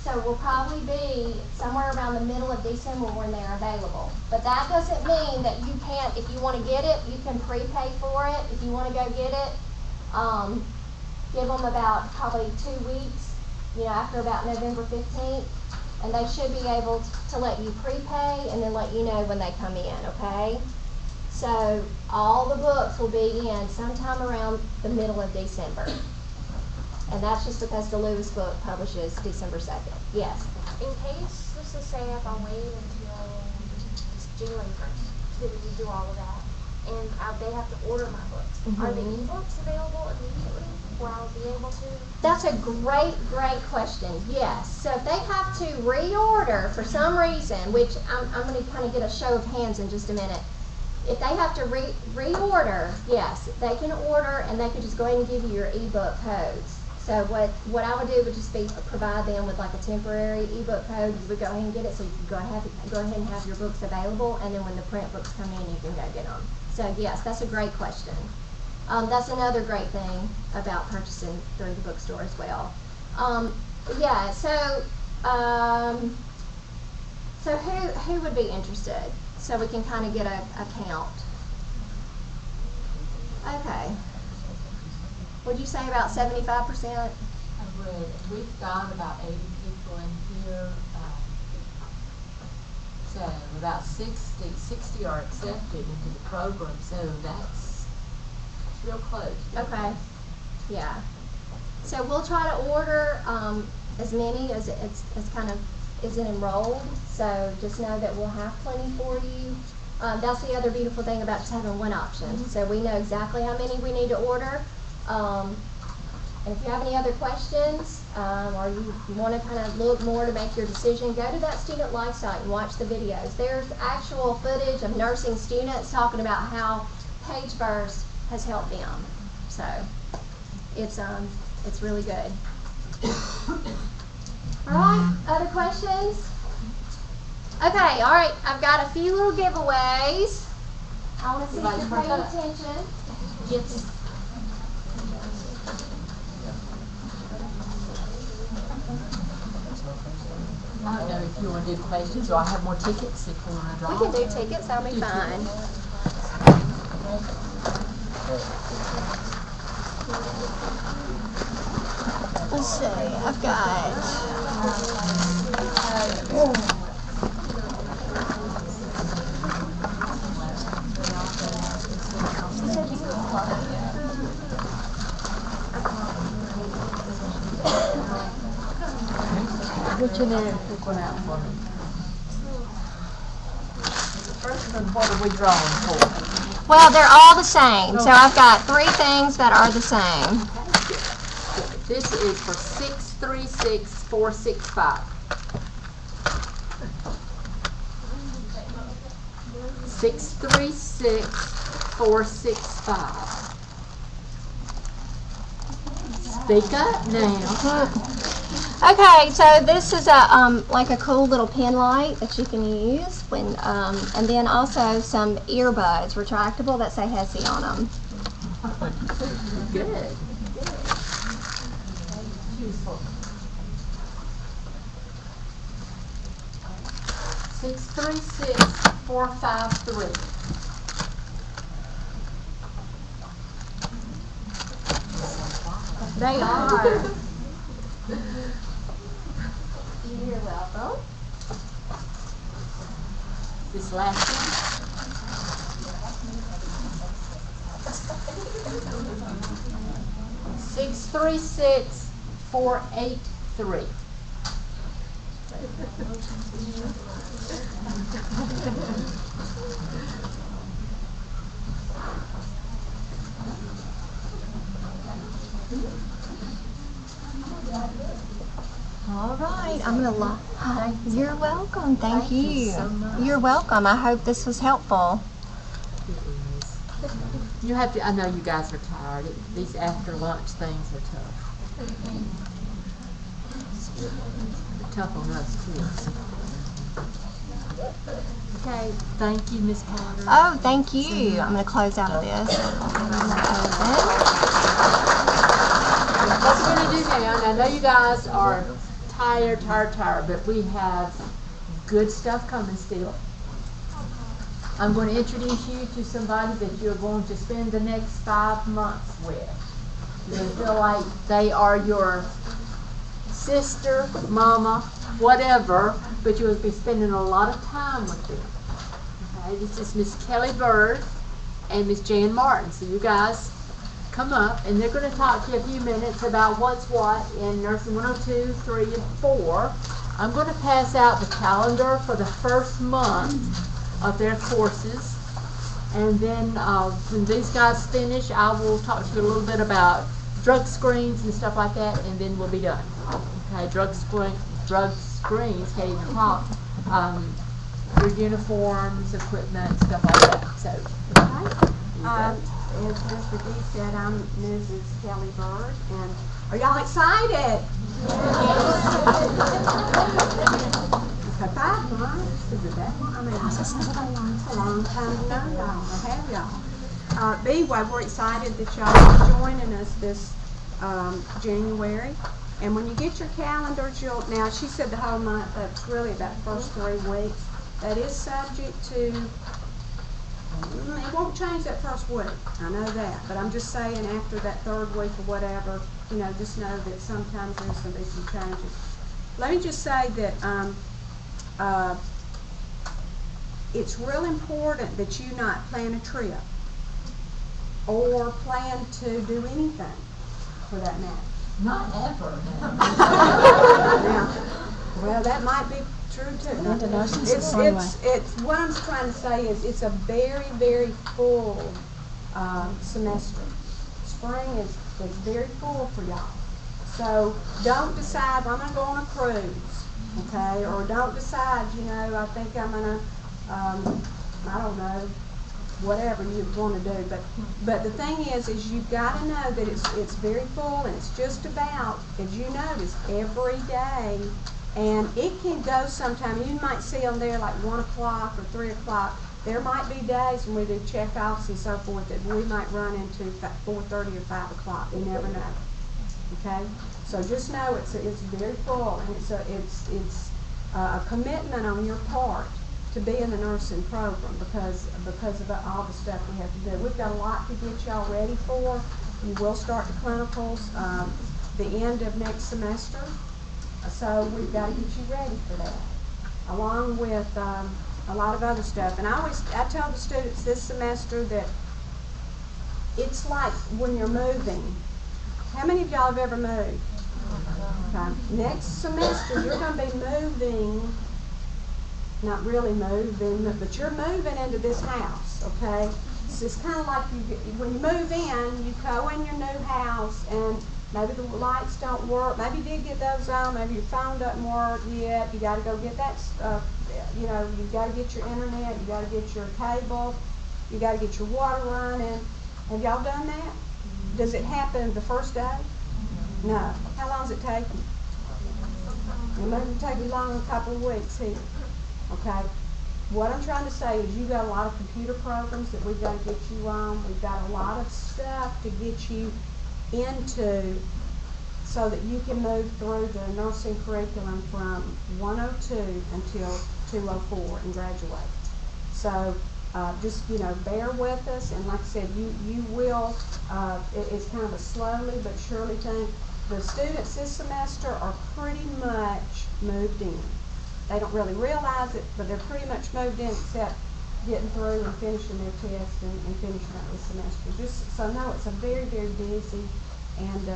So we'll probably be somewhere around the middle of December when they're available. But that doesn't mean that you can't, if you want to get it, you can prepay for it. If you want to go get it, give them about probably 2 weeks, after about November 15th. And they should be able to let you prepay and then let you know when they come in, okay? So all the books will be in sometime around the middle of December. And that's just because the Lewis book publishes December 2nd. Yes? In case, let's just say if I wait until January 1st to do all of that, and they have to order my books, are the ebooks available immediately where I'll be able to? That's a great, great question. Yes. So if they have to reorder for some reason, which I'm going to kind of get a show of hands in just a minute. If they have to reorder, yes, they can order and they can just go ahead and give you your ebook codes. So what I would do would just be provide them with like a temporary ebook code. You would go ahead and get it, so you can go ahead and have your books available, and then when the print books come in, you can go get them. So yes, that's a great question. That's another great thing about purchasing through the bookstore as well. Yeah. So who would be interested? So we can kind of get a count. Okay. Would you say about 75%? I would. We've got about 80 people in here. So about 60 are accepted into the program. So that's real close. Okay. Yeah. So we'll try to order as many as kind of isn't enrolled. So just know that we'll have plenty for you. That's the other beautiful thing about just having one option. So we know exactly how many we need to order. And if you have any other questions, or you want to kind of look more to make your decision, go to that Student Life site and watch the videos. There's actual footage of nursing students talking about how PageFirst has helped them. So it's really good. All right, other questions? Okay, all right, I've got a few little giveaways. I want to see if you're paying attention. Yes. I don't know if you want to do questions, or I have more tickets if you want to draw. We can do tickets, that'll be fine. Let's see, I've got... Which of them pick one out for me? First one, what are we drawing for? Well, they're all the same. So I've got 3 things that are the same. This is for 636465. 636465. Speak up now. Okay, so this is a like a cool little pen light that you can use when, and then also some earbuds, retractable, that say Hesse on them. Good. 636453. They are. You're welcome. This last one. 636-483. All right, I'm gonna lock. Hi, you're welcome. Thank you you. so much. You're welcome. I hope this was helpful. You have to. I know you guys are tired. These after lunch things are tough. They're tough on us kids. Okay. Thank you, Miss Potter. Oh, thank you. I'm gonna close out of this. What we're gonna do now, and I know you guys are tired, but we have good stuff coming still. I'm going to introduce you to somebody that you're going to spend the next 5 months with. You're going to feel like they are your sister, mama, whatever, but you'll be spending a lot of time with them. Okay, this is Miss Kelly Bird and Miss Jan Martin. So you guys come up, and they're going to talk to you a few minutes about what's what in Nursing 102, 3, and 4. I'm going to pass out the calendar for the first month of their courses, and then when these guys finish, I will talk to you a little bit about drug screens and stuff like that, and then we'll be done. Okay, drug screens, can't even talk. Your uniforms, equipment, stuff like that. So, As Mr. D said, I'm Mrs. Kelly Bird, and are y'all excited? Okay, 5 months, is it that long? I mean, it's a long time to know y'all, or have y'all. But anyway, we're excited that y'all are joining us this January. And when you get your calendars, now she said the whole month, that's really about the first 3 weeks. That is subject to, it won't change that first week, I know that, but I'm just saying after that 3rd week or whatever, you know, just know that sometimes there's going to be some changes. Let me just say that it's real important that you not plan a trip or plan to do anything for that matter. not ever. Now, well, that might be true too. It's what I'm trying to say is it's a very, very full semester. Spring is very full for y'all. So don't decide, well, I'm going to go on a cruise, okay? Or don't decide, you know, I think I'm going to, I don't know, whatever you want to do. But the thing is you've got to know that it's very full, and it's just about, as you notice, every day. And it can go sometime. You might see them there like 1 o'clock or 3 o'clock. There might be days when we do check-offs and so forth that we might run into 4:30 or 5 o'clock. You never know. Okay? So just know it's very full, and it's a commitment on your part to be in the nursing program because of all the stuff we have to do. We've got a lot to get y'all ready for. You will start the clinicals the end of next semester. So we've got to get you ready for that, along with a lot of other stuff. And I tell the students this semester that it's like when you're moving. How many of y'all have ever moved? Okay. Next semester you're going to be moving, not really moving, but you're moving into this house, okay? So it's kind of like when you move in, you go in your new house and maybe the lights don't work. Maybe you did get those on. Maybe your phone doesn't work yet. You got to go get that stuff. You know, you got to get your internet. You got to get your cable. You got to get your water running. Have y'all done that? Does it happen the first day? No. How long does it take you? It may take you longer, a couple of weeks here. Okay. What I'm trying to say is you've got a lot of computer programs that we've got to get you on. We've got a lot of stuff to get you into so that you can move through the nursing curriculum from 102 until 204 and graduate. So just, you know, bear with us, and like I said, you will, it's kind of a slowly but surely thing. The students this semester are pretty much moved in. they don't really realize it, but they're pretty much moved in except getting through and finishing their test and finishing up the semester. Just so know it's a very, very busy, and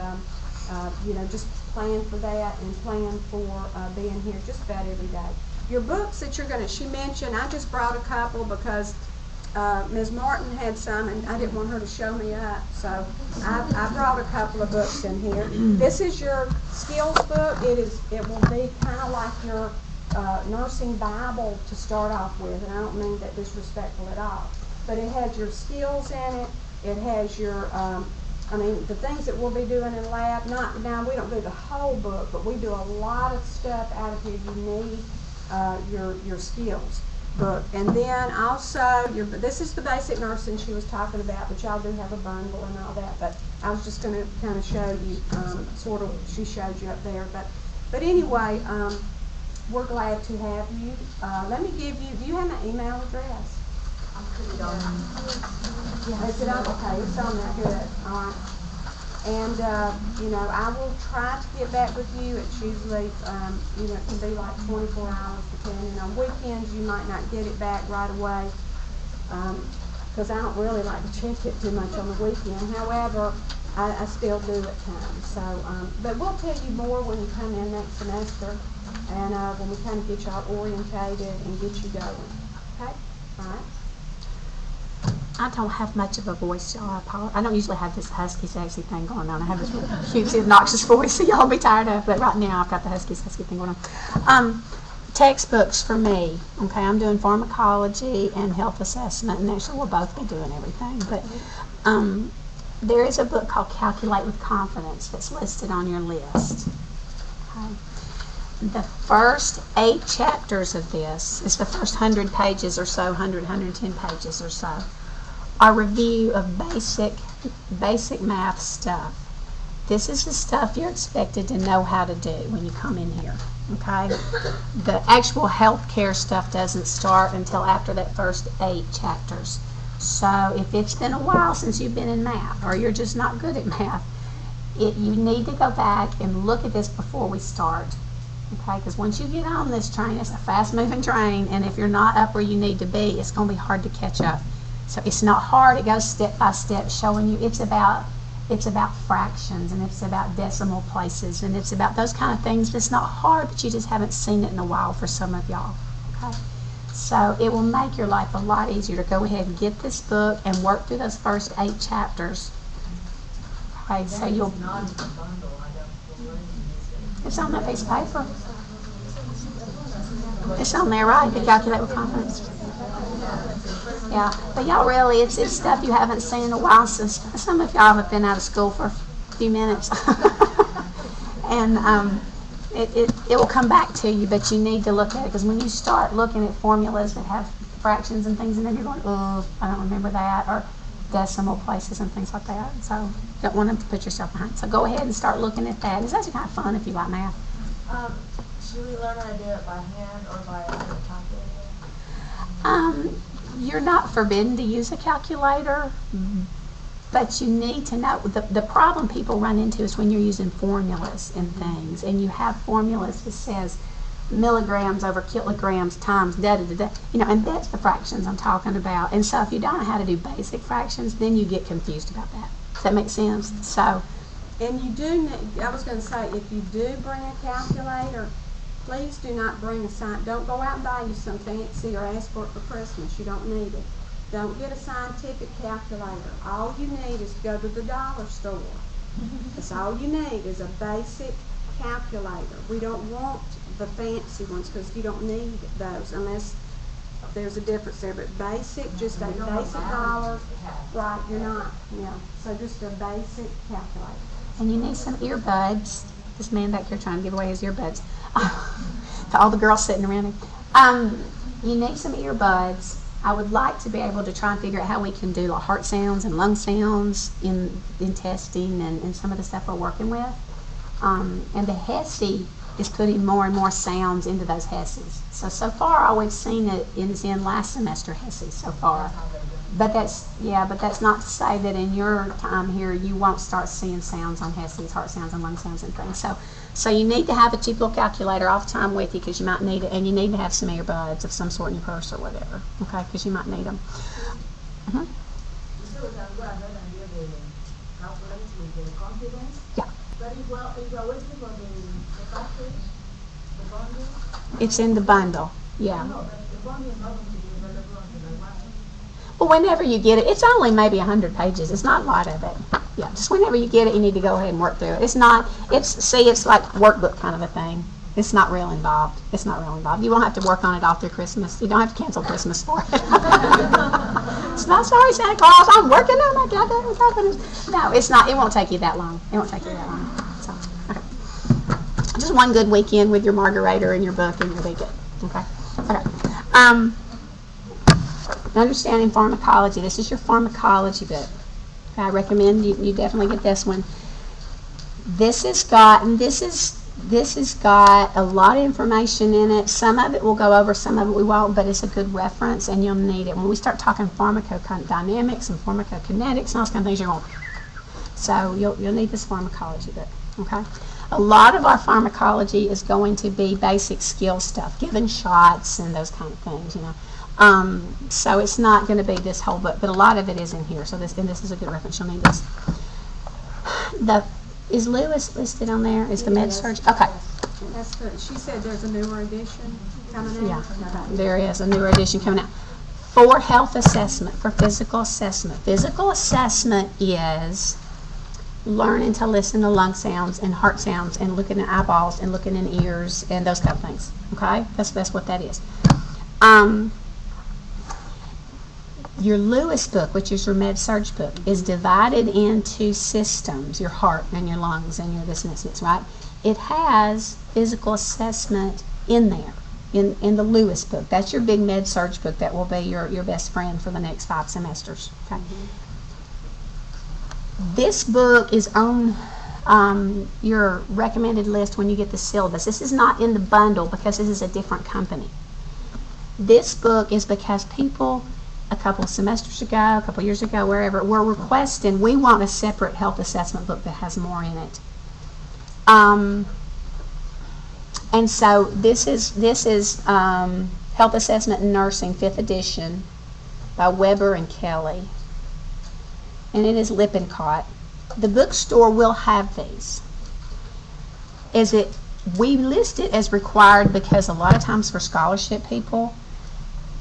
you know, just plan for that and plan for being here just about every day. Your books that you're going to, she mentioned, I just brought a couple because Ms. Martin had some and I didn't want her to show me up, so I brought a couple of books in here. This is your skills book. It will be kind of like your nursing Bible to start off with, and I don't mean that disrespectful at all, but it has your skills in it. It has your I mean, the things that we'll be doing in lab. Now we don't do the whole book, but we do a lot of stuff out of here you need your skills book. And then also, this is the basic nursing she was talking about, but y'all do have a bundle and all that. But I was just going to kind of show you, sort of, she showed you up there. But anyway, we're glad to have you. Let me give you, do you have my email address? Is it on? Okay, it's on there. Good. All right. And, you know, I will try to get back with you. It's usually, you know, it can be like 24 hours depending on weekends. You might not get it back right away because I don't really like to check it too much on the weekend. However, I still do at times. So, but we'll tell you more when you come in next semester and when we kind of get y'all orientated and get you going. Okay? All right. I don't have much of a voice, y'all. I don't usually have this husky, sexy thing going on. I have this cute, obnoxious voice that y'all be tired of, but right now I've got the husky, sexy thing going on. Textbooks for me, okay, I'm doing pharmacology and health assessment, and actually we'll both be doing everything, but there is a book called Calculate with Confidence that's listed on your list. Okay. The first 8 chapters of this, it's the first 100 pages or so, 110 pages or so, are review of basic math stuff. This is the stuff you're expected to know how to do when you come in here, okay? The actual healthcare stuff doesn't start until after that first 8 chapters. So if it's been a while since you've been in math or you're just not good at math, you need to go back and look at this before we start. Okay, because once you get on this train, it's a fast-moving train, and if you're not up where you need to be, it's going to be hard to catch up. So it's not hard. It goes step by step, showing you it's about fractions, and it's about decimal places, and it's about those kind of things. It's not hard, but you just haven't seen it in a while for some of y'all. Okay, so it will make your life a lot easier to go ahead and get this book and work through those first 8 chapters. Okay, so you'll. It's on that piece of paper. It's on there, right? To calculate with confidence. Yeah, but y'all really, it's stuff you haven't seen in a while. Since some of y'all have been out of school for a few minutes, and it will come back to you. But you need to look at it because when you start looking at formulas that have fractions and things, and then you're going, oh, I don't remember that, or decimal places and things like that. So you don't want to put yourself behind. So go ahead and start looking at that. It's actually kind of fun if you like math. Should we learn how to do it by hand or by a calculator? You're not forbidden to use a calculator, but you need to know. The problem people run into is when you're using formulas and things, and you have formulas that says milligrams over kilograms times da-da-da-da, you know, and that's the fractions I'm talking about. And so if you don't know how to do basic fractions, then you get confused about that. Does that make sense? So. And you do, I was going to say, if you do bring a calculator, please do not bring a sign. Don't go out and buy you some fancy or ask for it for Christmas. You don't need it. Don't get a scientific calculator. All you need is to go to the dollar store. That's all you need is a basic calculator. We don't want the fancy ones because you don't need those unless there's a difference there. But basic, just a basic dollar, right, you're not, yeah. So just a basic calculator. And you need some earbuds. This man back here trying to give away his earbuds to all the girls sitting around him. You need some earbuds. I would like to be able to try and figure out how we can do like heart sounds and lung sounds in testing and some of the stuff we're working with. And the HESI is putting more and more sounds into those HESIs. So far all we've seen is in last semester HESI so far. But that's not to say that in your time here you won't start seeing sounds on HESIs, heart sounds and lung sounds and things. So So you need to have a cheap little calculator all the time with you because you might need it, and you need to have some earbuds of some sort in your purse or whatever, okay, because you might need them. Yeah. It's in the bundle, yeah. Well, whenever you get it, it's only maybe 100 pages. It's not a lot of it. Yeah, just whenever you get it, you need to go ahead and work through it. It's not, it's like workbook kind of a thing. It's not real involved. It's not real involved. You won't have to work on it all through Christmas. You don't have to cancel Christmas for it. It's not, sorry, Santa Claus, I'm working on my goddamn confidence. No, it's not. It won't take you that long. It won't take you that long. So, okay. Just one good weekend with your margarita and your book, and you'll be good. Okay. Okay. Understanding Pharmacology. This is your pharmacology book. I recommend you definitely get this one. This has got a lot of information in it. Some of it we'll go over, some of it we won't, but it's a good reference and you'll need it. When we start talking pharmacodynamics and pharmacokinetics and all those kind of things, you're going, so you'll need this pharmacology book, okay? A lot of our pharmacology is going to be basic skill stuff, giving shots and those kind of things, you know. So it's not going to be this whole book, but a lot of it is in here. So this is a good reference. You'll need this. Is Lewis listed on there? Is the Med-Surg? Okay. That's good. She said there's a newer edition coming out. Yeah, there is a newer edition coming out. For health assessment, for physical assessment. Physical assessment is learning to listen to lung sounds and heart sounds and looking at eyeballs and looking in ears and those kind of things. Okay? That's what that is. Your Lewis book, which is your Med-Surg book, is divided into systems, your heart and your lungs and your this and this, right? It has physical assessment in there, in the Lewis book. That's your big Med-Surg book that will be your best friend for the next 5 semesters. Okay? This book is on your recommended list when you get the syllabus. This is not in the bundle because this is a different company. This book is because people a couple of semesters ago, a couple of years ago, wherever, were requesting, we want a separate health assessment book that has more in it. And so this is Health Assessment in Nursing, 5th edition, by Weber and Kelly. And it is Lippincott. The bookstore will have these. We list it as required because a lot of times for scholarship people,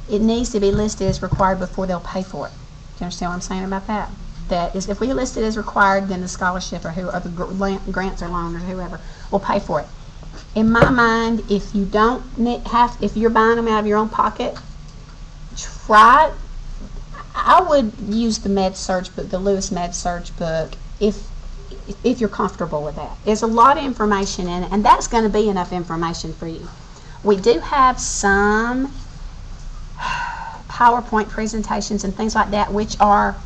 it needs to be listed as required before they'll pay for it. Do you understand what I'm saying about that? That is, if we list it as required, then the scholarship or the grants or loans or whoever will pay for it. In my mind, if you don't if you're buying them out of your own pocket, I would use the Med-Surg book, the Lewis Med-Surg book, if you're comfortable with that. There's a lot of information in it, and that's going to be enough information for you. We do have some PowerPoint presentations and things like that which are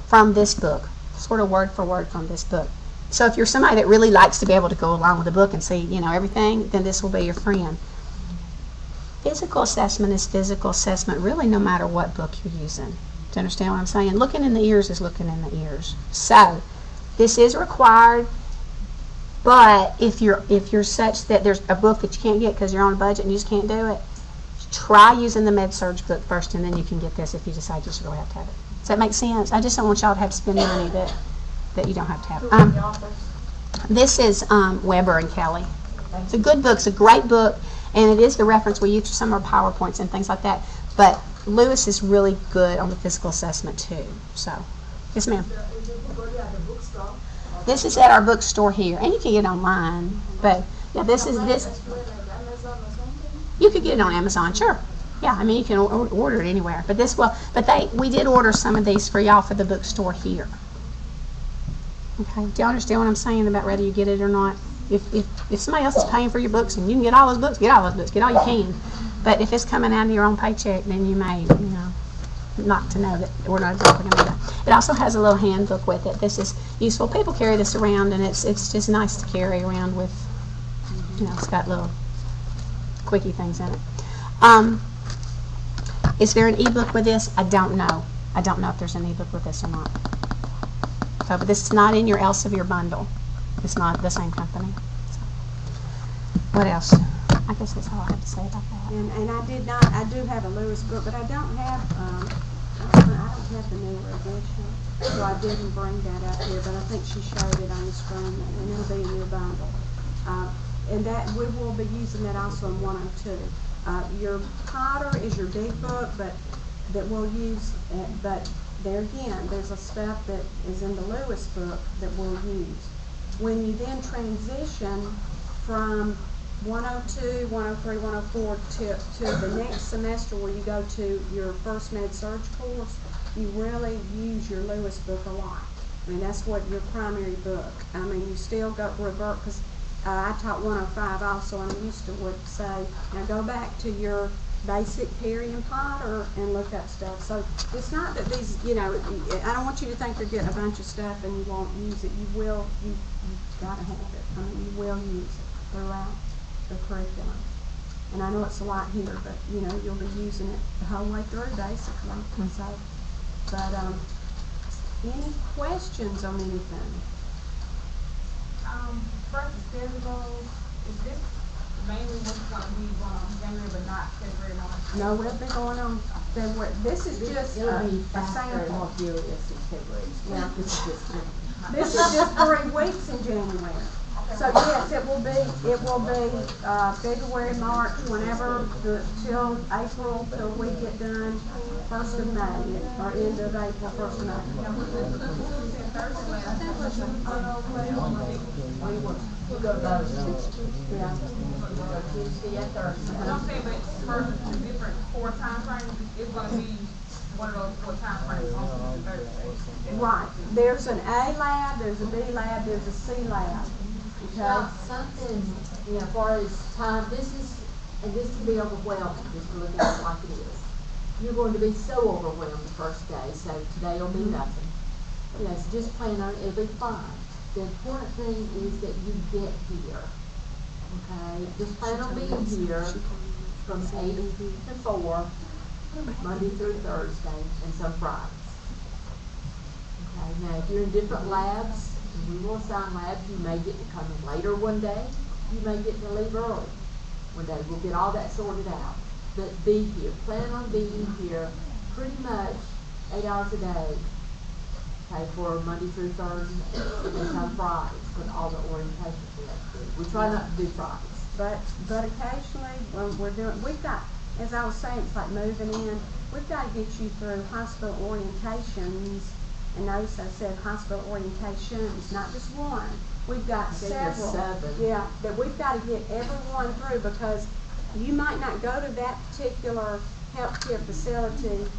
from this book, sort of word for word from this book. So if you're somebody that really likes to be able to go along with the book and see, you know, everything, then this will be your friend. Physical assessment is physical assessment really no matter what book you're using. Do you understand what I'm saying? Looking in the ears is looking in the ears. So this is required, but if you're such that there's a book that you can't get because you're on a budget and you just can't do it, try using the Med-Surg book first, and then you can get this if you decide you should really have to have it. Does that make sense? I just don't want y'all to have to spend money that you don't have to have. This is Weber and Kelly. It's a good book. It's a great book, and it is the reference we use for some of our PowerPoints and things like that. But Lewis is really good on the physical assessment too. So, yes, ma'am. This is at our bookstore here, and you can get it online. But yeah, this. You could get it on Amazon, sure. Yeah, I mean you can order it anywhere. But we did order some of these for y'all for the bookstore here. Okay, do y'all understand what I'm saying about whether you get it or not? If somebody else is paying for your books and you can get all those books, get all those books, get all you can. But if it's coming out of your own paycheck, then you may, not to know that we're not exactly going to do that. It also has a little handbook with it. This is useful. People carry this around, and it's just nice to carry around with. It's got little quickie things in it. Is there an ebook with this? I don't know. I don't know if there's an ebook with this or not. So, but this is not in your Elsevier bundle. It's not the same company. So. What else? I guess that's all I have to say about that. And I do have a Lewis book, but I don't have, I don't have the newer edition, so I didn't bring that up here, but I think she showed it on the screen, and it'll be in your bundle. And that, we will be using that also in 102. Your Potter is your big book, but that we'll use, but there again, there's a stuff that is in the Lewis book that we'll use. When you then transition from 102, 103, 104 to the next semester where you go to your first med-surg course, you really use your Lewis book a lot. I mean, that's what your primary book. I mean, you still go revert, because I taught 105 also, and I used to would say, now go back to your basic Perry and Potter and look up stuff. So it's not that these, you know, I don't want you to think you're getting a bunch of stuff and you won't use it. You will, you've got to have it. I mean, you will use it throughout the curriculum. And I know it's a lot here, but, you know, you'll be using it the whole way through, basically. So, but, any questions on anything? First, schedules, is this mainly what's going to be going on January, but not February, March? No, we'll be going on February. This is just a sample. Yeah. This is just 3 weeks in January. So yes, it will be February, March, whenever till April, till we get done 1st of May, or end of April, 1st of You go to those. Yeah. Tuesday and Thursday. I'm saying, but for different 4 time frames, it's going to be one of those 4 time frames on Tuesday and Thursday. Right. There's an A lab, there's a B lab, there's a C lab. Now, something, you know, as far as time, this can be overwhelming, just to look at it like it is. You're going to be so overwhelmed the first day, so today will be nothing. You know, so just plan on it, it'll be fine. The important thing is that you get here, okay? Just plan on being here from 8 to 4, Monday through Thursday, and some Fridays. Okay, now if you're in different labs, we will assign labs. You may get to come in later one day. You may get to leave early one day. We'll get all that sorted out. But be here. Plan on being here pretty much 8 hours a day. Okay, for Monday through Thursday and some Fridays with all the orientations we have to do. We try not to do Fridays. But occasionally when we're doing, we've got, as I was saying, it's like moving in. We've got to get you through hospital orientations. And notice I said hospital orientations, not just one. We've got several. 7. Yeah, that we've got to get everyone through, because you might not go to that particular healthcare facility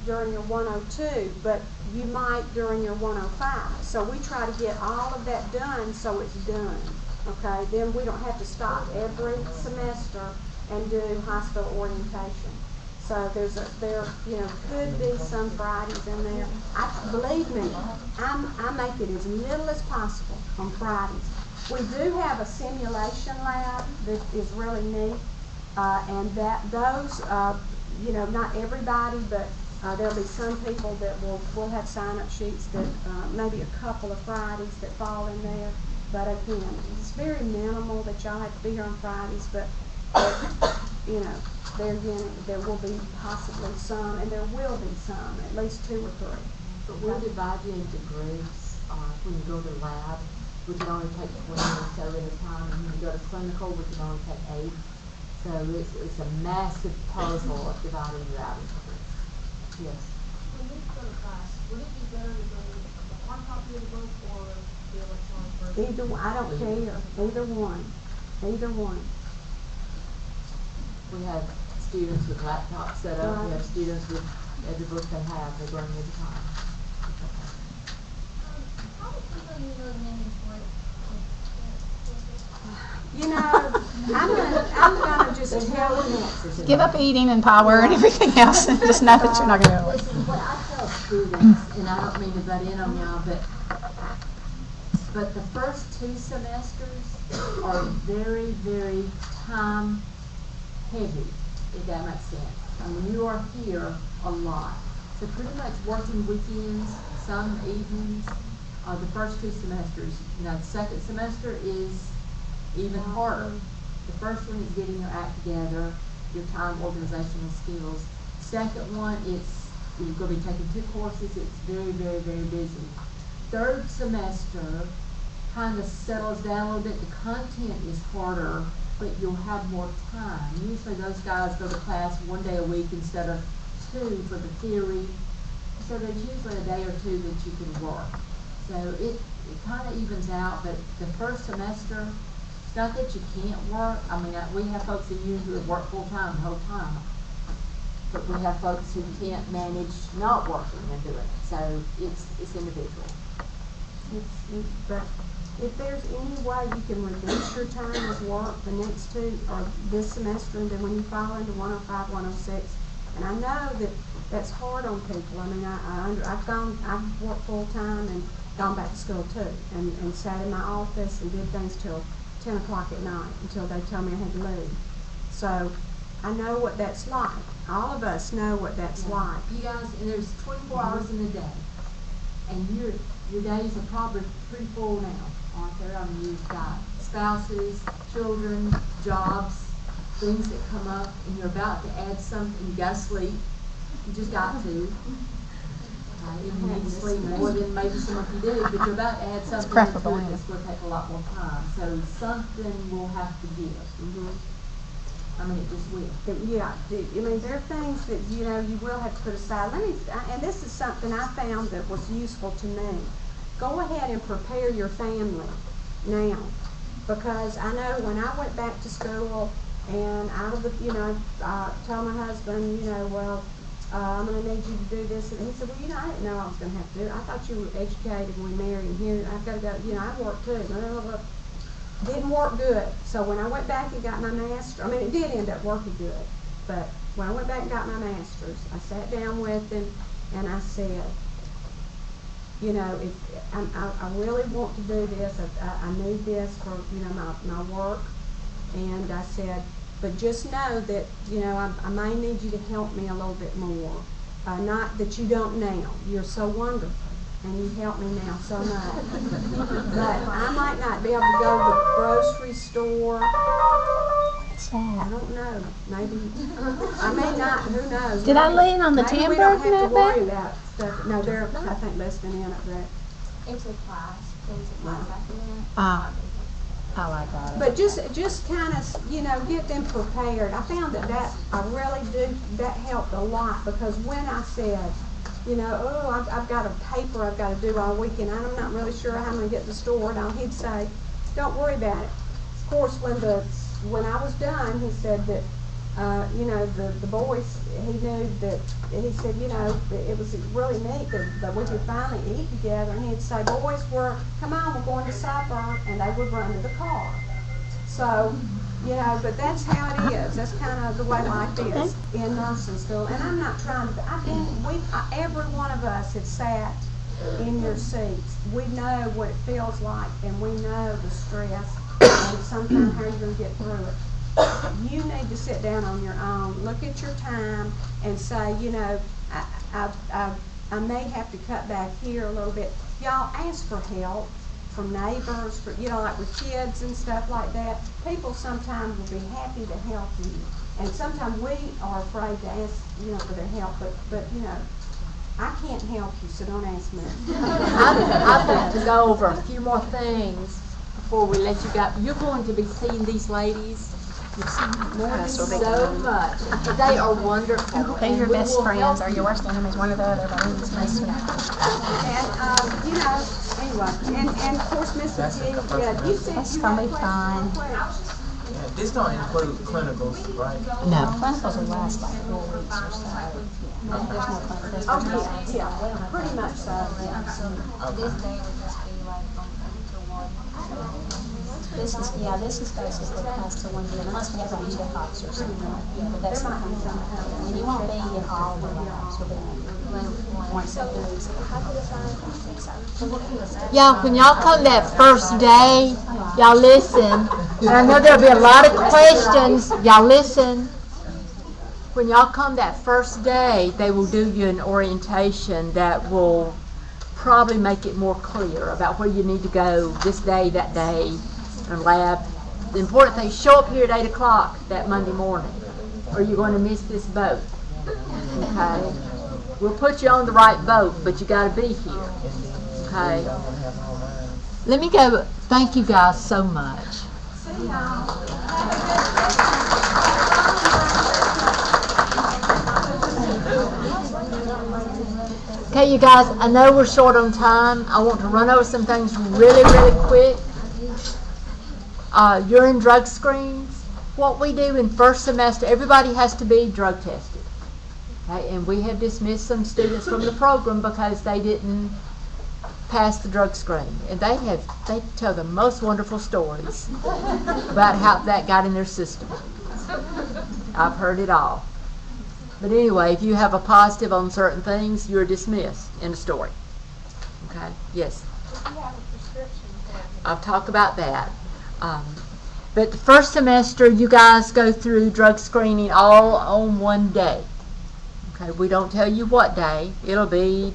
during your 102, but you might during your 105. So we try to get all of that done so it's done. Okay, then we don't have to stop every semester and do hospital orientation. So there could be some Fridays in there. Believe me, I make it as little as possible on Fridays. We do have a simulation lab that is really neat, and those, not everybody, but there'll be some people that will have sign-up sheets that maybe a couple of Fridays that fall in there. But again, it's very minimal that y'all have to be here on Fridays, but there again, there will be possibly some, and there will be some, at least 2 or 3. But we'll divide you into groups. When you go to the lab, we can only take 20 or so at a time, and when you go to clinical, we can only take 8. So it's a massive puzzle of dividing you out into groups. Yes. When you go to class, would it be better to go with the hard copy of the book or the electronic version? Either one, I don't care. Either one. Either one. We have students with laptops set up. Right. We have students with every book they have. They bring every time. How do people usually manage work? I'm gonna just tell you. Give up eating and power and everything else, and just know that you're not going to do it. Listen, what I tell students, and I don't mean to butt in on y'all, but the first 2 semesters are very, very time heavy, if that makes sense. I mean, you are here a lot. So pretty much working weekends, some evenings, the first 2 semesters. Now, the second semester is even harder. The first one is getting your act together, your time organizational skills. Second one, you're going to be taking 2 courses. It's very, very, very busy. Third semester kind of settles down a little bit. The content is harder, but you'll have more time. Usually those guys go to class 1 day a week instead of 2 for the theory. So there's usually a day or 2 that you can work. So it kind of evens out, but the first semester, it's not that you can't work. I mean, we have folks in here who have worked full time the whole time. But we have folks who can't manage not working and doing it. So it's individual. But if there's any way you can reduce your time with work the next 2 or this semester, and then when you fall into 105, 106, and I know that that's hard on people. I mean, I've worked full time and gone back to school too, and sat in my office and did things till 10 o'clock at night until they told me I had to leave. So I know what that's like. All of us know what that's like. You guys, and there's 24 hours in a day, and your days are probably pretty full now, aren't there? I mean, you've got spouses, children, jobs, things that come up, and you're about to add something. You got to sleep. You just got to. If you need to sleep more than maybe some of you do, but you're about to add something into it that's going to take a lot more time. So something will have to give. I mean, it just will. Yeah, I mean, there are things that, you know, you will have to put aside. And this is something I found that was useful to me. Go ahead and prepare your family now, because I know when I went back to school and out of the, you know, tell my husband, you know, well, I'm going to need you to do this. And he said, well, you know, I didn't know I was going to have to do it. I thought you were educated when we married, and here I've got to go, you know, I work too. Didn't work good. So when I went back and got my master's, I mean, it did end up working good, but when I went back and got my master's, I sat down with him and I said, you know, I really want to do this. I need this for, you know, my work. And I said, but just know that, you know, I may need you to help me a little bit more. Not that you don't now. You're so wonderful, and you help me now so much. But I might not be able to go to the grocery store. I don't know. Maybe I may not. Who knows? Did I lean on the maybe timber? We don't have to worry about stuff. No, they're, I think, listening in at that. It's a class. There's a class after that. I like that. But just kind of, you know, get them prepared. I found that I really do, that helped a lot, because when I said, you know, oh, I've got a paper I've got to do all weekend, and I'm not really sure how I'm going to get to the store, and he'd say, don't worry about it. Of course, when I was done, he said that, you know, the boys, he knew that, he said, you know, it was really neat that we could finally eat together, and he'd say, boys, come on, we're going to supper, and they would run to the car. So, you know, but that's how it is. That's kind of the way life is in nursing school. And I'm not trying to, every one of us have sat in your seats. We know what it feels like, and we know the stress, and sometimes how you're going to get through it. You need to sit down on your own, look at your time, and say, you know, I may have to cut back here a little bit. Y'all ask for help from neighbors, for, you know, like with kids and stuff like that. People sometimes will be happy to help you, and sometimes we are afraid to ask, you know, for their help. But you know, I can't help you, so don't ask me. I've got to go over a few more things before we let you go. You're going to be seeing these ladies more than so much. They are wonderful. They're your best friends, or your worst enemies, one or the other, but it's best friends. And, you know, anyway, and of course, Mrs. G, yeah, you said That's you gonna had be questions. fine. Yeah, this don't include clinicals, right? No, clinicals will last like 4 weeks or so. There's no clinicals. Oh, yeah, pretty much so. This day would just be like from 8 to 1. This is basically class to 1 year, unless we have a VDEC or something. But that's not going to happen. And you won't be in all the labs. You'll be in one series. Y'all, when y'all come that first day, y'all listen. And I know there'll be a lot of questions. Y'all listen. When y'all come that first day, they will do you an orientation that will probably make it more clear about where you need to go this day, that day, and lab the important thing, show up here at 8 o'clock that Monday morning, or you're going to miss this boat. Okay? We'll put you on the right boat, but you got to be here. Okay? Let me go. Thank you guys so much. See y'all. Okay, you guys, I know we're short on time. I want to run over some things really, really quick. Urine drug screens. What we do in first semester, everybody has to be drug tested. Okay, and we have dismissed some students from the program because they didn't pass the drug screen. And they tell the most wonderful stories about how that got in their system. I've heard it all. But anyway, if you have a positive on certain things, you're dismissed in the story. Okay? Yes? I'll talk about that. But the first semester, you guys go through drug screening all on one day. Okay? We don't tell you what day. It'll be,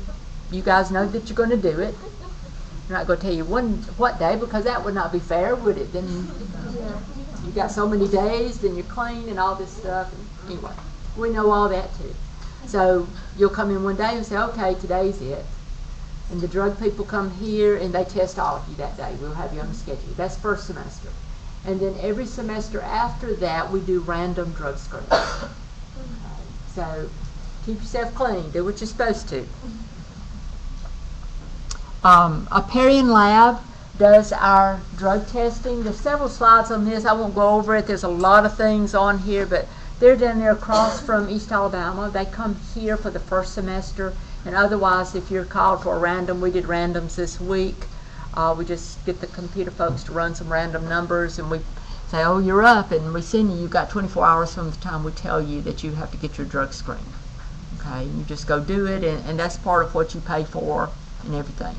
you guys know that you're going to do it. We're not going to tell you what day, because that would not be fair, would it? Then you got so many days, then you're clean and all this stuff. Anyway. We know all that too. So you'll come in one day and say, okay, today's it. And the drug people come here and they test all of you that day. We'll have you on the schedule. That's first semester. And then every semester after that, we do random drug screens. Okay. So keep yourself clean. Do what you're supposed to. Aperion Lab does our drug testing. There's several slides on this. I won't go over it. There's a lot of things on here, but they're down there across from East Alabama. They come here for the first semester, and otherwise, if you're called for a random, we did randoms this week. We just get the computer folks to run some random numbers, and we say, oh, you're up, and we send you. You've got 24 hours from the time we tell you that you have to get your drug screen. Okay, and you just go do it, and that's part of what you pay for and everything.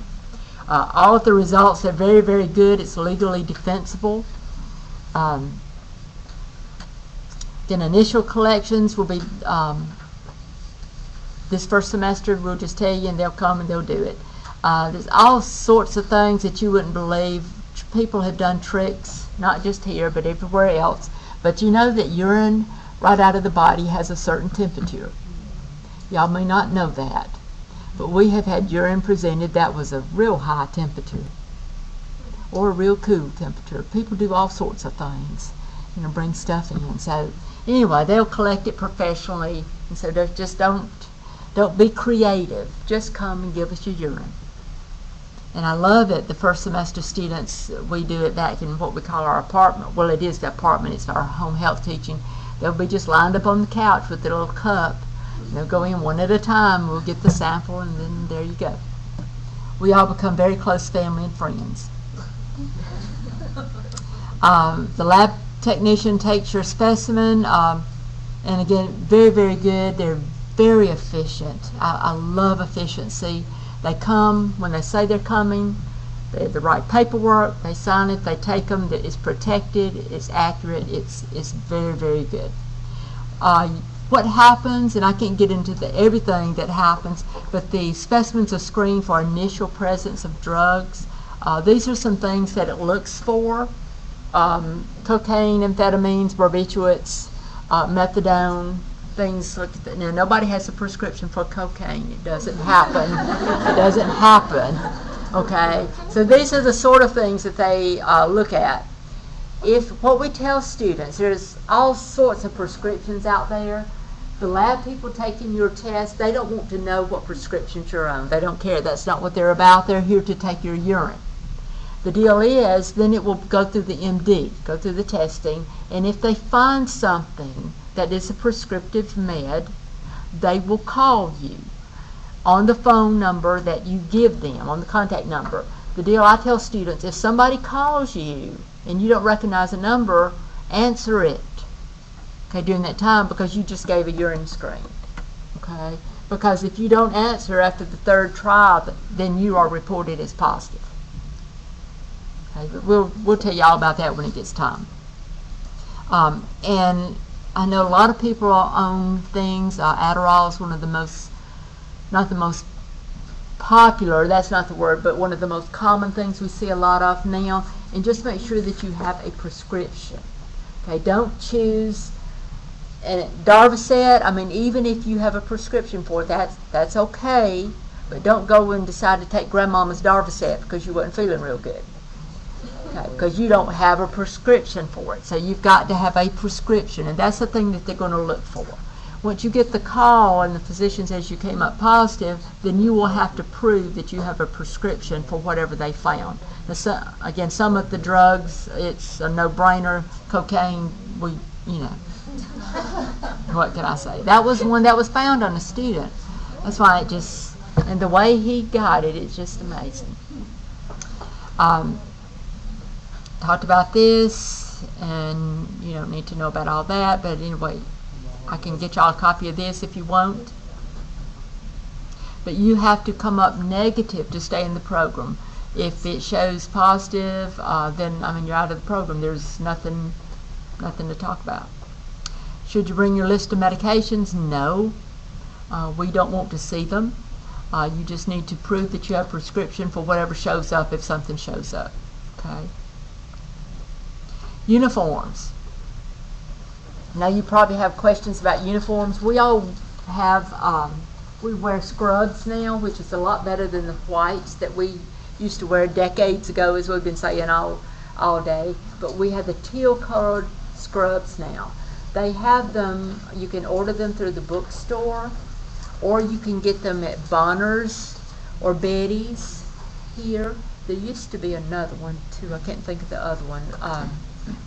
All of the results are very, very good. It's legally defensible. Then initial collections will be this first semester. We'll just tell you, and they'll come and they'll do it. There's all sorts of things that you wouldn't believe. People have done tricks, not just here, but everywhere else. But you know that urine right out of the body has a certain temperature. Y'all may not know that, but we have had urine presented that was a real high temperature or a real cool temperature. People do all sorts of things, bring stuff in. So anyway, they'll collect it professionally, and so just don't be creative. Just come and give us your urine. And I love it. The first semester students, we do it back in what we call our apartment. Well, it is the apartment. It's our home health teaching. They'll be just lined up on the couch with their little cup. They'll go in one at a time. We'll get the sample, and then there you go. We all become very close family and friends. The lab technician takes your specimen, and again, very, very good. They're very efficient. I love efficiency. They come when they say they're coming. They have the right paperwork. They sign it. They take them. It's protected. It's accurate. It's very, very good. What happens, and I can't get into everything that happens, but the specimens are screened for initial presence of drugs. These are some things that it looks for. Cocaine, amphetamines, barbiturates, methadone, things like that. Now, nobody has a prescription for cocaine. It doesn't happen. It doesn't happen. Okay? So these are the sort of things that they look at. What we tell students, there's all sorts of prescriptions out there. The lab people taking your test, they don't want to know what prescriptions you're on. They don't care. That's not what they're about. They're here to take your urine. The deal is, then it will go through the MD, go through the testing, and if they find something that is a prescriptive med, they will call you on the phone number that you give them, on the contact number. The deal I tell students, if somebody calls you and you don't recognize a number, answer it, okay, during that time, because you just gave a urine screen, okay? Because if you don't answer after the third try, then you are reported as positive. Okay, but we'll tell you all about that when it gets time. And I know a lot of people are on things. Adderall is one of the most, not the most popular, that's not the word, but one of the most common things we see a lot of now. and just make sure that you have a prescription. Okay, don't choose. And Darvocet, I mean, even if you have a prescription for it, that's okay, but don't go and decide to take Grandmama's Darvocet because you wasn't feeling real good. Okay, because you don't have a prescription for it. So you've got to have a prescription, and that's the thing that they're going to look for. Once you get the call and the physician says you came up positive, then you will have to prove that you have a prescription for whatever they found. Now, again, some of the drugs, it's a no-brainer. Cocaine, what can I say? That was one that was found on a student. That's why it just, and the way he got it, it's just amazing. Talked about this, and you don't need to know about all that, but anyway, I can get y'all a copy of this if you want. But you have to come up negative to stay in the program. If it shows positive, then I mean you're out of the program. There's nothing to talk about. Should you bring your list of medications? No. We don't want to see them. You just need to prove that you have a prescription for whatever shows up if something shows up. Okay. Uniforms. Now you probably have questions about uniforms. We all have, we wear scrubs now, which is a lot better than the whites that we used to wear decades ago, as we've been saying all day. But we have the teal colored scrubs now. They have them, you can order them through the bookstore, or you can get them at Bonner's or Betty's here. There used to be another one too. I can't think of the other one.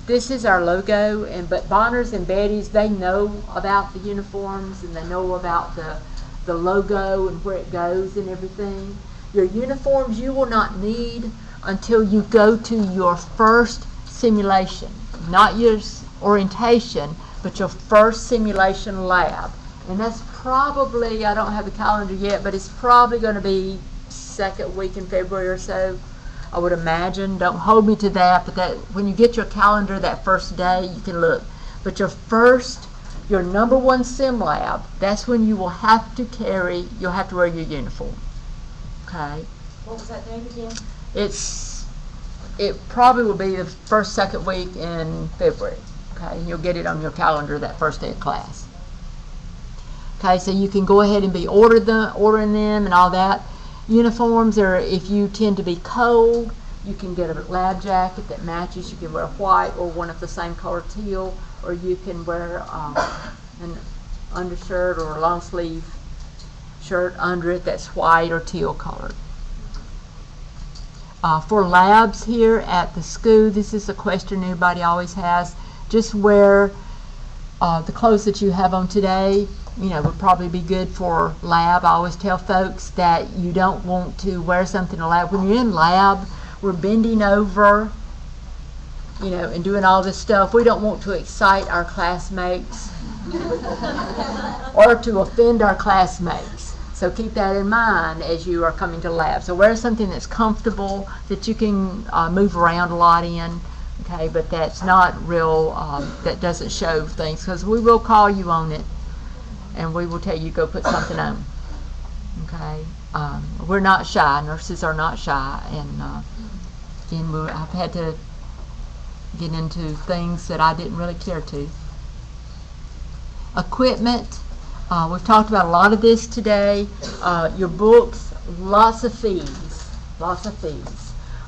This is our logo, but Bonner's and Betty's, they know about the uniforms and they know about the logo and where it goes and everything. Your uniforms you will not need until you go to your first simulation, not your orientation, but your first simulation lab. And that's probably, I don't have the calendar yet, but it's probably going to be second week in February or so, I would imagine. Don't hold me to that, but that when you get your calendar that first day, you can look. But your number one sim lab, that's when you will have to you'll have to wear your uniform. Okay? What was that date again? It probably will be the first, second week in February. Okay? And you'll get it on your calendar that first day of class. Okay, so you can go ahead and be ordering them and all that. Uniforms are, if you tend to be cold, you can get a lab jacket that matches. You can wear white or one of the same color teal, or you can wear an undershirt or a long sleeve shirt under it that's white or teal colored. For labs here at the school, this is a question everybody always has. Just wear the clothes that you have on today. Would probably be good for lab. I always tell folks that you don't want to wear something in lab. When you're in lab, we're bending over, and doing all this stuff. We don't want to excite our classmates or to offend our classmates. So keep that in mind as you are coming to lab. So wear something that's comfortable, that you can move around a lot in. Okay, but that's not real, that doesn't show things, because we will call you on it. And we will tell you go put something on. Okay, we're not shy. Nurses are not shy, and again, I've had to get into things that I didn't really care to. Equipment. We've talked about a lot of this today. Your books, lots of fees,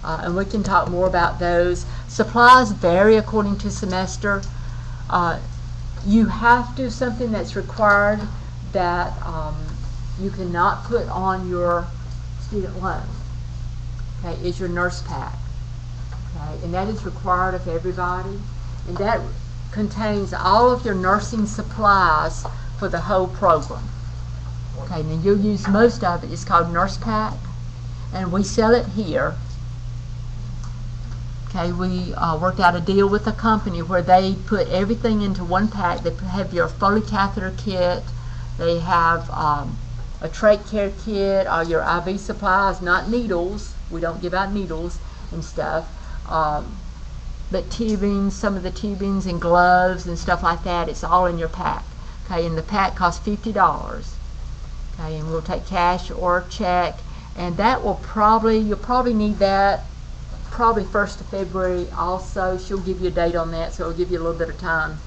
and we can talk more about those. Supplies vary according to semester. You have to, something that's required that you cannot put on your student loan, okay, is your nurse pack. Okay, and that is required of everybody. And that contains all of your nursing supplies for the whole program. Okay, now you'll use most of it. It's called Nurse Pack, and we sell it here. Okay, we worked out a deal with a company where they put everything into one pack. They have your Foley catheter kit. They have a trach care kit, all your IV supplies, not needles. We don't give out needles and stuff. But tubing, some of the tubings and gloves and stuff like that, it's all in your pack. Okay, and the pack costs $50. Okay, and we'll take cash or check. And that will you'll probably need that probably 1st of February also. She'll give you a date on that, so it'll give you a little bit of time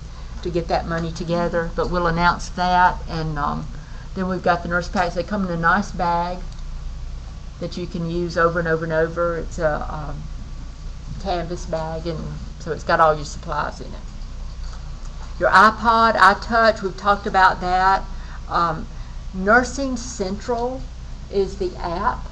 to get that money together. But we'll announce that, and then we've got the nurse packs. They come in a nice bag that you can use over and over and over. It's a canvas bag, and so it's got all your supplies in it. Your iPod, iTouch, we've talked about that. Nursing Central is the app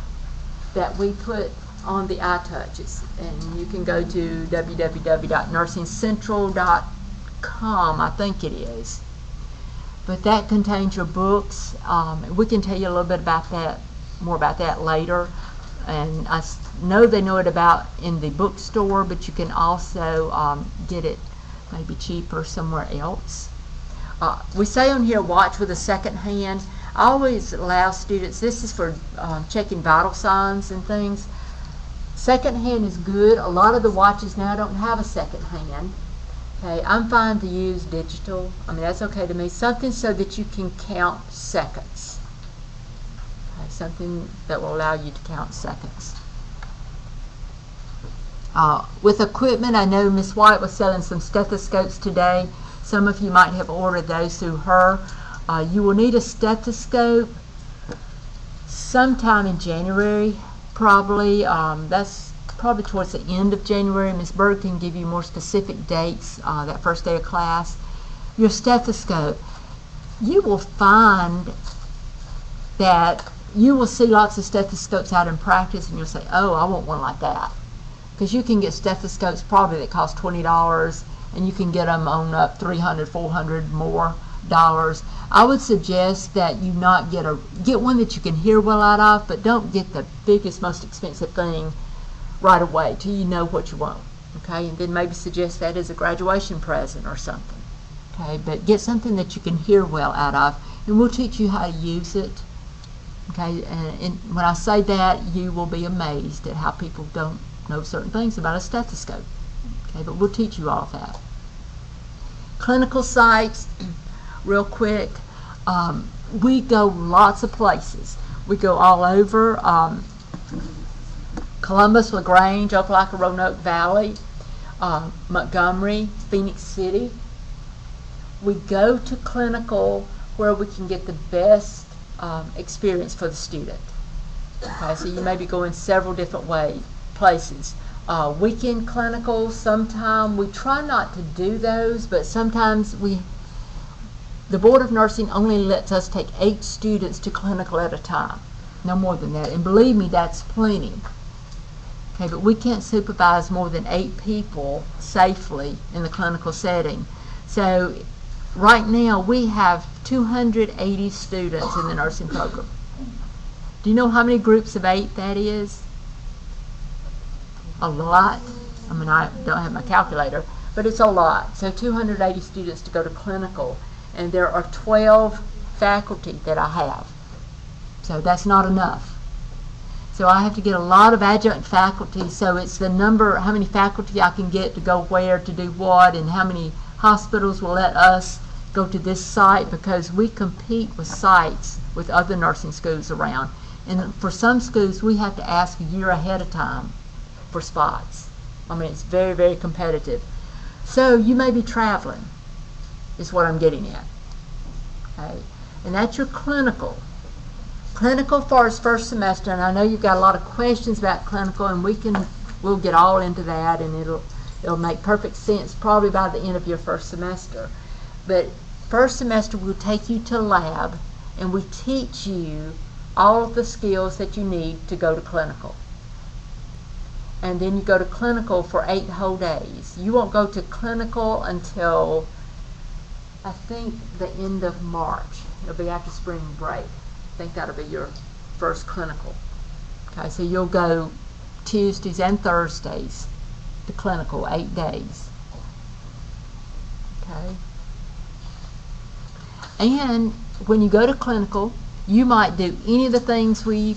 that we put on the iTouches, and you can go to www.nursingcentral.com, I think it is. But that contains your books. We can tell you a little bit about that, more about that later. And I know they know it about in the bookstore, but you can also get it maybe cheaper somewhere else. We say on here, watch with a second hand. I always allow students, this is for checking vital signs and things. Second hand is good. A lot of the watches now don't have a second hand. Okay, I'm fine to use digital. I mean, that's okay to me. Something so that you can count seconds. Okay, something that will allow you to count seconds. With equipment, I know Miss White was selling some stethoscopes today. Some of you might have ordered those through her. You will need a stethoscope sometime in January, probably. That's probably towards the end of January. Ms. Berg can give you more specific dates that first day of class. Your stethoscope, you will find that you will see lots of stethoscopes out in practice, and you'll say, oh, I want one like that. Because you can get stethoscopes probably that cost $20, and you can get them on up $300, $400 more dollars. I would suggest that you not get one that you can hear well out of, but don't get the biggest, most expensive thing right away till you know what you want. Okay, and then maybe suggest that as a graduation present or something. Okay, but get something that you can hear well out of, and we'll teach you how to use it. Okay, and when I say that, you will be amazed at how people don't know certain things about a stethoscope. Okay, but we'll teach you all of that. Clinical sites, real quick. We go lots of places. We go all over Columbus, LaGrange, Opelika, Roanoke Valley, Montgomery, Phoenix City. We go to clinical where we can get the best experience for the student. Okay, so you may be going several different places. Weekend clinicals, sometime we try not to do those, but sometimes the Board of Nursing only lets us take 8 students to clinical at a time, no more than that, and believe me, that's plenty. Okay, but we can't supervise more than 8 people safely in the clinical setting. So right now we have 280 students in the nursing program. Do you know how many groups of 8 that is? A lot. I mean, I don't have my calculator, but it's a lot. So 280 students to go to clinical, and there are 12 faculty that I have. So that's not enough. So I have to get a lot of adjunct faculty, so it's the number, how many faculty I can get to go where to do what, and how many hospitals will let us go to this site, because we compete with sites with other nursing schools around. And for some schools, we have to ask a year ahead of time for spots. I mean, it's very, very competitive. So you may be traveling, is what I'm getting at. Okay, and that's your clinical. Clinical for its first semester, and I know you've got a lot of questions about clinical, and we'll get all into that, and it'll make perfect sense probably by the end of your first semester. But first semester we'll take you to lab, and we teach you all of the skills that you need to go to clinical. And then you go to clinical for 8 whole days. You won't go to clinical until I think the end of March. It'll be after spring break. I think that'll be your first clinical. Okay, so you'll go Tuesdays and Thursdays to clinical, 8 days. Okay. And when you go to clinical, you might do any of the things we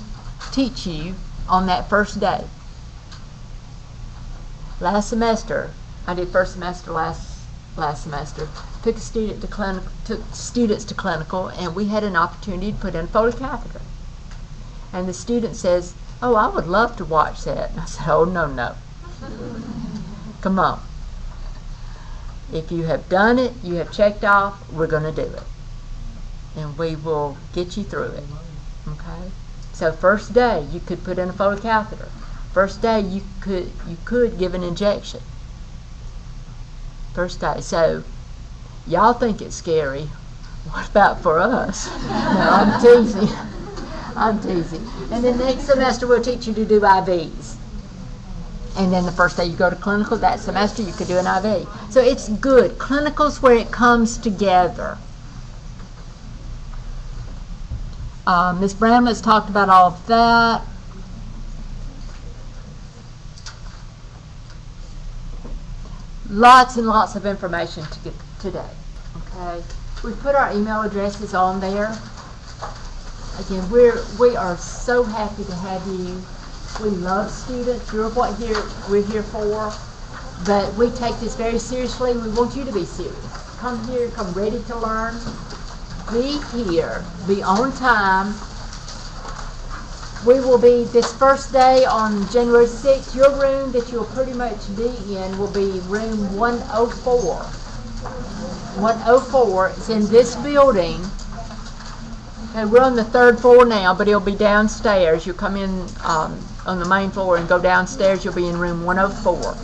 teach you on that first day. Last semester, I did first semester last semester, took students to clinical, and we had an opportunity to put in a photocatheter. And the student says, oh, I would love to watch that. And I said, oh, no. Come on. If you have done it, you have checked off, we're going to do it. And we will get you through it. Okay? So first day, you could put in a photocatheter. First day, you could give an injection. First day. So y'all think it's scary. What about for us? No, I'm teasing. I'm teasing. And then next semester, we'll teach you to do IVs. And then the first day you go to clinical, that semester you could do an IV. So it's good. Clinical's where it comes together. Ms. Bramlett's talked about all of that. Lots and lots of information to get today. Okay, we put our email addresses on there. Again, we are so happy to have you. We love students. You're what we're here for. But we take this very seriously. We want you to be serious. Come here, come ready to learn. Be here. Be on time. We will be this first day on January 6th. Your room that you'll pretty much be in will be room 104. 104. It's in this building. Okay, we're on the 3rd floor now, but it'll be downstairs. You'll come in on the main floor and go downstairs. You'll be in room 104.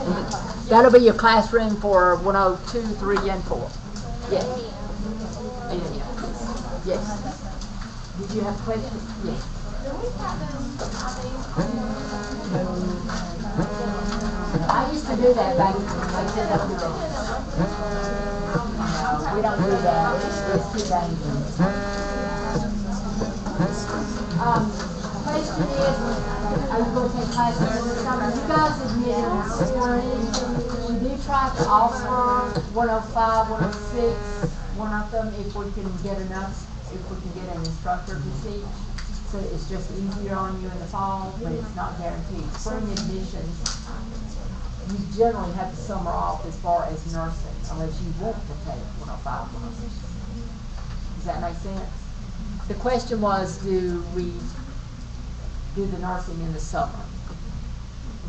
And that'll be your classroom for 102, 3, and 4. Yes. Yes. Did you have questions? Yes. I used to do that back when I did up here. We don't do that. It's too dangerous. Question is, are you going to take classes in the summer? You guys admitted in spring. We do try to offer 105, 106, one of them if we can get enough, if we can get an instructor to teach. So it's just easier on you in the fall, but it's not guaranteed. Spring admissions, you generally have the summer off as far as nursing, unless you want to take 105, 106. Does that make sense? The question was, do we do the nursing in the summer?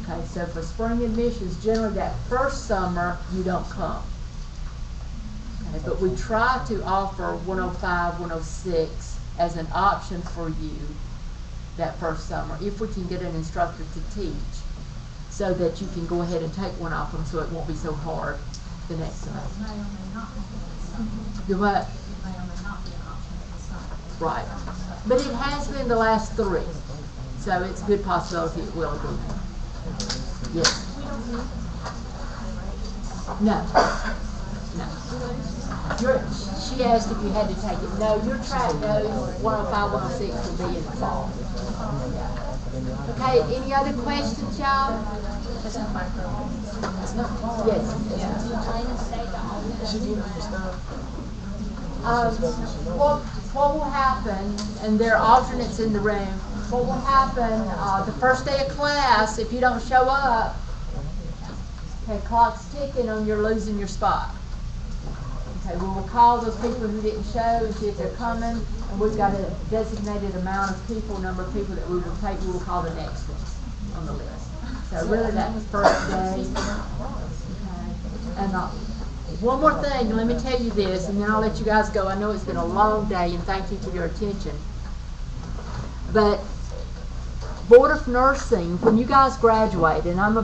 Okay, so for spring admissions, generally that first summer, you don't come. Okay, but we try to offer 105, 106 as an option for you that first summer, if we can get an instructor to teach, so that you can go ahead and take one off them so it won't be so hard the next semester. Do what? Right. But it has been the last 3, so it's a good possibility it will be. Yes. No. No. She asked if you had to take it. No, your track goes 105, 106 will be in the fall. Okay, any other questions, y'all? Yes. What will happen, and there are alternates in the room, what will happen the first day of class, if you don't show up, okay, clock's ticking and you're losing your spot. Okay, we will call those people who didn't show and see if they're coming, and we've got a designated amount of people, number of people that we will take. We will call the next ones on the list. So really that's the first day. Okay. And one more thing, let me tell you this, and then I'll let you guys go. I know it's been a long day, and thank you for your attention. But Board of Nursing, when you guys graduate, and I'm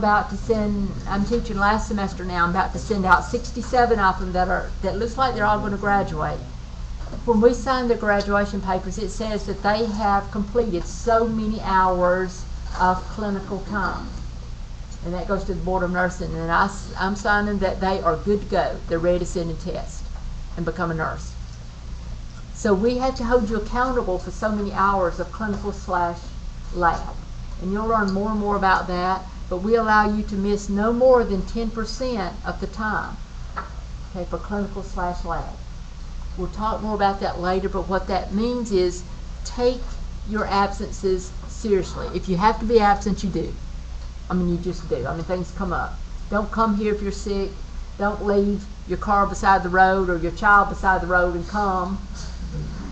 teaching last semester now, I'm about to send out 67 of them that looks like they're all going to graduate. When we sign their graduation papers, it says that they have completed so many hours of clinical time. And that goes to the Board of Nursing, and I'm signing that they are good to go. They're ready to send a test and become a nurse. So we have to hold you accountable for so many hours of clinical/lab. And you'll learn more and more about that, but we allow you to miss no more than 10% of the time, okay, for clinical/lab. We'll talk more about that later, but what that means is take your absences seriously. If you have to be absent, you do. I mean, you just do. I mean, things come up. Don't come here if you're sick. Don't leave your car beside the road or your child beside the road and come.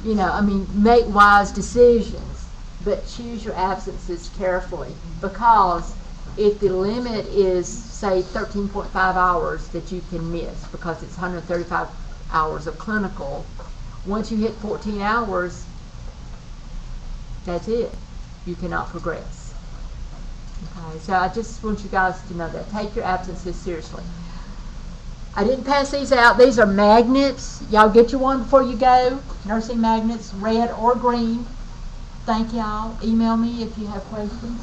You know, I mean, make wise decisions, but choose your absences carefully, because if the limit is, say, 13.5 hours that you can miss because it's 135 hours of clinical, once you hit 14 hours, that's it. You cannot progress. Okay, so I just want you guys to know that. Take your absences seriously. I didn't pass these out. These are magnets. Y'all get your one before you go. Nursing magnets, red or green. Thank y'all. Email me if you have questions.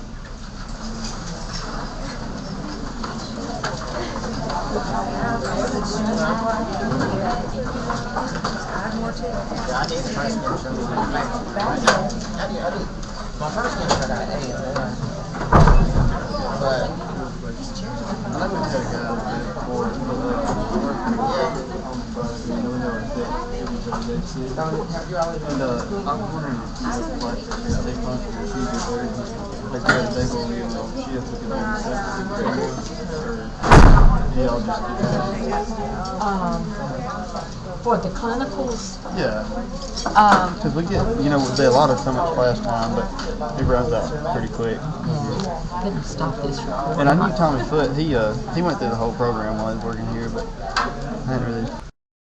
I did the first skin show. I did. My first skin show got an A. But I would take for have you always been I was wondering if they fund for procedures or like they go in she has to get or y'all just For the clinicals, yeah. Because we get, they allotted so much class time, but it runs out pretty quick. couldn't stop this recording. And I knew Tommy Foote, he went through the whole program while he was working here, but I hadn't really